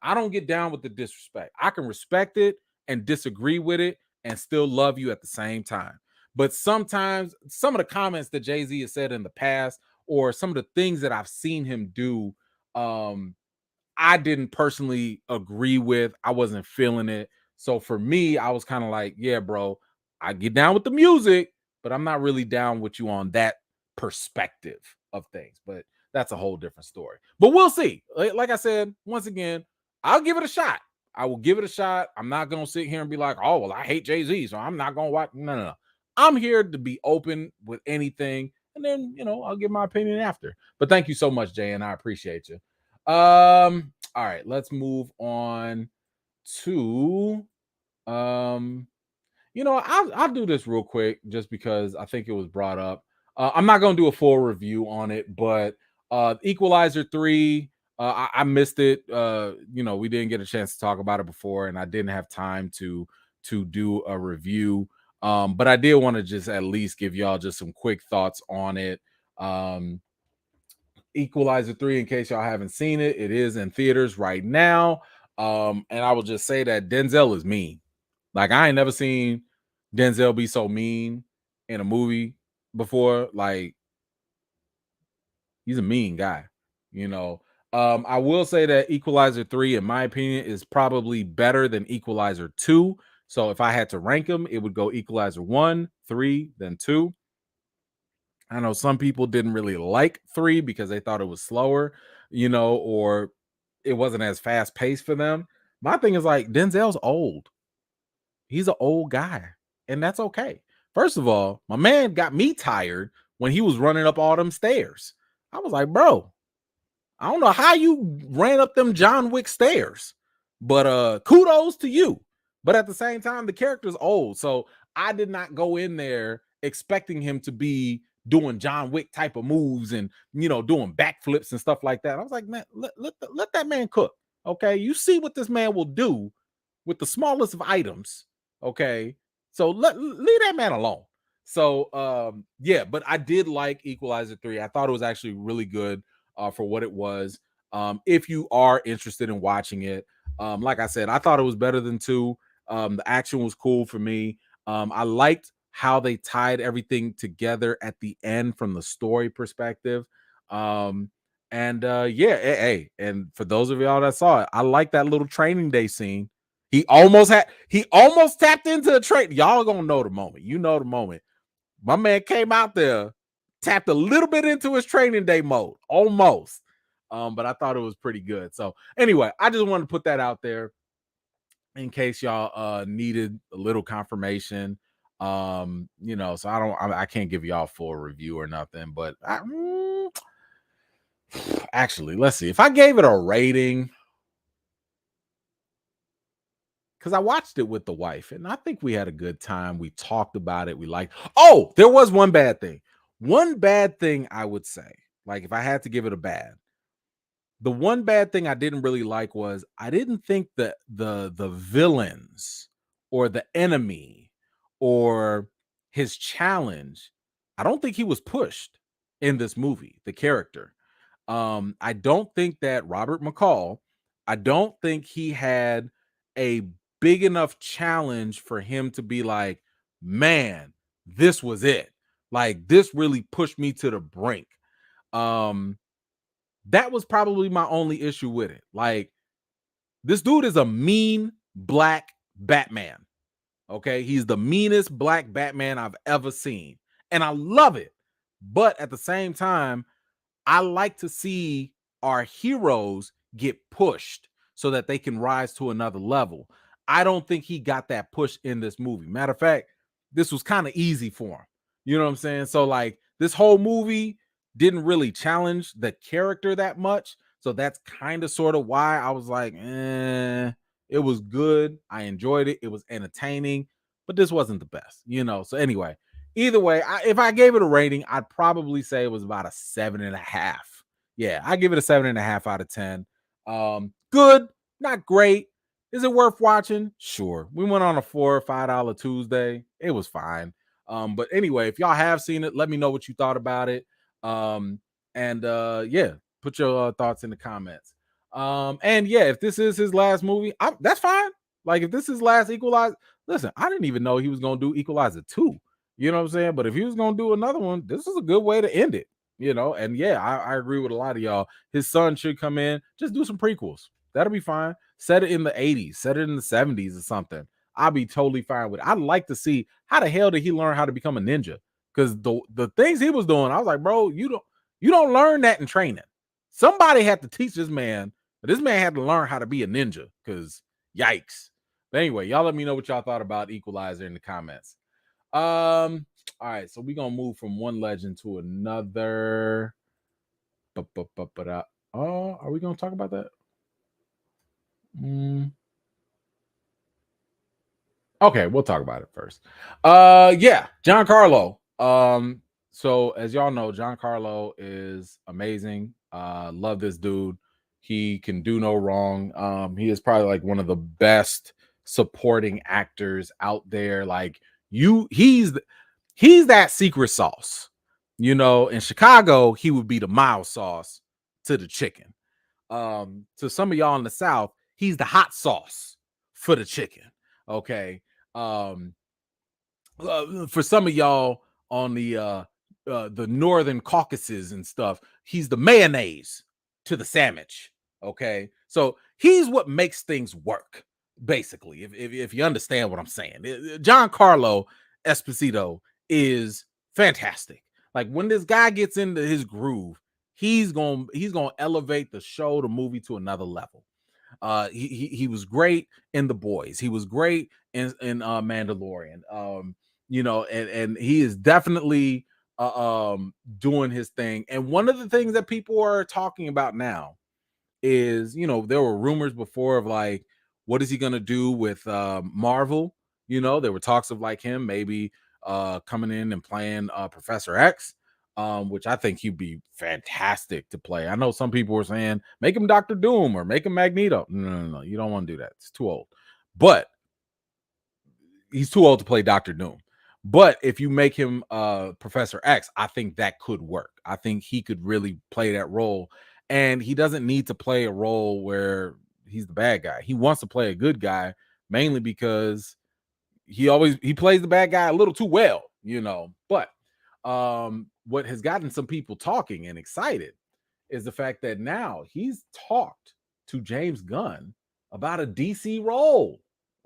don't get down with the disrespect. I can respect it and disagree with it and still love you at the same time. But sometimes some of the comments that Jay-Z has said in the past, or some of the things that I've seen him do, I didn't personally agree with. I wasn't feeling it. So for me, I was kind of like, yeah, bro, I get down with the music, but I'm not really down with you on that perspective of things. But that's a whole different story. But we'll see. Like I said, once again, I'll give it a shot. I will give it a shot. I'm not going to sit here and be like, oh, well, I hate Jay-Z, so I'm not going to watch. No. I'm here to be open with anything. And then, I'll give my opinion after. But thank you so much, Jay, and I appreciate you. All right, let's move on to I'll do this real quick just because I think it was brought up. I'm not gonna do a full review on it, but Equalizer 3, I missed it. We didn't get a chance to talk about it before, and I didn't have time to do a review. But I did want to just at least give y'all just some quick thoughts on it. Equalizer 3, in case y'all haven't seen it, it is in theaters right now. And I will just say that Denzel is mean. Like, I ain't never seen Denzel be so mean in a movie before. Like, he's a mean guy, I will say that Equalizer 3, in my opinion, is probably better than Equalizer 2. So if I had to rank them, it would go Equalizer 1, 3, then 2. I know some people didn't really like 3 because they thought it was slower, or it wasn't as fast paced for them. My thing is, like, Denzel's old. He's an old guy, and that's okay. First of all, my man got me tired when he was running up all them stairs. I was like, bro, I don't know how you ran up them John Wick stairs, but kudos to you. But at the same time, the character's old, so I did not go in there expecting him to be doing John Wick type of moves and doing backflips and stuff like that. I was like, man, let that man cook. Okay, you see what this man will do with the smallest of items. Okay, so leave that man alone. Yeah, but I did like Equalizer 3. I thought it was actually really good for what it was. If you are interested in watching it, like I said, I thought it was better than 2. The action was cool for me. I liked how they tied everything together at the end from the story perspective. Hey, and for those of y'all that saw it, I like that little training day scene. He almost tapped into a trade. Y'all gonna know the moment. You know the moment. My man came out there, tapped a little bit into his training day mode, almost. But I thought it was pretty good. So anyway, I just wanted to put that out there in case y'all needed a little confirmation. So I can't give y'all a full review or nothing, but actually, let's see. If I gave it a rating, because I watched it with the wife and I think we had a good time. We talked about it. We liked. Oh, there was one bad thing. One bad thing I would say, like if I had to give it a bad, the one bad thing I didn't really like was I didn't think that the villains or the enemy or his challenge, I don't think he was pushed in this movie, the character. I don't think that Robert McCall, I don't think he had a big enough challenge for him to be like, man, this was it. Like this really pushed me to the brink. Um, that was probably my only issue with it. Like, this dude is a mean black Batman. Okay. He's the meanest black Batman I've ever seen. And I love it. But at the same time, I like to see our heroes get pushed so that they can rise to another level. I don't think he got that push in this movie. Matter of fact, this was kind of easy for him. You know what I'm saying? So, like, this whole movie didn't really challenge the character that much. So that's kind of sort of why I was like, it was good. I enjoyed it. It was entertaining, but this wasn't the best, So anyway, either way, if I gave it a rating, I'd probably say it was about a 7.5. Yeah, I give it a 7.5 out of 10. Good, not great. Is it worth watching? Sure. We went on a $4 or $5 Tuesday. It was fine. But anyway, if y'all have seen it, let me know what you thought about it. Yeah, put your thoughts in the comments. And yeah, if this is his last movie, that's fine. Like if this is last Equalizer, listen, I didn't even know he was gonna do Equalizer 2. You know what I'm saying? But if he was gonna do another one, this is a good way to end it. And yeah, I agree with a lot of y'all. His son should come in, just do some prequels. That'll be fine. Set it in the 80s, set it in the 70s or something. I'll be totally fine with it. I'd like to see how the hell did he learn how to become a ninja? Because the things he was doing, I was like, bro, you don't learn that in training. Somebody had to teach this man. This man had to learn how to be a ninja. Because yikes. But anyway, y'all let me know what y'all thought about Equalizer in the comments. All right, so we're gonna move from one legend to another. Are we gonna talk about that? Okay, we'll talk about it first. Yeah, Giancarlo. So as y'all know, Giancarlo is amazing. Love this dude. He can do no wrong. He is probably like one of the best supporting actors out there. Like he's that secret sauce. In Chicago, he would be the mild sauce to the chicken. To some of y'all in the South, he's the hot sauce for the chicken. Okay. For some of y'all on the northern Caucasus and stuff, he's the mayonnaise to the sandwich. Okay, so he's what makes things work, basically. If you understand what I'm saying, Giancarlo Esposito is fantastic. Like when this guy gets into his groove, he's gonna elevate the show, the movie to another level. He was great in The Boys. He was great in Mandalorian. And he is definitely doing his thing. And one of the things that people are talking about now is, there were rumors before of like, what is he gonna do with Marvel? There were talks of like him maybe coming in and playing Professor X. Which I think he'd be fantastic to play. I know some people were saying make him Dr. Doom or make him Magneto. No. You don't want to do that. It's too old. But he's too old to play Dr. Doom. But if you make him Professor X, I think that could work. I think he could really play that role. And he doesn't need to play a role where he's the bad guy. He wants to play a good guy, mainly because he plays the bad guy a little too well, But what has gotten some people talking and excited is the fact that now he's talked to James Gunn about a DC role.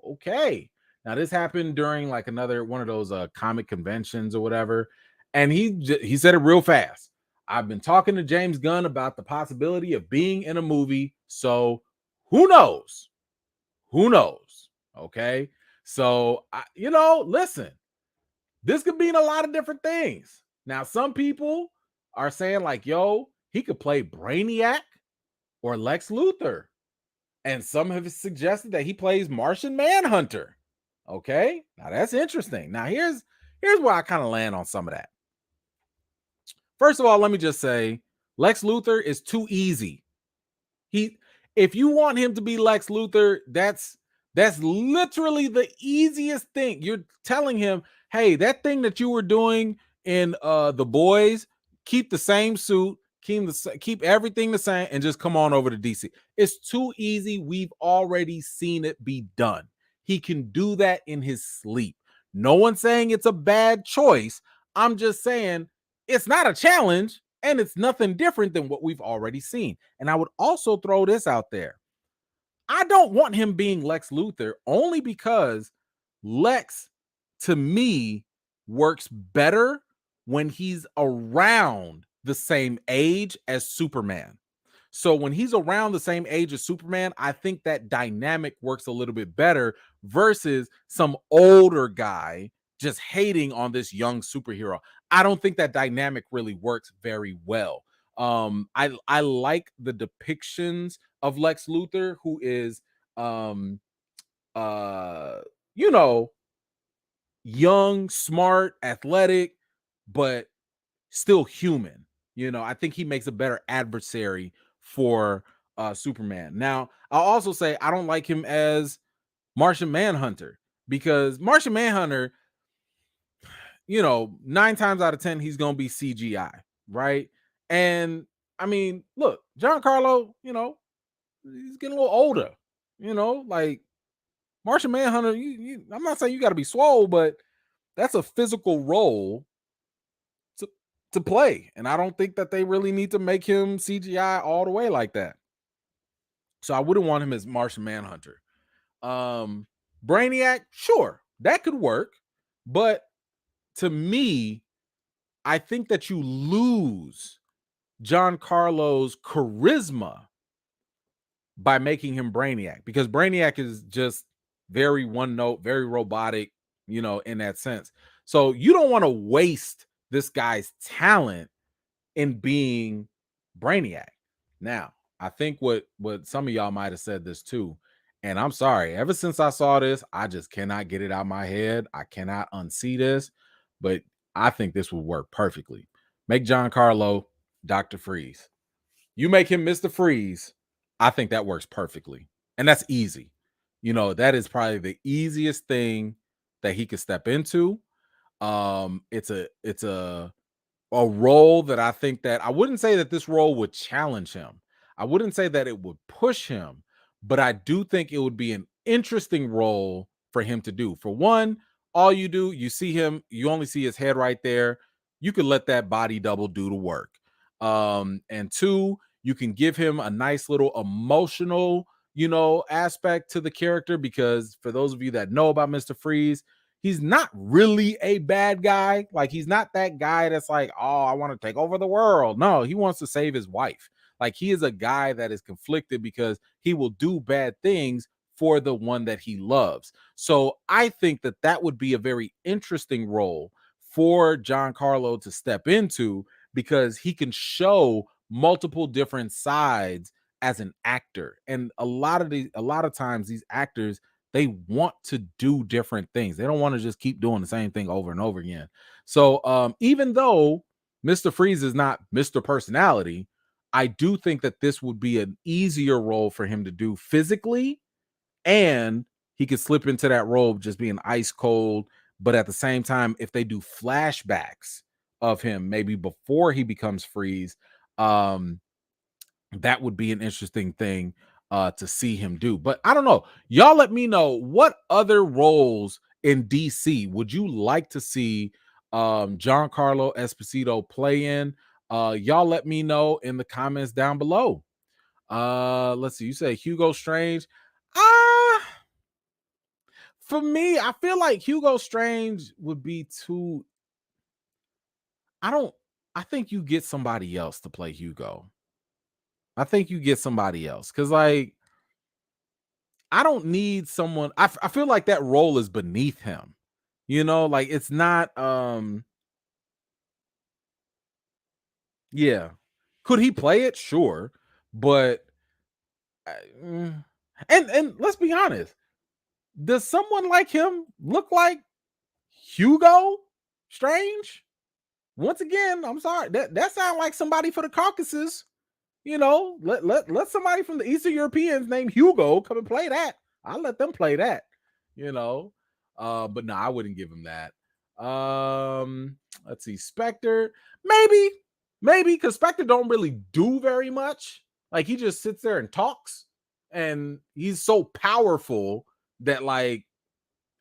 Okay. Now this happened during like another one of those comic conventions or whatever, and he said it real fast. I've been talking to James Gunn about the possibility of being in a movie, so who knows? Who knows? Okay. So, listen, this could mean a lot of different things. Now, some people are saying, like, yo, he could play Brainiac or Lex Luthor. And some have suggested that he plays Martian Manhunter. Okay. Now, that's interesting. Now, here's where I kind of land on some of that. First of all, let me just say Lex Luthor is too easy. If you want him to be Lex Luthor, that's literally the easiest thing. You're telling him, hey, that thing that you were doing in The Boys, keep the same suit, keep everything the same, and just come on over to DC. It's too easy. We've already seen it be done. He can do that in his sleep. No one's saying it's a bad choice. I'm just saying it's not a challenge. And it's nothing different than what we've already seen. And I would also throw this out there. I don't want him being Lex Luthor only because Lex, to me, works better when he's around the same age as Superman. So when he's around the same age as Superman, I think that dynamic works a little bit better versus some older guy just hating on this young superhero. I don't think that dynamic really works very well. I like the depictions of Lex Luthor, who is you know, young, smart, athletic, but still human. I think he makes a better adversary for Superman. Now, I'll also say I don't like him as Martian Manhunter because Martian Manhunter, 9 times out of 10, he's going to be CGI, right? And I mean, look, Giancarlo, he's getting a little older, like Martian Manhunter. I'm not saying you got to be swole, but that's a physical role to play. And I don't think that they really need to make him CGI all the way like that. So I wouldn't want him as Martian Manhunter. Brainiac, sure, that could work. But to me, I think that you lose Giancarlo's charisma by making him Brainiac, because Brainiac is just very one note, very robotic, in that sense. So you don't want to waste this guy's talent in being Brainiac. Now, I think what some of y'all might have said this too, and I'm sorry, ever since I saw this, I just cannot get it out of my head. I cannot unsee this, but I think this would work perfectly. Make Giancarlo Dr. Freeze. You make him Mr. Freeze. I think that works perfectly. And that's easy. That is probably the easiest thing that he could step into. It's a role that I think that I wouldn't say that this role would challenge him. I wouldn't say that it would push him, but I do think it would be an interesting role for him to do. For one, all you do, you see him, you only see his head right there. You could let that body double do the work. And two, you can give him a nice little emotional, aspect to the character, because for those of you that know about Mr. Freeze, he's not really a bad guy. Like, he's not that guy that's like, oh, I want to take over the world. No, he wants to save his wife. Like, he is a guy that is conflicted because he will do bad things for the one that he loves. So I think that that would be a very interesting role for Giancarlo to step into, because he can show multiple different sides as an actor. And a lot of times these actors, they want to do different things. They don't want to just keep doing the same thing over and over again. So even though Mr. Freeze is not Mr. Personality, I do think that this would be an easier role for him to do physically, and he could slip into that role of just being ice cold, But at the same time, if they do flashbacks of him, maybe before he becomes Freeze, that would be an interesting thing to see him do. But I don't know. Y'all let me know, what other roles in DC would you like to see Giancarlo Esposito play in? Y'all let me know in the comments down below. Let's see. You say Hugo Strange. For me, I feel like Hugo Strange would be too. I think you get somebody else to play Hugo. I think you get somebody else, because like, I don't need someone. I feel like that role is beneath him. Like, it's not. Yeah. Could he play it? Sure, but and let's be honest. Does someone like him look like Hugo Strange? Once again, I'm sorry. That sounds like somebody for the Caucasus. Let somebody from the Eastern Europeans named Hugo come and play that. I'll let them play that. But no, I wouldn't give him that. Let's see, Spectre, maybe, because Spectre don't really do very much. Like, he just sits there and talks, and he's so powerful that, like,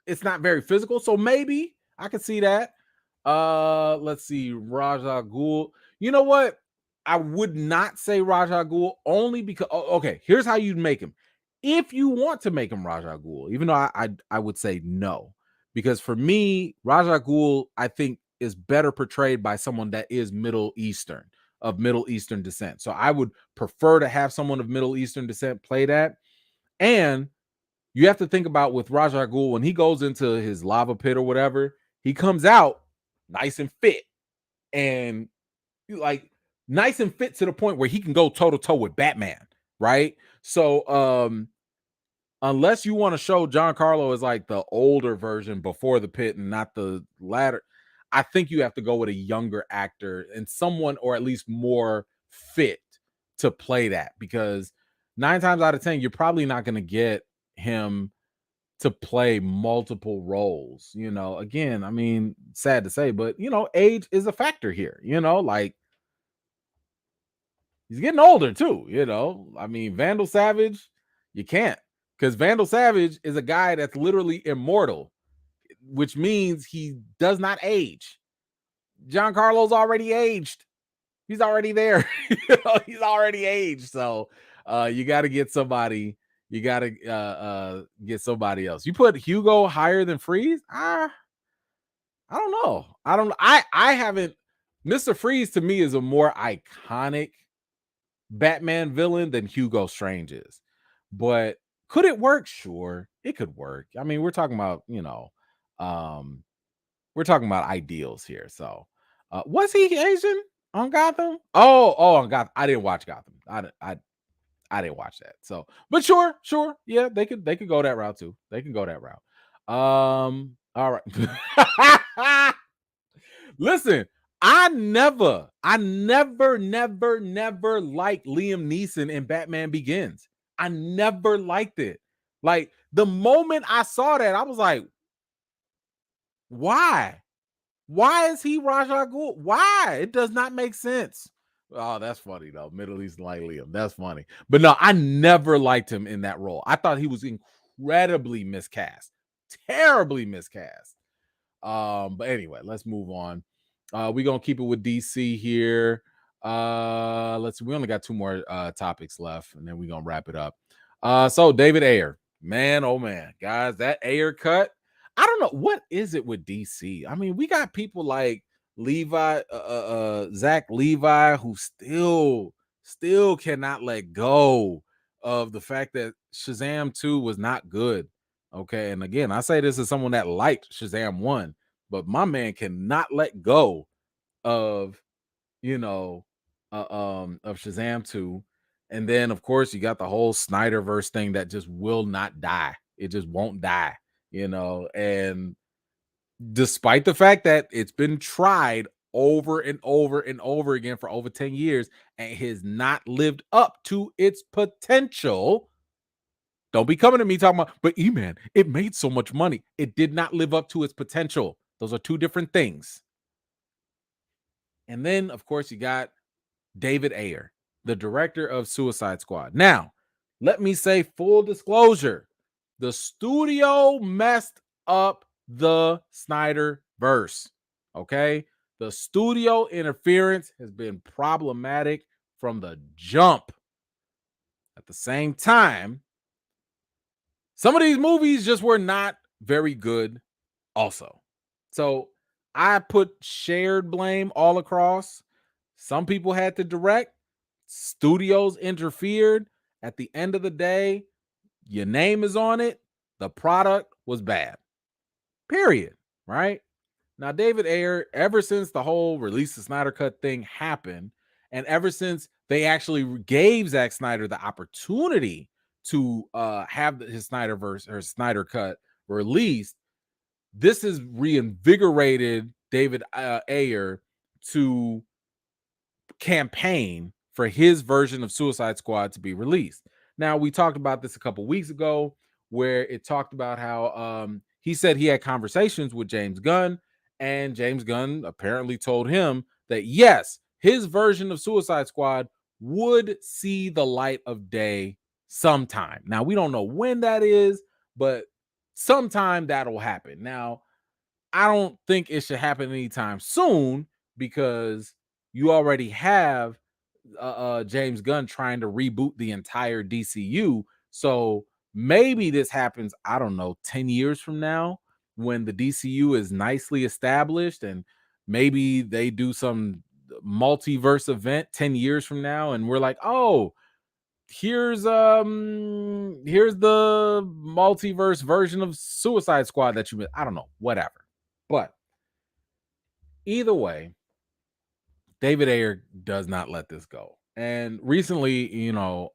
it's not very physical. So maybe I could see that. Let's see, Raja Ghul. You know what? I would not say Raja Ghul, only because okay, here's how you'd make him. If you want to make him Raja Ghul, even though I would say no, because for me, Raja Ghul, I think, is better portrayed by someone that is Middle Eastern, of Middle Eastern descent. So I would prefer to have someone of Middle Eastern descent play that. And you have to think about, with Raja Ghul, when he goes into his lava pit or whatever, he comes out nice and fit, and like nice and fit to the point where he can go toe to toe with Batman, right? So unless you want to show Giancarlo as like the older version before the pit and not the latter, I think you have to go with a younger actor and someone, or at least more fit, to play that, because 9 times out of 10 you're probably not going to get him to play multiple roles. Again, I mean, sad to say, but age is a factor here. Like, he's getting older too. I mean, Vandal Savage, you can't, because Vandal Savage is a guy that's literally immortal, which means he does not age. Giancarlo's already aged. He's already there. He's already aged. So you got to get somebody. You got to get somebody else. You put Hugo higher than Freeze? I don't know. I haven't. Mr. Freeze to me is a more iconic Batman villain than Hugo Strange is. But could it work? Sure, it could work. I mean, we're talking about, we're talking about ideals here. So was he Asian on Gotham? Oh, on Gotham. I didn't watch Gotham. I didn't watch that. So, but sure. Yeah, they could go that route too. They can go that route. All right. Listen, I never liked Liam Neeson in Batman Begins. I never liked it. Like, the moment I saw that, I was like, why? Why is he Raja Ghul? Why? It does not make sense. Oh, that's funny though. Middle Eastern like Liam. That's funny. But no, I never liked him in that role. I thought he was incredibly miscast. Terribly miscast. But anyway, let's move on. We're gonna keep it with DC here. Let's see, we only got 2 more topics left, and then we're gonna wrap it up. So David Ayer, man, oh man, guys, that Ayer cut. I don't know, what is it with DC. I mean, we got people like Levi, Zach Levi, who still cannot let go of the fact that Shazam 2 was not good. Okay, and again, I say this as someone that liked Shazam 1, but my man cannot let go of of Shazam 2. And then of course you got the whole Snyderverse thing that just will not die. It just won't die, and despite the fact that it's been tried over and over and over again for over 10 years and has not lived up to its potential, Don't be coming to me talking about, but E-Man, it made so much money. It did not live up to its potential. Those are two different things. And then, of course, you got David Ayer, the director of Suicide Squad. Now, let me say full disclosure. The studio messed up the Snyderverse. Okay? The studio interference has been problematic from the jump. At the same time, some of these movies just were not very good also. So I put shared blame all across. Some people had to direct, studios interfered. At the end of the day, your name is on it. The product was bad. Period. Right? Now, David Ayer, ever since the whole release the Snyder Cut thing happened, and ever since they actually gave Zack Snyder the opportunity to have his Snyderverse or Snyder Cut released, this has reinvigorated David Ayer to campaign for his version of Suicide Squad to be released. Now, we talked about this a couple weeks ago, where it talked about how he said he had conversations with James Gunn, and James Gunn apparently told him that yes, his version of Suicide Squad would see the light of day sometime. Now, we don't know when that is, but sometime that'll happen. Now, I don't think it should happen anytime soon because you already have James Gunn trying to reboot the entire DCU. So maybe this happens, I don't know, 10 years from now when the DCU is nicely established, and maybe they do some multiverse event 10 years from now and we're like, "Oh, here's the multiverse version of Suicide Squad that you missed." I don't know, whatever. But either way, David Ayer does not let this go. And recently, because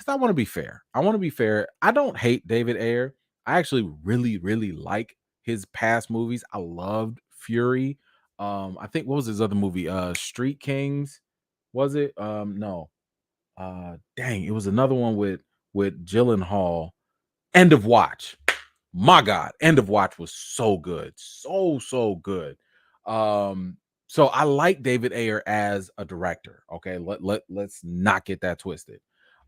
I want to be fair. I don't hate David Ayer. I actually really, really like his past movies. I loved Fury. I think, what was his other movie? Street Kings. Was it? No. Dang, it was another one with Gyllenhaal. End of Watch. My God, End of Watch was so good. So good. So I like David Ayer as a director. Okay, let's not get that twisted.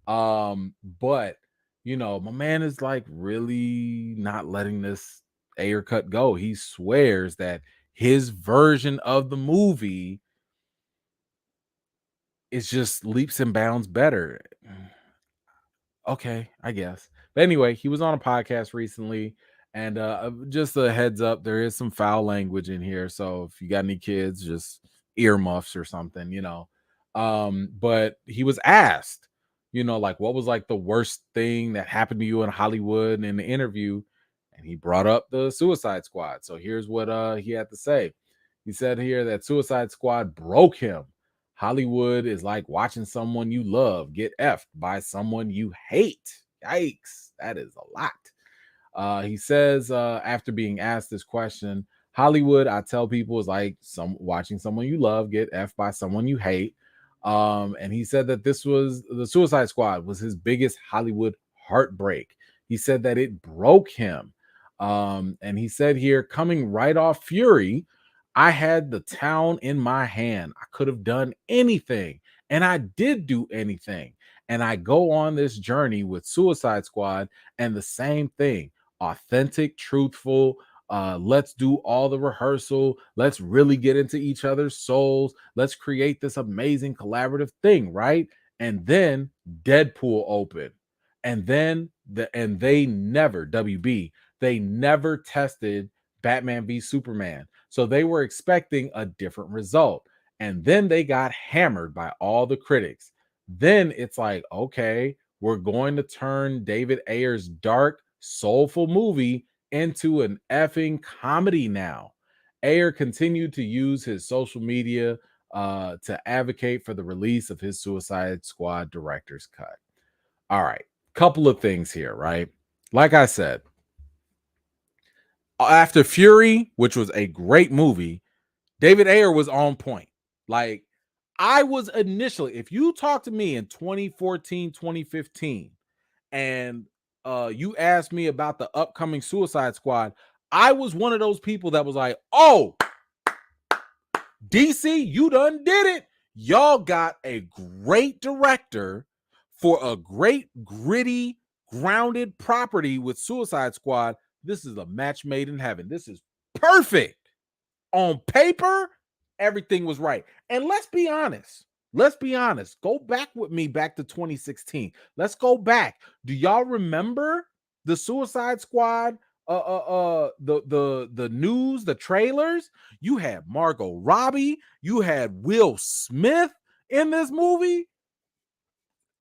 But my man is like really not letting this Ayer cut go. He swears that his version of the movie is just leaps and bounds better. Okay, I guess. But anyway, he was on a podcast recently, and just a heads up, there is some foul language in here. So if you got any kids, just earmuffs or something. But he was asked, like, what was like the worst thing that happened to you in Hollywood in the interview, and he brought up the Suicide Squad. So here's what he had to say. He said here that Suicide Squad broke him. Hollywood is like watching someone you love get effed by someone you hate. Yikes, that is a lot. He says after being asked this question, Hollywood, I tell people, is like watching someone you love get effed by someone you hate. And he said that this was the Suicide Squad was his biggest Hollywood heartbreak. He said that it broke him. And he said here, coming right off Fury, I had the town in my hand. I could have done anything, and I did do anything. And I go on this journey with Suicide Squad, and the same thing, authentic, truthful. Let's do all the rehearsal. Let's really get into each other's souls. Let's create this amazing collaborative thing, right? And then Deadpool opened, and then they never WB. They never tested Batman v Superman. So they were expecting a different result. And then they got hammered by all the critics. Then it's like, okay, we're going to turn David Ayer's dark, soulful movie into an effing comedy now. Ayer continued to use his social media to advocate for the release of his Suicide Squad director's cut. All right, couple of things here, right? Like I said, after Fury, which was a great movie, David Ayer was on point. Like, I was initially, if you talked to me in 2014, 2015, and you asked me about the upcoming Suicide Squad, I was one of those people that was like, oh, DC, you done did it. Y'all got a great director for a great, gritty, grounded property with Suicide Squad. This is a match made in heaven. This is perfect. On paper, everything was right. And let's be honest. Let's be honest. Go back with me back to 2016. Let's go back. Do y'all remember the Suicide Squad? The news, the trailers. You had Margot Robbie. You had Will Smith in this movie,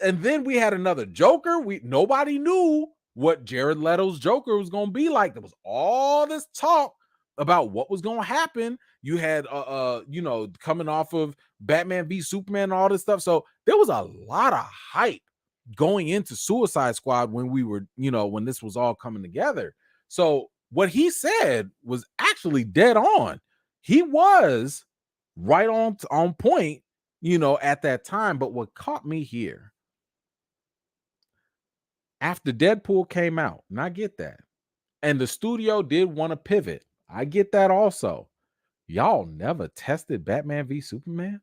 and then we had another Joker. Nobody knew what Jared Leto's Joker was going to be like. There was all this talk about what was going to happen. You had coming off of Batman v Superman and all this stuff. So there was a lot of hype going into Suicide Squad when we were, when this was all coming together. So what he said was actually dead on. He was right on point, at that time. But what caught me here, after Deadpool came out, and I get that, and the studio did want to pivot, I get that also. Y'all never tested Batman v Superman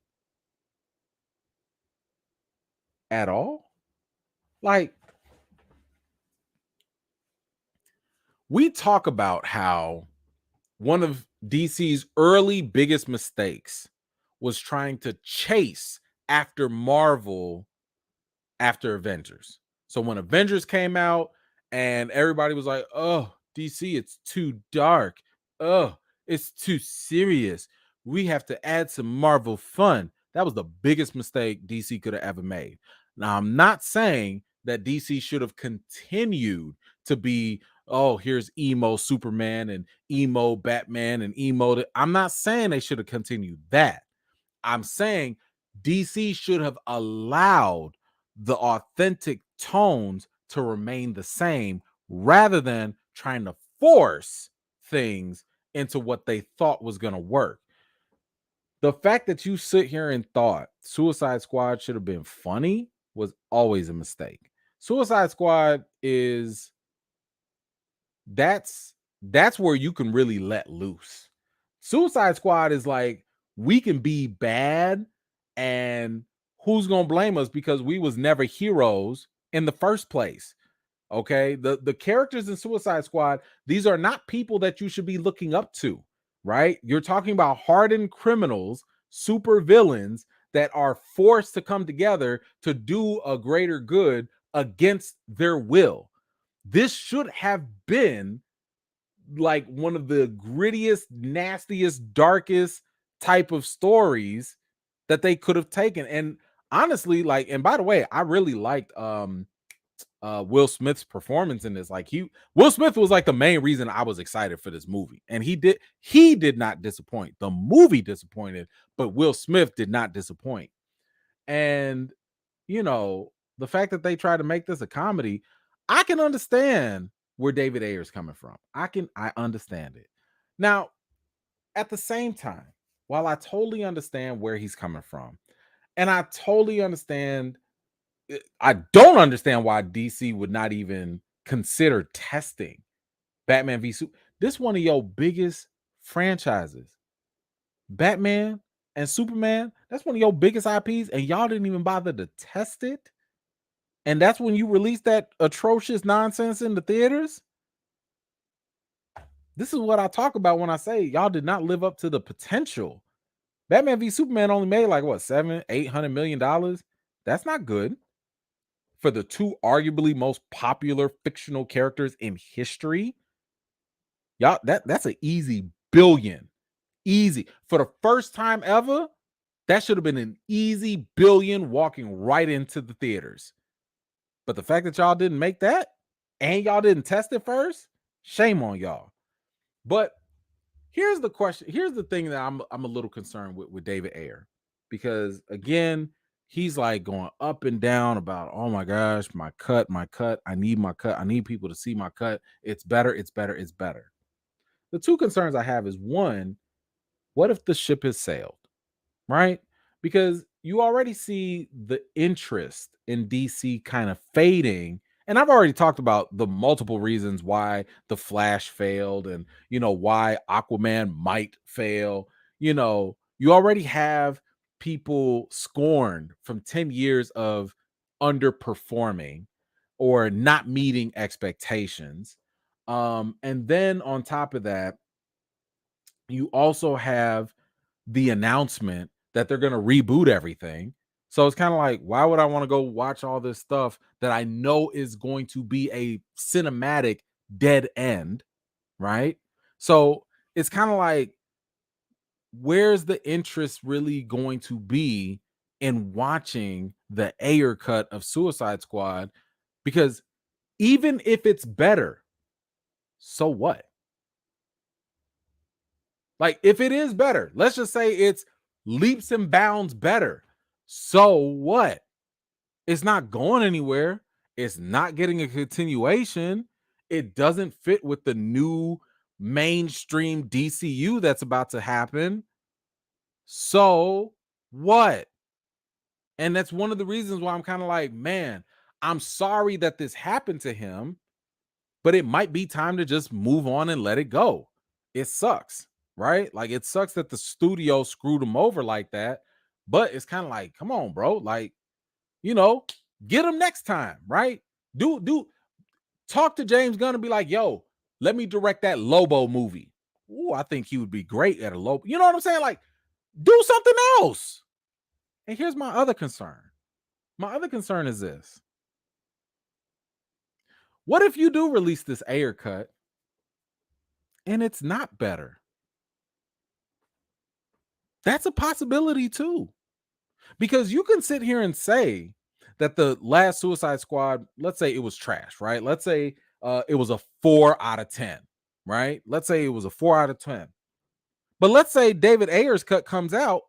at all? Like, we talk about how one of DC's early biggest mistakes was trying to chase after Marvel after Avengers. So when Avengers came out and everybody was like, oh, DC, it's too dark. Oh, it's too serious. We have to add some Marvel fun. That was the biggest mistake DC could have ever made. Now, I'm not saying that DC should have continued to be, oh, here's emo Superman and emo Batman and emo. I'm not saying they should have continued that. I'm saying DC should have allowed the authentic tones to remain the same rather than trying to force things into what they thought was going to work. The fact that you sit here and thought Suicide Squad should have been funny was always a mistake. Suicide Squad is that's where you can really let loose. Suicide Squad is like, we can be bad and who's gonna blame us because we was never heroes in the first place. Okay, the characters in Suicide Squad, these are not people that you should be looking up to, right? You're talking about hardened criminals, super villains that are forced to come together to do a greater good against their will. This should have been like one of the grittiest, nastiest, darkest type of stories that they could have taken. And honestly, like, and by the way, I really liked Will Smith's performance in this. Like, Will Smith was like the main reason I was excited for this movie. And he did not disappoint. The movie disappointed, but Will Smith did not disappoint. And the fact that they tried to make this a comedy, I can understand where David Ayer's coming from. I understand it. Now, at the same time, while I totally understand where he's coming from, and I totally understand, I don't understand why DC would not even consider testing Batman v Superman. This one of your biggest franchises. Batman and Superman, that's one of your biggest IPs, and y'all didn't even bother to test it. And that's when you released that atrocious nonsense in the theaters. This is what I talk about when I say y'all did not live up to the potential. Batman v Superman only made like what, $700-800 million. That's not good for the two arguably most popular fictional characters in history. Y'all, that's an easy billion. Easy. For the first time ever, that should have been an easy billion walking right into the theaters. But the fact that y'all didn't make that and y'all didn't test it first, shame on y'all. But here's the question. Here's the thing that I'm a little concerned with David Ayer, because again, he's like going up and down about, oh my gosh, my cut. I need my cut. I need people to see my cut. It's better. The two concerns I have is, one, what if the ship has sailed, right? Because you already see the interest in DC kind of fading And I've already talked about the multiple reasons why the Flash failed and, why Aquaman might fail. You already have people scorned from 10 years of underperforming or not meeting expectations. And then on top of that, you also have the announcement that they're going to reboot everything. So it's kind of like, why would I want to go watch all this stuff that I know is going to be a cinematic dead end, right? So it's kind of like, where's the interest really going to be in watching the Ayer cut of Suicide Squad? Because even if it's better, so what? Like, if it is better, let's just say it's leaps and bounds better. So what? It's not going anywhere. It's not getting a continuation. It doesn't fit with the new mainstream DCU that's about to happen. So what? And that's one of the reasons why I'm kind of like, man, I'm sorry that this happened to him, but it might be time to just move on and let it go. It sucks, right? Like, it sucks that the studio screwed him over like that, but it's kind of like, come on, bro. Like, get him next time, right? Talk to James Gunn and be like, yo, let me direct that Lobo movie. Ooh, I think he would be great at a Lobo. You know what I'm saying? Like, do something else. And here's my other concern. My other concern is this. What if you do release this Ayer cut and it's not better? That's a possibility too. Because you can sit here and say that the last Suicide Squad, let's say it was trash, right? Let's say it was a 4 out of 10, right? Let's say it was a 4 out of 10. But let's say David Ayer's cut comes out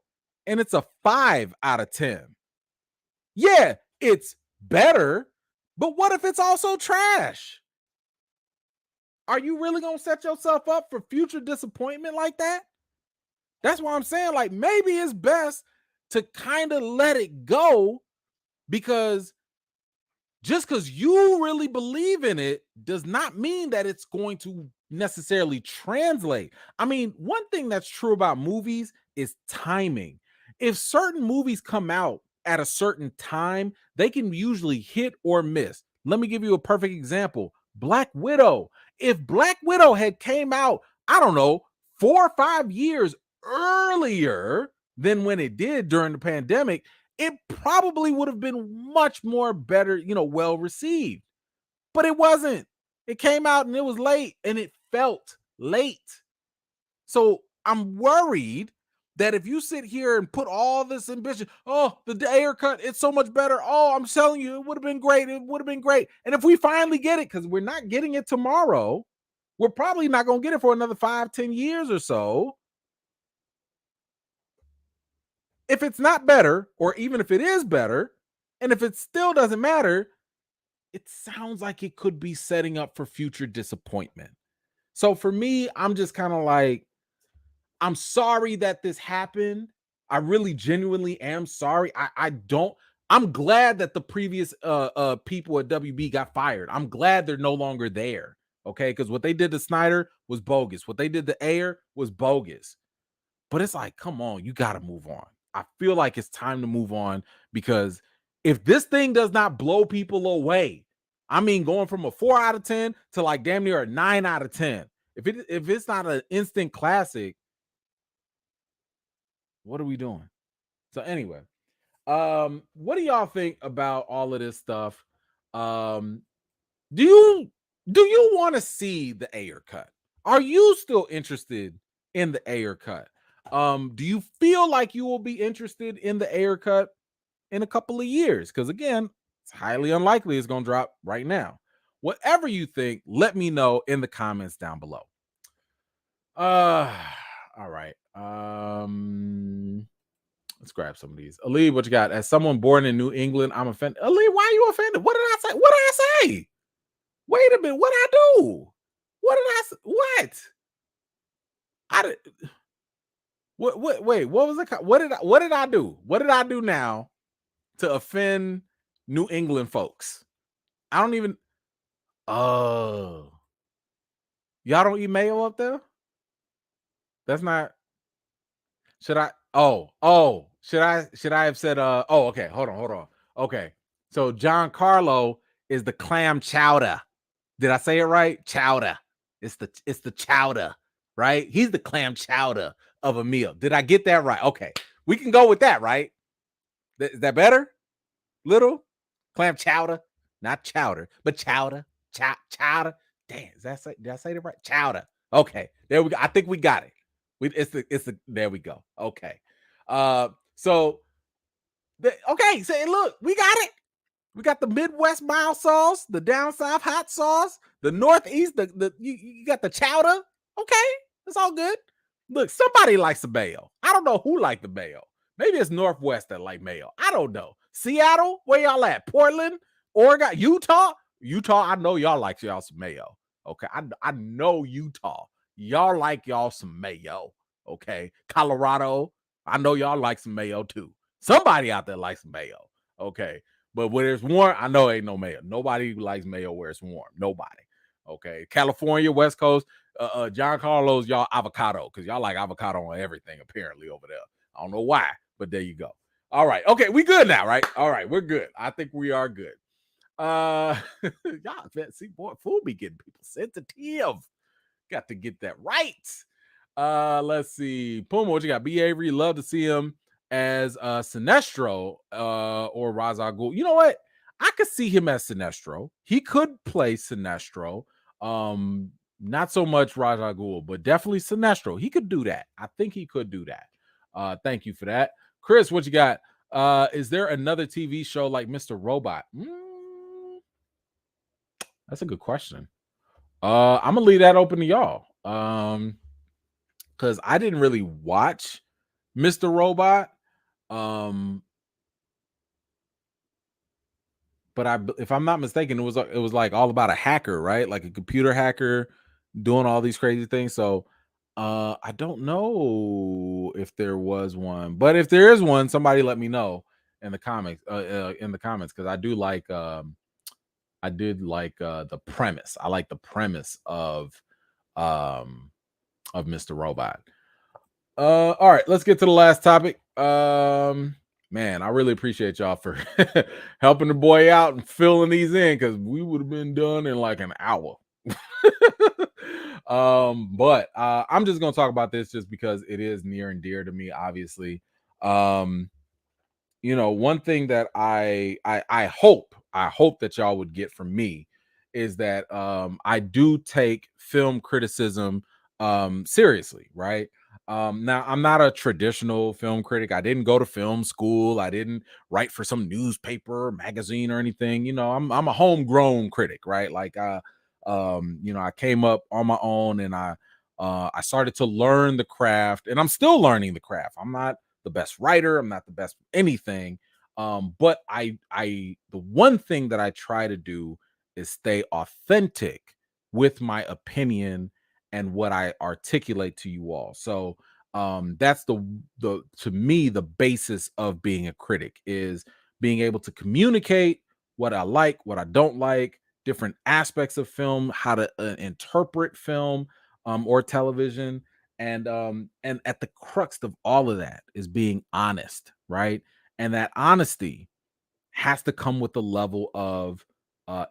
and it's a 5 out of 10. Yeah, it's better, but what if it's also trash? Are you really going to set yourself up for future disappointment like that? That's why I'm saying, like, maybe it's best to kind of let it go, because just because you really believe in it does not mean that it's going to necessarily translate. I mean, one thing that's true about movies is timing. If certain movies come out at a certain time, they can usually hit or miss. Let me give you a perfect example. Black Widow. If Black Widow had came out, I don't know, 4 or 5 years earlier than when it did during the pandemic, it probably would have been much more better, well received. But it wasn't. It came out and it was late, and it felt late. So I'm worried that if you sit here and put all this ambition, oh, the Ayer cut, it's so much better. Oh, I'm telling you, it would have been great. It would have been great. And if we finally get it, because we're not getting it tomorrow, we're probably not going to get it for another 5-10 years or so. If it's not better, or even if it is better, and if it still doesn't matter, it sounds like it could be setting up for future disappointment. So for me, I'm just kind of like, I'm sorry that this happened. I really genuinely am sorry. I'm glad that the previous people at WB got fired. I'm glad they're no longer there. Okay, because what they did to Snyder was bogus. What they did to Ayer was bogus. But it's like, come on, you got to move on. I feel like it's time to move on, because if this thing does not blow people away, I mean, going from a 4 out of 10 to like damn near a 9 out of 10, if it's not an instant classic, what are we doing? So anyway, what do y'all think about all of this stuff? Do you want to see the Ayer cut? Are you still interested in the Ayer cut? Do you feel like you will be interested in the Ayer cut in a couple of years? Because again, it's highly unlikely it's going to drop right now. Whatever you think, let me know in the comments down below. All right. Let's grab some of these. Ali, what you got? As someone born in New England, I'm offended. Ali, why are you offended? What did I say? What did I say? Wait a minute. What did I do? What did I say? What? I did. What? Wait. What was it? What did I do? What did I do now to offend New England folks? I don't even. Oh, y'all don't eat mayo up there? That's not. Should I? Oh. Should I have said? Oh, okay. Hold on. Okay. So Giancarlo is the clam chowder. Did I say it right? Chowder. It's the chowder, right? He's the clam chowder of a meal. Did I get that right? Okay. We can go with that, right? Is that better? Little clam chowder, not chowder, but chowder, chowder. Damn, did I say it right? Chowder. Okay, there we go. I think we got it. It's the there we go. Okay. So okay, so look, we got it. We got the Midwest mild sauce, the down south hot sauce, the Northeast, you got the chowder. Okay, it's all good. Look, somebody likes the mayo. I don't know who liked the mayo. Maybe it's Northwest that like mayo. I don't know. Seattle, where y'all at? Portland, Oregon, Utah. I know y'all like y'all some mayo. Okay, I know Utah. Y'all like y'all some mayo. Okay, Colorado, I know y'all like some mayo too. Somebody out there likes some mayo. Okay, but where it's warm, I know ain't no mayo. Nobody likes mayo where it's warm. Nobody. Okay, California, West Coast. Giancarlo's y'all avocado because y'all like avocado on everything apparently over there. I don't know why, but there you go. All right, okay, we good now, right? All right, we're good. I think we are good. Y'all see, boy, food be getting people sensitive. Got to get that right. Let's see, Puma, what you got? B. Avery, love to see him as Sinestro or Ra's al Ghul. You know what? I could see him as Sinestro. He could play Sinestro. Not so much Ra's al Ghul, but definitely Sinestro. He could do that. I think he could do that. Thank you for that. Chris, what you got? Is there another TV show like Mr. Robot? That's a good question. I'm gonna leave that open to y'all. Because I didn't really watch Mr. Robot. But if I'm not mistaken, it was like all about a hacker, right? Like a computer hacker doing all these crazy things. So I don't know if there was one, but if there is one, somebody let me know in the comments. Because I did like the premise. I like the premise of Mr. Robot. All right, let's get to the last topic. Man, I really appreciate y'all for helping the boy out and filling these in because we would have been done in like an hour. But I'm just gonna talk about this just because it is near and dear to me, obviously. One thing that I hope that y'all would get from me is that I do take film criticism seriously, right? Now I'm not a traditional film critic. I didn't go to film school. I didn't write for some newspaper, magazine, or anything. I'm a homegrown critic, right? Like I came up on my own and I started to learn the craft, and I'm still learning the craft. I'm not the best writer. I'm not the best anything. But the one thing that I try to do is stay authentic with my opinion and what I articulate to you all. So that's the to me the basis of being a critic is being able to communicate what I like, what I don't like, different aspects of film, how to interpret film or television, and at the crux of all of that is being honest, right? And that honesty has to come with a level of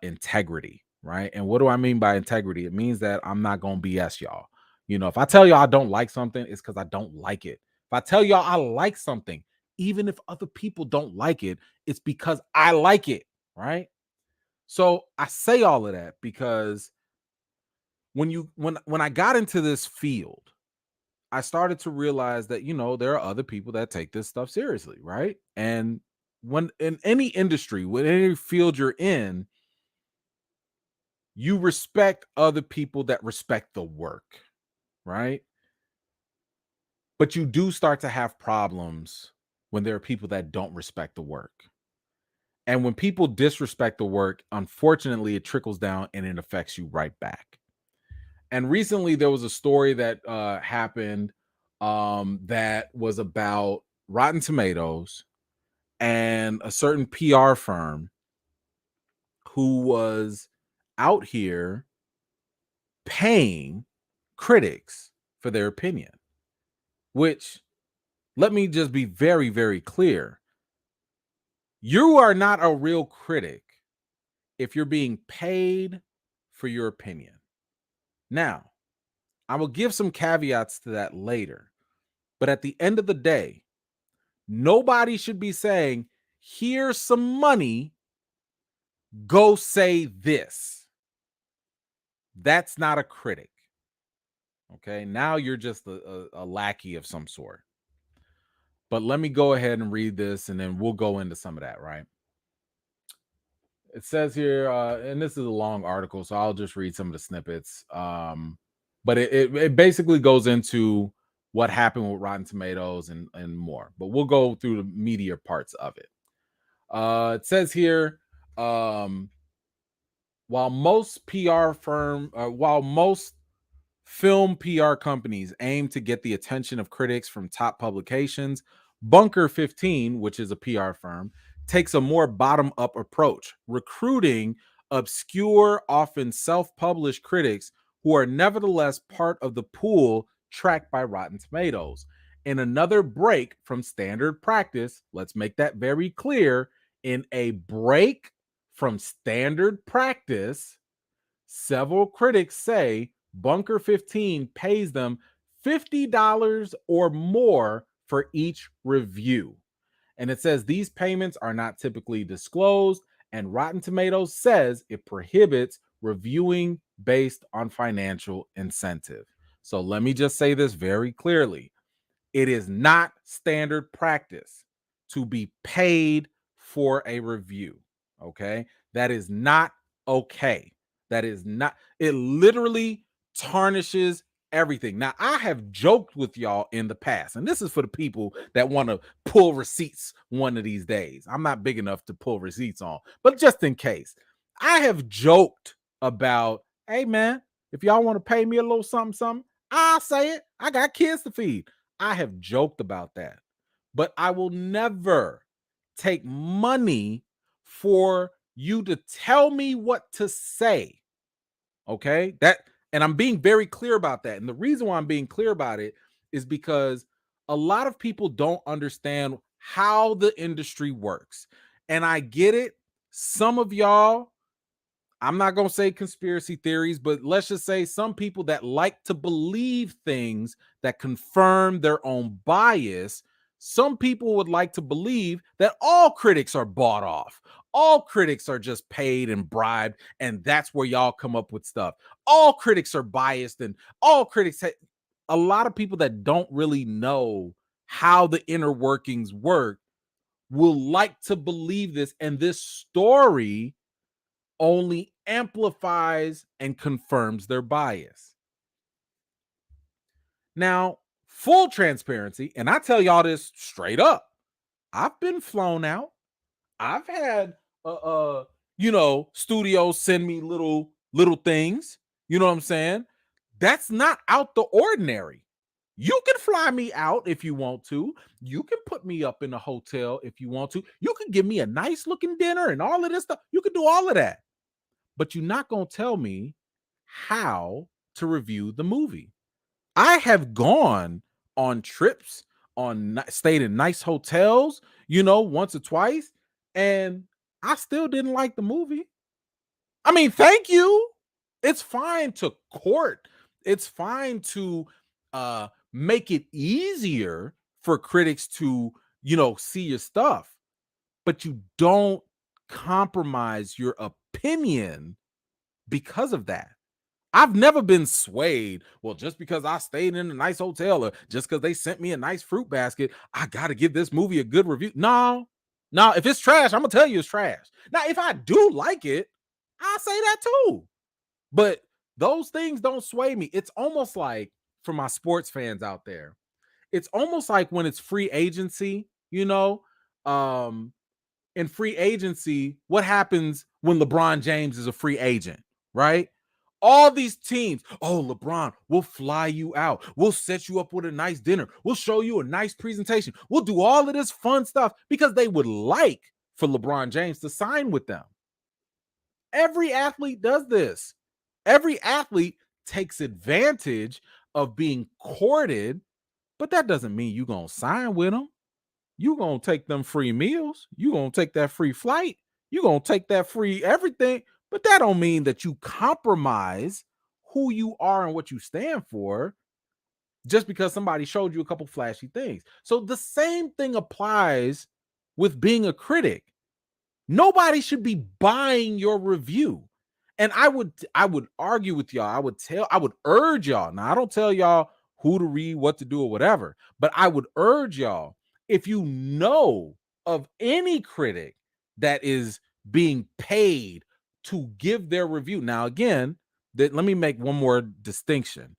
integrity, right? And what do I mean by integrity? It means that I'm not gonna BS y'all. If I tell y'all I don't like something, it's because I don't like it. If I tell y'all I like something, even if other people don't like it, it's because I like it, right? So I say all of that because when I got into this field, I started to realize that there are other people that take this stuff seriously, right? And when in any industry, when any field you're in, you respect other people that respect the work, right? But you do start to have problems when there are people that don't respect the work. And when people disrespect the work, unfortunately, it trickles down and it affects you right back. And recently there was a story that happened that was about Rotten Tomatoes and a certain PR firm who was out here paying critics for their opinion, which, let me just be very, very clear. You are not a real critic if you're being paid for your opinion. Now, I will give some caveats to that later, but at the end of the day, nobody should be saying, here's some money, go say this. That's not a critic. Okay, now you're just a lackey of some sort. But let me go ahead and read this, and then we'll go into some of that, right? It says here, and this is a long article, so I'll just read some of the snippets. But it basically goes into what happened with Rotten Tomatoes and more. But we'll go through the meatier parts of it. It says here, while most film PR companies aim to get the attention of critics from top publications, Bunker 15, which is a PR firm, takes a more bottom-up approach, recruiting obscure, often self-published critics who are nevertheless part of the pool tracked by Rotten Tomatoes. In another break from standard practice, let's make that very clear, in a break from standard practice, several critics say Bunker 15 pays them $50 or more for each review. And it says these payments are not typically disclosed, and Rotten Tomatoes says it prohibits reviewing based on financial incentive. So let me just say this very clearly. It is not standard practice to be paid for a review. Okay. That is not okay. That is not, it literally tarnishes everything. Now, I have joked with y'all in the past, and this is for the people that want to pull receipts one of these days. I'm not big enough to pull receipts on, but just in case, I have joked about, hey man, if y'all want to pay me a little something, I'll say it. I got kids to feed. I have joked about that, but I will never take money for you to tell me what to say. Okay, and I'm being very clear about that. And the reason why I'm being clear about it is because a lot of people don't understand how the industry works. And I get it. Some of y'all, I'm not going to say conspiracy theories, but let's just say some people that like to believe things that confirm their own bias. Some people would like to believe that all critics are bought off. All critics are just paid and bribed, and that's where y'all come up with stuff. All critics are biased, and all critics, a lot of people that don't really know how the inner workings work will like to believe this, and this story only amplifies and confirms their bias. Now, full transparency, and I tell y'all this straight up, I've been flown out. I've had studios send me little things. You know what I'm saying? That's not out the ordinary. You can fly me out if you want to. You can put me up in a hotel if you want to. You can give me a nice looking dinner and all of this stuff. You can do all of that. But you're not going to tell me how to review the movie. I have gone on trips, stayed in nice hotels, once or twice, and I still didn't like the movie. I mean, thank you. It's fine to court. It's fine to make it easier for critics to, see your stuff, but you don't compromise your opinion because of that. I've never been swayed. Well, just because I stayed in a nice hotel or just because they sent me a nice fruit basket, I got to give this movie a good review. No, if it's trash, I'm going to tell you it's trash. Now, if I do like it, I'll say that too. But those things don't sway me. It's almost like, for my sports fans out there, it's almost like when it's free agency, in free agency, what happens when LeBron James is a free agent, right? All these teams, oh, LeBron, we'll fly you out. We'll set you up with a nice dinner. We'll show you a nice presentation. We'll do all of this fun stuff because they would like for LeBron James to sign with them. Every athlete does this. Every athlete takes advantage of being courted, but that doesn't mean you're going to sign with them. You're going to take them free meals. You're going to take that free flight. You're going to take that free everything. But that don't mean that you compromise who you are and what you stand for just because somebody showed you a couple flashy things. So the same thing applies with being a critic. Nobody should be buying your review. And I would argue with y'all. I would urge y'all. Now, I don't tell y'all who to read, what to do, or whatever, but I would urge y'all, if you know of any critic that is being paid to give their review. Now, again, let me make one more distinction.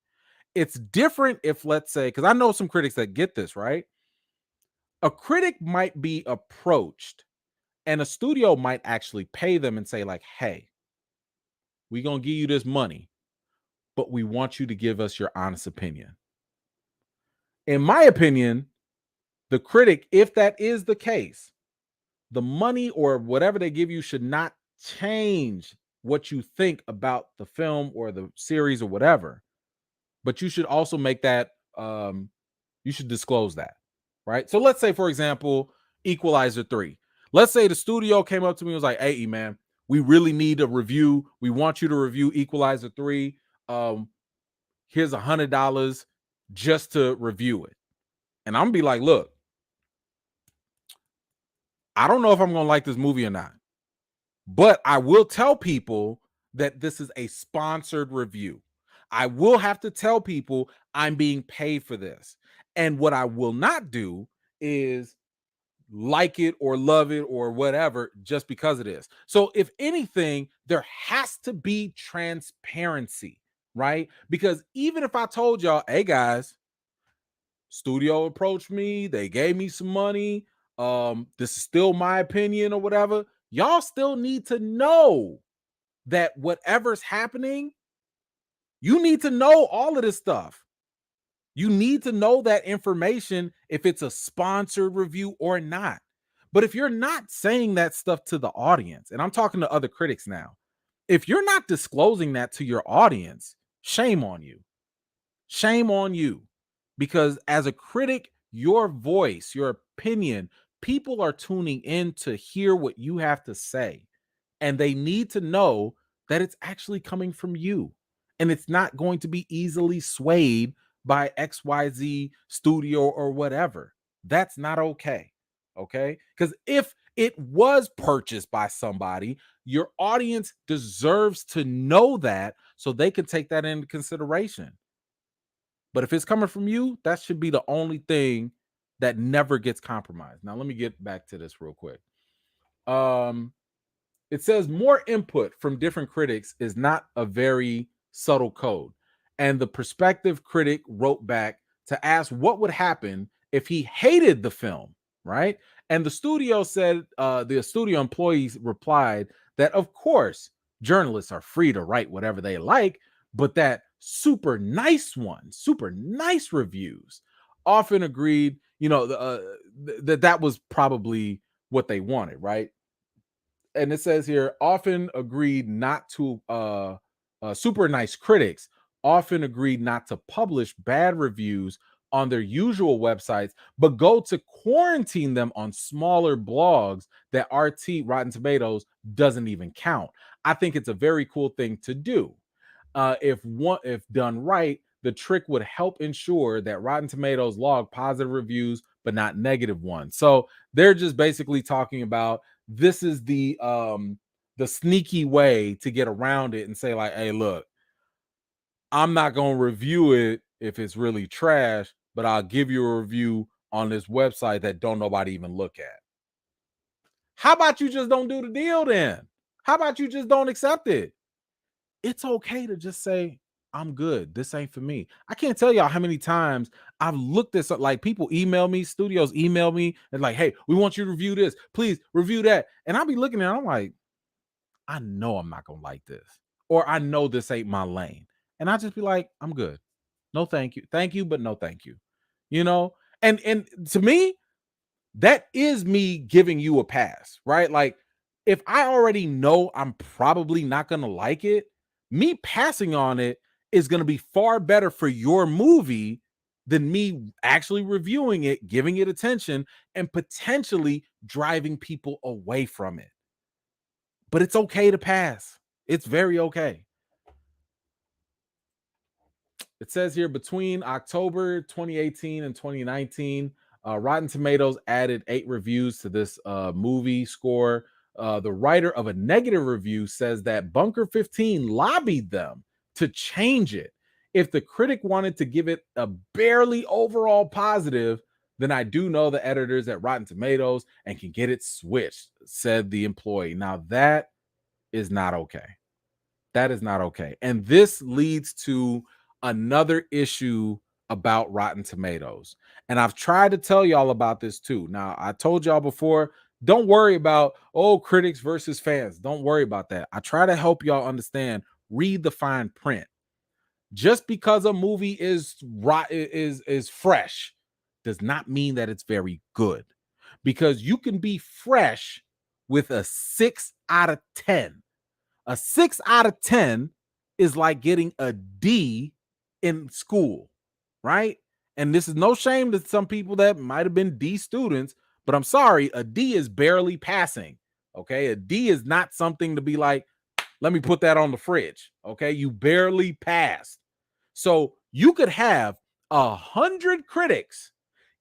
It's different if, let's say, because I know some critics that get this, right? A critic might be approached and a studio might actually pay them and say, like, hey, we're going to give you this money, but we want you to give us your honest opinion. In my opinion, the critic, if that is the case, the money or whatever they give you should not change what you think about the film or the series or whatever. But you should also make that, you should disclose that, right? So let's say, for example, Equalizer 3. Let's say the studio came up to me and was like, hey, man, we really need a review. We want you to review Equalizer 3. Here's $100 just to review it. And I'm gonna be like, look, I don't know if I'm gonna like this movie or not, but I will tell people that this is a sponsored review. I will have to tell people I'm being paid for this. And what I will not do is like it or love it or whatever just because it is. So if anything, there has to be transparency, right? Because even if I told y'all, hey guys, studio approached me, they gave me some money, this is still my opinion or whatever, y'all still need to know that whatever's happening, you need to know all of this stuff. You need to know that information if it's a sponsored review or not. But if you're not saying that stuff to the audience, and I'm talking to other critics now, if you're not disclosing that to your audience, shame on you. Shame on you. Because as a critic, your voice, your opinion, people are tuning in to hear what you have to say. And they need to know that it's actually coming from you. And it's not going to be easily swayed by XYZ studio or whatever. That's not okay. Okay. Because if it was purchased by somebody, your audience deserves to know that so they can take that into consideration. But if it's coming from you, that should be the only thing that never gets compromised. Now, let me get back to this real quick. It says more input from different critics is not a very subtle code. And the prospective critic wrote back to ask what would happen if he hated the film, right? And the studio said, the studio employees replied that, of course, journalists are free to write whatever they like, but that super nice reviews often agreed, that was probably what they wanted, right? And it says here, often agreed not to, super nice critics often agreed not to publish bad reviews on their usual websites, but go to quarantine them on smaller blogs that Rotten Tomatoes doesn't even count. I think it's a very cool thing to do. If done right, the trick would help ensure that Rotten Tomatoes log positive reviews, but not negative ones. So they're just basically talking about this is the sneaky way to get around it and say, like, hey, look, I'm not going to review it if it's really trash, but I'll give you a review on this website that don't nobody even look at. How about you just don't do the deal then? How about you just don't accept it? It's okay to just say, I'm good. This ain't for me. I can't tell y'all how many times I've looked this up. Like, people email me, studios email me, and like, hey, we want you to review this. Please review that. And I'll be looking at it, I'm like, I know I'm not going to like this. Or I know this ain't my lane. And I just be like, I'm good. No, thank you. Thank you, but no, thank you. And to me, that is me giving you a pass, right? Like, if I already know I'm probably not going to like it, me passing on it is going to be far better for your movie than me actually reviewing it, giving it attention, and potentially driving people away from it. But it's okay to pass. It's very okay. It says here between October 2018 and 2019, Rotten Tomatoes added 8 reviews to this movie score. The writer of a negative review says that Bunker 15 lobbied them to change it. If the critic wanted to give it a barely overall positive, then I do know the editors at Rotten Tomatoes and can get it switched, said the employee. Now, that is not okay. That is not okay. And this leads to another issue about Rotten Tomatoes. And I've tried to tell y'all about this too. Now, I told y'all before, don't worry about, critics versus fans. Don't worry about that. I try to help y'all understand, read the fine print. Just because a movie is fresh does not mean that it's very good. Because you can be fresh with a 6 out of 10. A 6 out of 10 is like getting a D in school, right? And this is no shame to some people that might have been D students, but I'm sorry, a D is barely passing, okay? A D is not something to be like, let me put that on the fridge, okay? You barely passed. So you could have 100 critics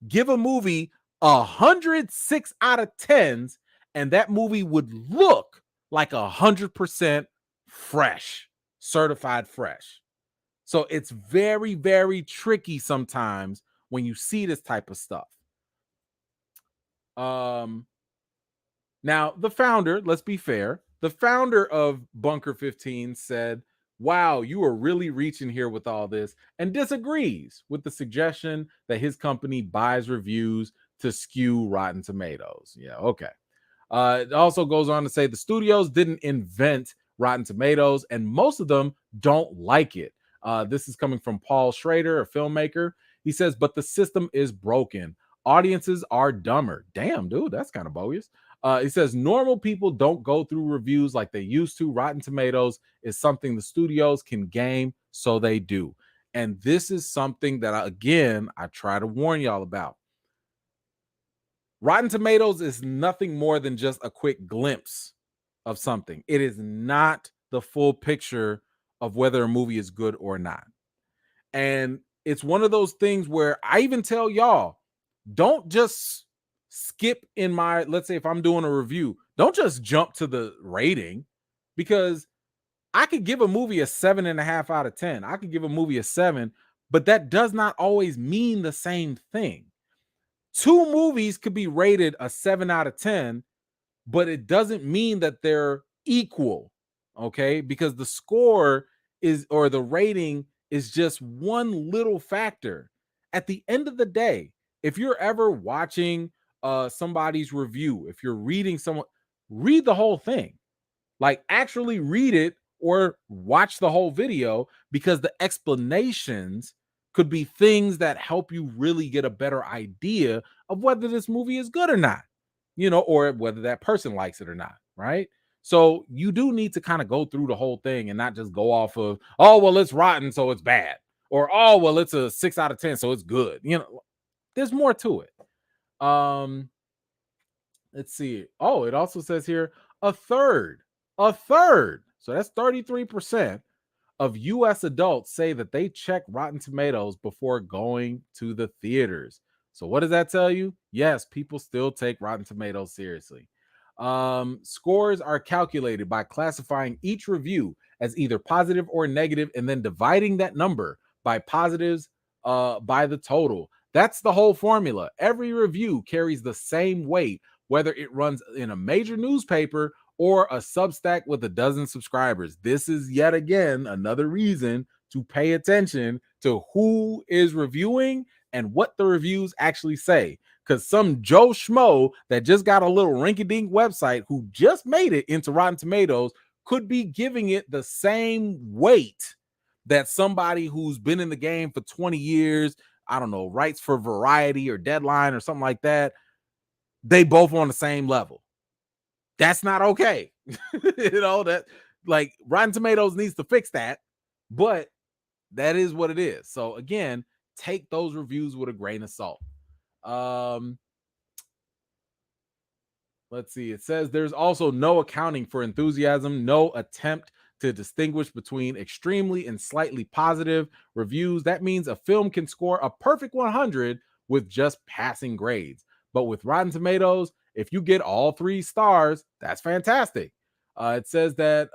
give a movie 106 out of 10s, and that movie would look like 100% fresh, certified fresh. So it's very, very tricky sometimes when you see this type of stuff. Now, the founder, let's be fair, the founder of Bunker 15 said, wow, you are really reaching here with all this, and disagrees with the suggestion that his company buys reviews to skew Rotten Tomatoes. Yeah, okay. It also goes on to say the studios didn't invent Rotten Tomatoes, and most of them don't like it. This is coming from Paul Schrader, a filmmaker. He says, but the system is broken. Audiences are dumber. Damn, dude, that's kind of bogus. He says normal people don't go through reviews like they used to. Rotten Tomatoes is something the studios can game, so they do. And this is something that, I try to warn y'all about. Rotten Tomatoes is nothing more than just a quick glimpse of something. It is not the full picture of whether a movie is good or not. And it's one of those things where I even tell y'all, don't just skip in my, let's say if I'm doing a review, don't just jump to the rating, because I could give a movie a 7.5 out of 10. I could give a movie a 7, but that does not always mean the same thing. 2 movies could be rated a 7 out of 10, but it doesn't mean that they're equal, okay? Because the score is, or the rating is just one little factor. At the end of the day, if you're ever watching somebody's review, if you're reading someone, read the whole thing. Like actually read it or watch the whole video, because the explanations could be things that help you really get a better idea of whether this movie is good or not, or whether that person likes it or not, right? So you do need to kind of go through the whole thing and not just go off of, oh, well, it's rotten, so it's bad. Or, oh, well, it's a 6 out of 10, so it's good. There's more to it. Let's see. Oh, it also says here a third. So that's 33% of US adults say that they check Rotten Tomatoes before going to the theaters. So what does that tell you? Yes, people still take Rotten Tomatoes seriously. Scores are calculated by classifying each review as either positive or negative and then dividing that number by positives by the total. That's the whole formula. Every review carries the same weight, whether it runs in a major newspaper or a Substack with a dozen subscribers. This is yet again another reason to pay attention to who is reviewing and what the reviews actually say. Because some Joe Schmo that just got a little rinky-dink website who just made it into Rotten Tomatoes could be giving it the same weight that somebody who's been in the game for 20 years, I don't know, writes for Variety or Deadline or something like that. They both on the same level. That's not okay. That like Rotten Tomatoes needs to fix that, but that is what it is. So again, take those reviews with a grain of salt. Um, let's see. It says there's also no accounting for enthusiasm, no attempt to distinguish between extremely and slightly positive reviews. That means a film can score a perfect 100 with just passing grades. But with Rotten Tomatoes, if you get all 3 stars, that's fantastic. It says that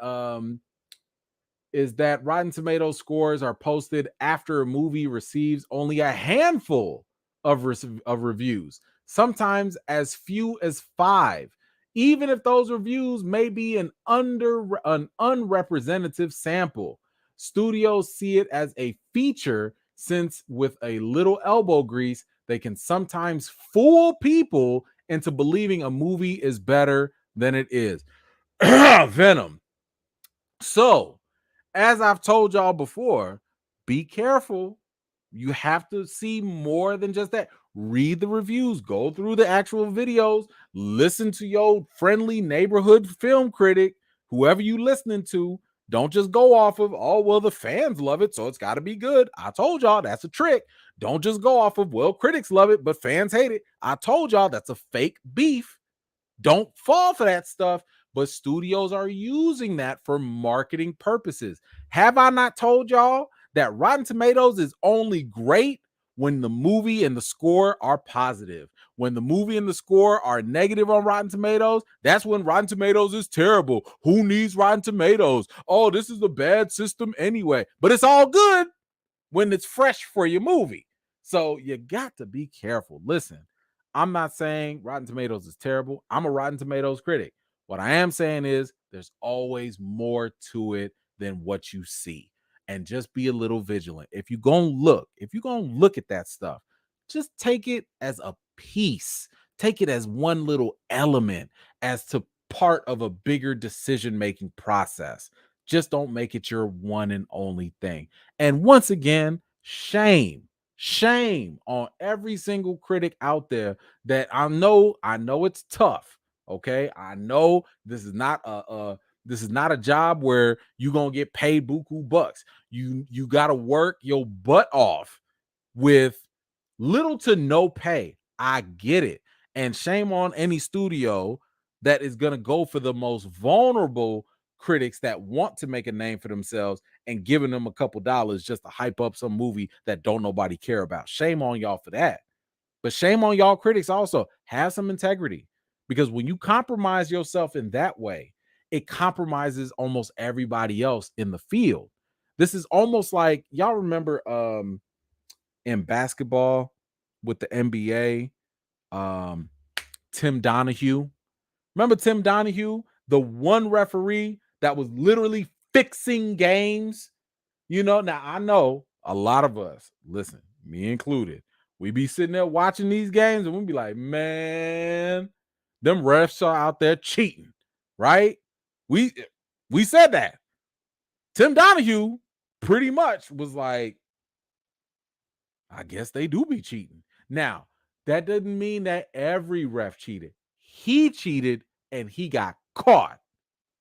Rotten Tomatoes scores are posted after a movie receives only a handful of reviews, sometimes as few as 5, even if those reviews may be an unrepresentative sample. Studios see it as a feature since with a little elbow grease, they can sometimes fool people into believing a movie is better than it is. Venom. So, as I've told y'all before, be careful. You have to see more than just that. Read the reviews, go through the actual videos, listen to your friendly neighborhood film critic, whoever you listening to. Don't just go off of, oh, well, the fans love it, so it's got to be good. I told y'all that's a trick. Don't just go off of, well, critics love it, but fans hate it. I told y'all that's a fake beef. Don't fall for that stuff. But studios are using that for marketing purposes. Have I not told y'all that Rotten Tomatoes is only great when the movie and the score are positive? When the movie and the score are negative on Rotten Tomatoes, that's when Rotten Tomatoes is terrible. Who needs Rotten Tomatoes? Oh, this is a bad system anyway. But it's all good when it's fresh for your movie. So you got to be careful. Listen, I'm not saying Rotten Tomatoes is terrible. I'm a Rotten Tomatoes critic. What I am saying is there's always more to it than what you see. And just be a little vigilant. If you're going to look at that stuff, just take it as a piece. Take it as one little element as to part of a bigger decision-making process. Just don't make it your one and only thing. And once again, shame on every single critic out there that I know it's tough. Okay. I know this is not a job where you're gonna get paid buku bucks. You gotta work your butt off with little to no pay. I get it. And shame on any studio that is gonna go for the most vulnerable critics that want to make a name for themselves and giving them a couple dollars just to hype up some movie that don't nobody care about. Shame on y'all for that. But shame on y'all critics also. Have some integrity, because when you compromise yourself in that way, it compromises almost everybody else in the field. This is almost like, y'all remember in basketball with the NBA, Tim Donahue. Remember Tim Donahue, the one referee that was literally fixing games? Now I know a lot of us, listen, me included, we be sitting there watching these games and we be like, man, them refs are out there cheating, right? We said that. Tim Donahue pretty much was like, I guess they do be cheating. Now, that doesn't mean that every ref cheated. He cheated and he got caught.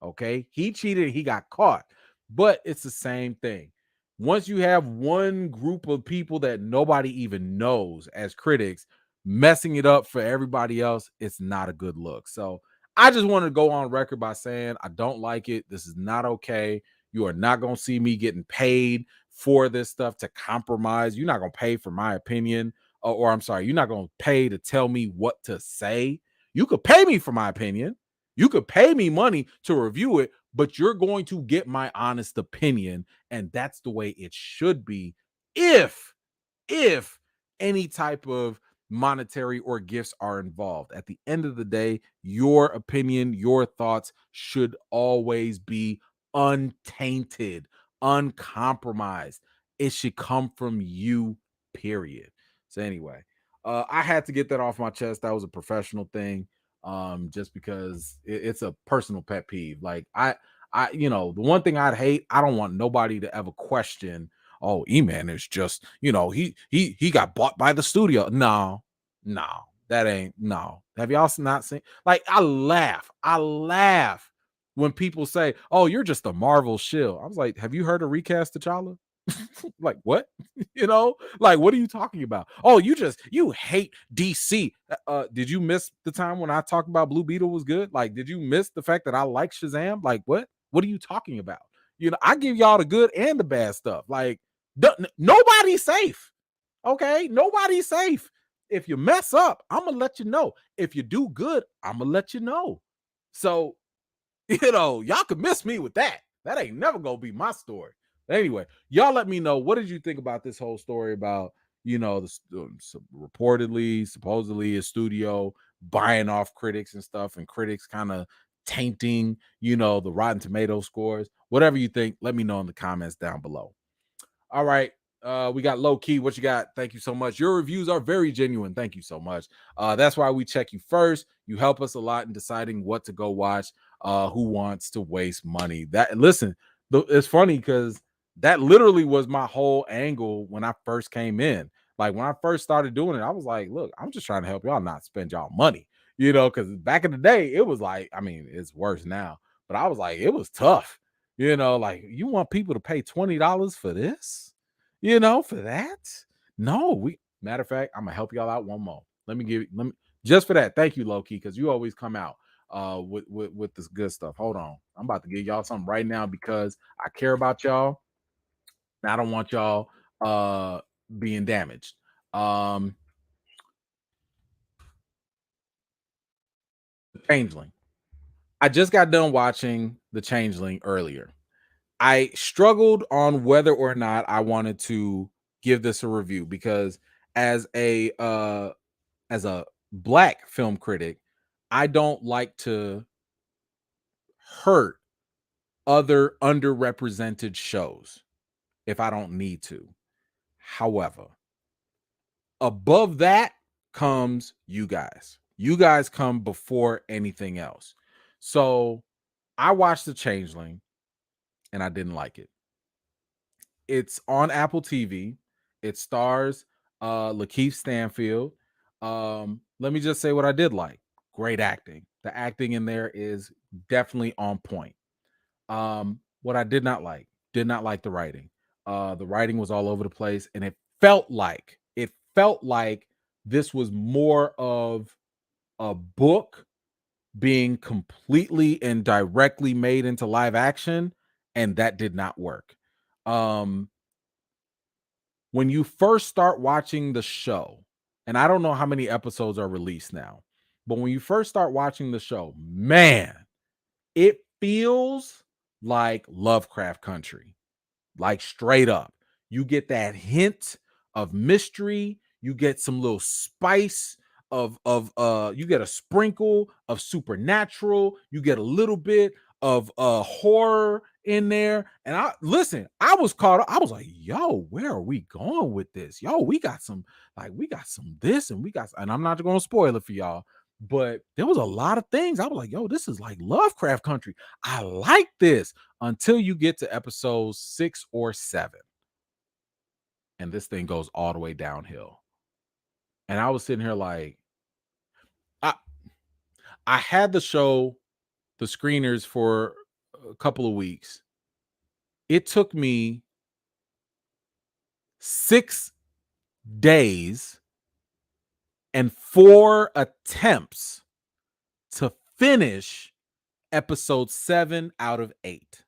Okay. He cheated and he got caught. But it's the same thing. Once you have one group of people that nobody even knows as critics messing it up for everybody else, it's not a good look. So I just wanted to go on record by saying I don't like it. This is not okay. You are not going to see me getting paid for this stuff to compromise. You're not going to pay for my opinion, or I'm sorry, you're not going to pay to tell me what to say. You could pay me for my opinion. You could pay me money to review it, but you're going to get my honest opinion. And that's the way it should be if any type of monetary or gifts are involved. At the end of the day, your opinion, your thoughts should always be untainted, uncompromised. It should come from you, period. So anyway, I had to get that off my chest. That was a professional thing, just because it's a personal pet peeve. Like I the one thing I'd hate, I don't want nobody to ever question, oh, E-Man is just, he got bought by the studio. No, That ain't no. Have y'all not seen? Like, I laugh. When people say, "Oh, you're just a Marvel shill." I was like, "Have you heard of recast T'Challa?" Like, what? Like, what are you talking about? Oh, you hate DC. Did you miss the time when I talked about Blue Beetle was good? Like, did you miss the fact that I like Shazam? Like, what? What are you talking about? I give y'all the good and the bad stuff. Like, nobody's safe. Okay, nobody's safe. If you mess up, I'm gonna let you know. If you do good, I'm gonna let you know. So, y'all can miss me with that. That ain't never gonna be my story. Anyway, y'all let me know, what did you think about this whole story about, reportedly, supposedly a studio buying off critics and stuff, and critics kind of tainting, the Rotten Tomato scores. Whatever you think, let me know in the comments down below. All right. We got Low Key. What you got? Thank you so much. Your reviews are very genuine. Thank you so much. That's why we check you first. You help us a lot in deciding what to go watch. Who wants to waste money? It's funny because that literally was my whole angle when I first came in. Like, when I first started doing it, I was like, look, I'm just trying to help y'all not spend y'all money, because back in the day, it was like, I mean, it's worse now, but I was like, it was tough. Like, you want people to pay $20 for this? For that? No, matter of fact, I'm gonna help y'all out one more. Let me just for that. Thank you, Loki, because you always come out with this good stuff. Hold on. I'm about to give y'all something right now because I care about y'all. I don't want y'all being damaged. Changeling. I just got done watching The Changeling earlier. I struggled on whether or not I wanted to give this a review because as a black film critic, I don't like to hurt other underrepresented shows if I don't need to. However, above that comes you guys. You guys come before anything else. So I watched The Changeling and I didn't like it. It's on Apple TV. It stars Lakeith Stanfield. Let me just say what I did like. Great acting. The acting in there is definitely on point. What I did not like the writing. The writing was all over the place, and it felt like this was more of a book being completely and directly made into live action, and that did not work. When you first start watching the show, and I don't know how many episodes are released now, but when you first start watching the show, man, it feels like Lovecraft Country, like straight up. You get that hint of mystery, you get some little spice of you get a sprinkle of supernatural, you get a little bit of horror in there. And I was caught up. I was like, yo, where are we going with this? Yo, we got some this, and I'm not going to spoil it for y'all, but there was a lot of things. I was like, yo, this is like Lovecraft Country. I like this until you get to episodes 6 or 7. And this thing goes all the way downhill. And I was sitting here like, I had the screeners for a couple of weeks. It took me 6 days and 4 attempts to finish episode 7 out of 8.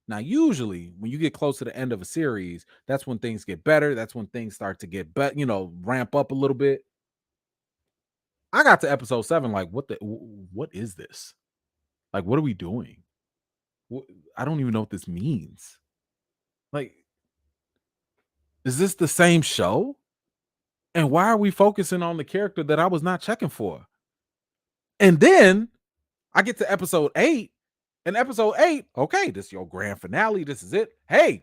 Now, usually when you get close to the end of a series, that's when things get better. That's when things start to get ramp up a little bit. I got to episode 7, like, what is this? Like, what are we doing? I don't even know what this means. Like, is this the same show? And why are we focusing on the character that I was not checking for? And then I get to episode 8, and episode 8, okay, this is your grand finale. This is it. Hey,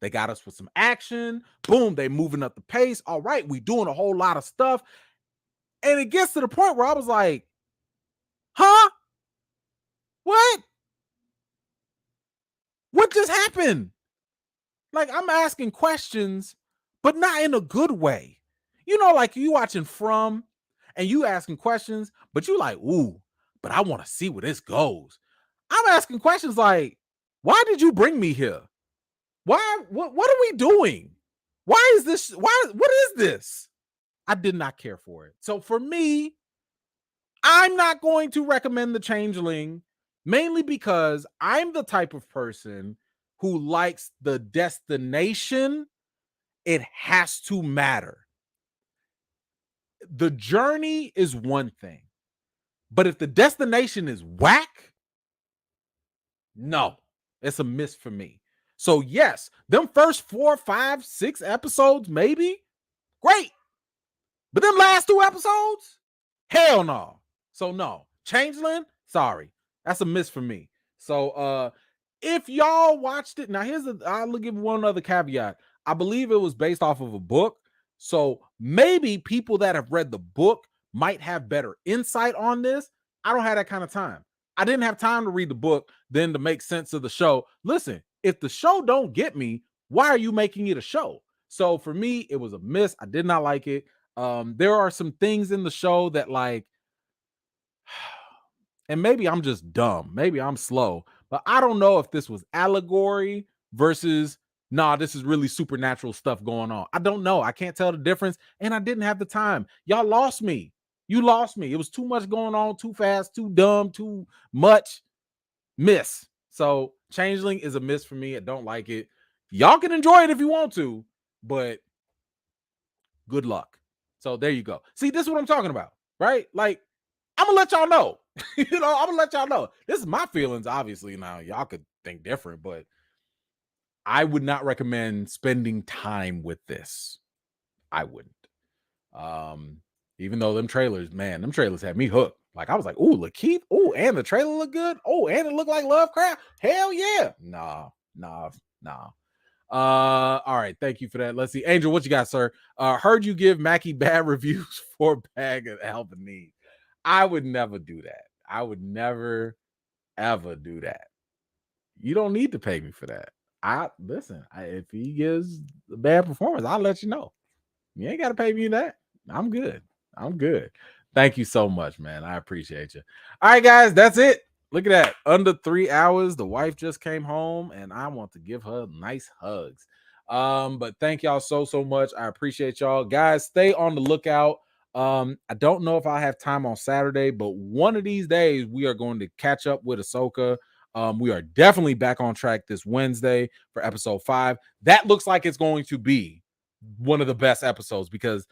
they got us with some action. Boom, they moving up the pace. All right, we doing a whole lot of stuff. And it gets to the point where I was like, huh? What? What just happened? Like, I'm asking questions, but not in a good way. Like you watching From, and you asking questions, but you like, ooh, but I want to see where this goes. I'm asking questions like, why did you bring me here? Why? What are we doing? Why is this? What is this? I did not care for it. So for me, I'm not going to recommend the Changeling, mainly because I'm the type of person who likes the destination. It has to matter. The journey is one thing, but if the destination is whack, no, it's a miss for me. So yes, them first 4, 5, 6 episodes, maybe great. But them last 2 episodes, hell no. So no, Changeling, sorry. That's a miss for me. So if y'all watched it, now I'll give one other caveat. I believe it was based off of a book. So maybe people that have read the book might have better insight on this. I don't have that kind of time. I didn't have time to read the book, then to make sense of the show. Listen, if the show don't get me, why are you making it a show? So for me, it was a miss. I did not like it. There are some things in the show that like, and maybe I'm just dumb, maybe I'm slow, but I don't know if this was allegory versus this is really supernatural stuff going on. I don't know. I can't tell the difference, and I didn't have the time. Y'all lost me. You lost me. It was too much going on, too fast, too dumb, too much. Miss. So Changeling is a miss for me. I don't like it. Y'all can enjoy it if you want to, but good luck. So there you go. See, this is what I'm talking about, right? Like, I'm gonna let y'all know. I'm gonna let y'all know. This is my feelings, obviously. Now, y'all could think different, but I would not recommend spending time with this. I wouldn't. Even though them trailers had me hooked. Like, I was like, ooh, Lakeith, ooh, and the trailer looked good. Oh, and it looked like Lovecraft. Hell yeah. Nah. All right, thank you for that. Let's see, Angel, what you got, sir? Heard you give Mackie bad reviews for a bag of Albanese. I would never do that. I would never ever do that. You don't need to pay me for that. If he gives a bad performance, I'll let you know. You ain't got to pay me that. I'm good. Thank you so much, man. I appreciate you. All right, guys, that's it. Look at that. Under 3 hours, the wife just came home, and I want to give her nice hugs. But thank y'all so much. I appreciate y'all. Guys, stay on the lookout. I don't know if I have time on Saturday, but one of these days we are going to catch up with Ahsoka. We are definitely back on track this Wednesday for episode 5. That looks like it's going to be one of the best episodes because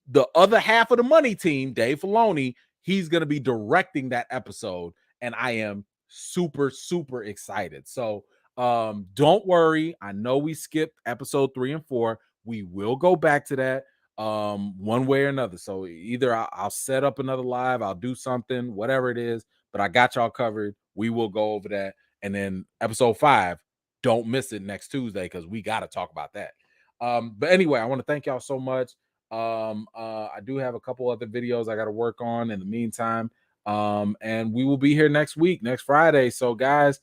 the other half of the money team, Dave Filoni, he's going to be directing that episode, and I am super excited. So don't worry. I know we skipped episode 3 and 4. We will go back to that one way or another. So either I'll set up another live, I'll do something, whatever it is, but I got y'all covered. We will go over that. And then episode 5, don't miss it next Tuesday because we got to talk about that. But anyway, I want to thank y'all so much. I do have a couple other videos I got to work on in the meantime. And we will be here next week, next Friday. So guys,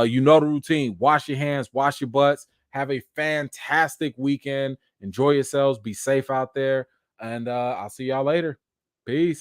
you know the routine. Wash your hands, wash your butts. Have a fantastic weekend. Enjoy yourselves. Be safe out there. And I'll see y'all later. Peace.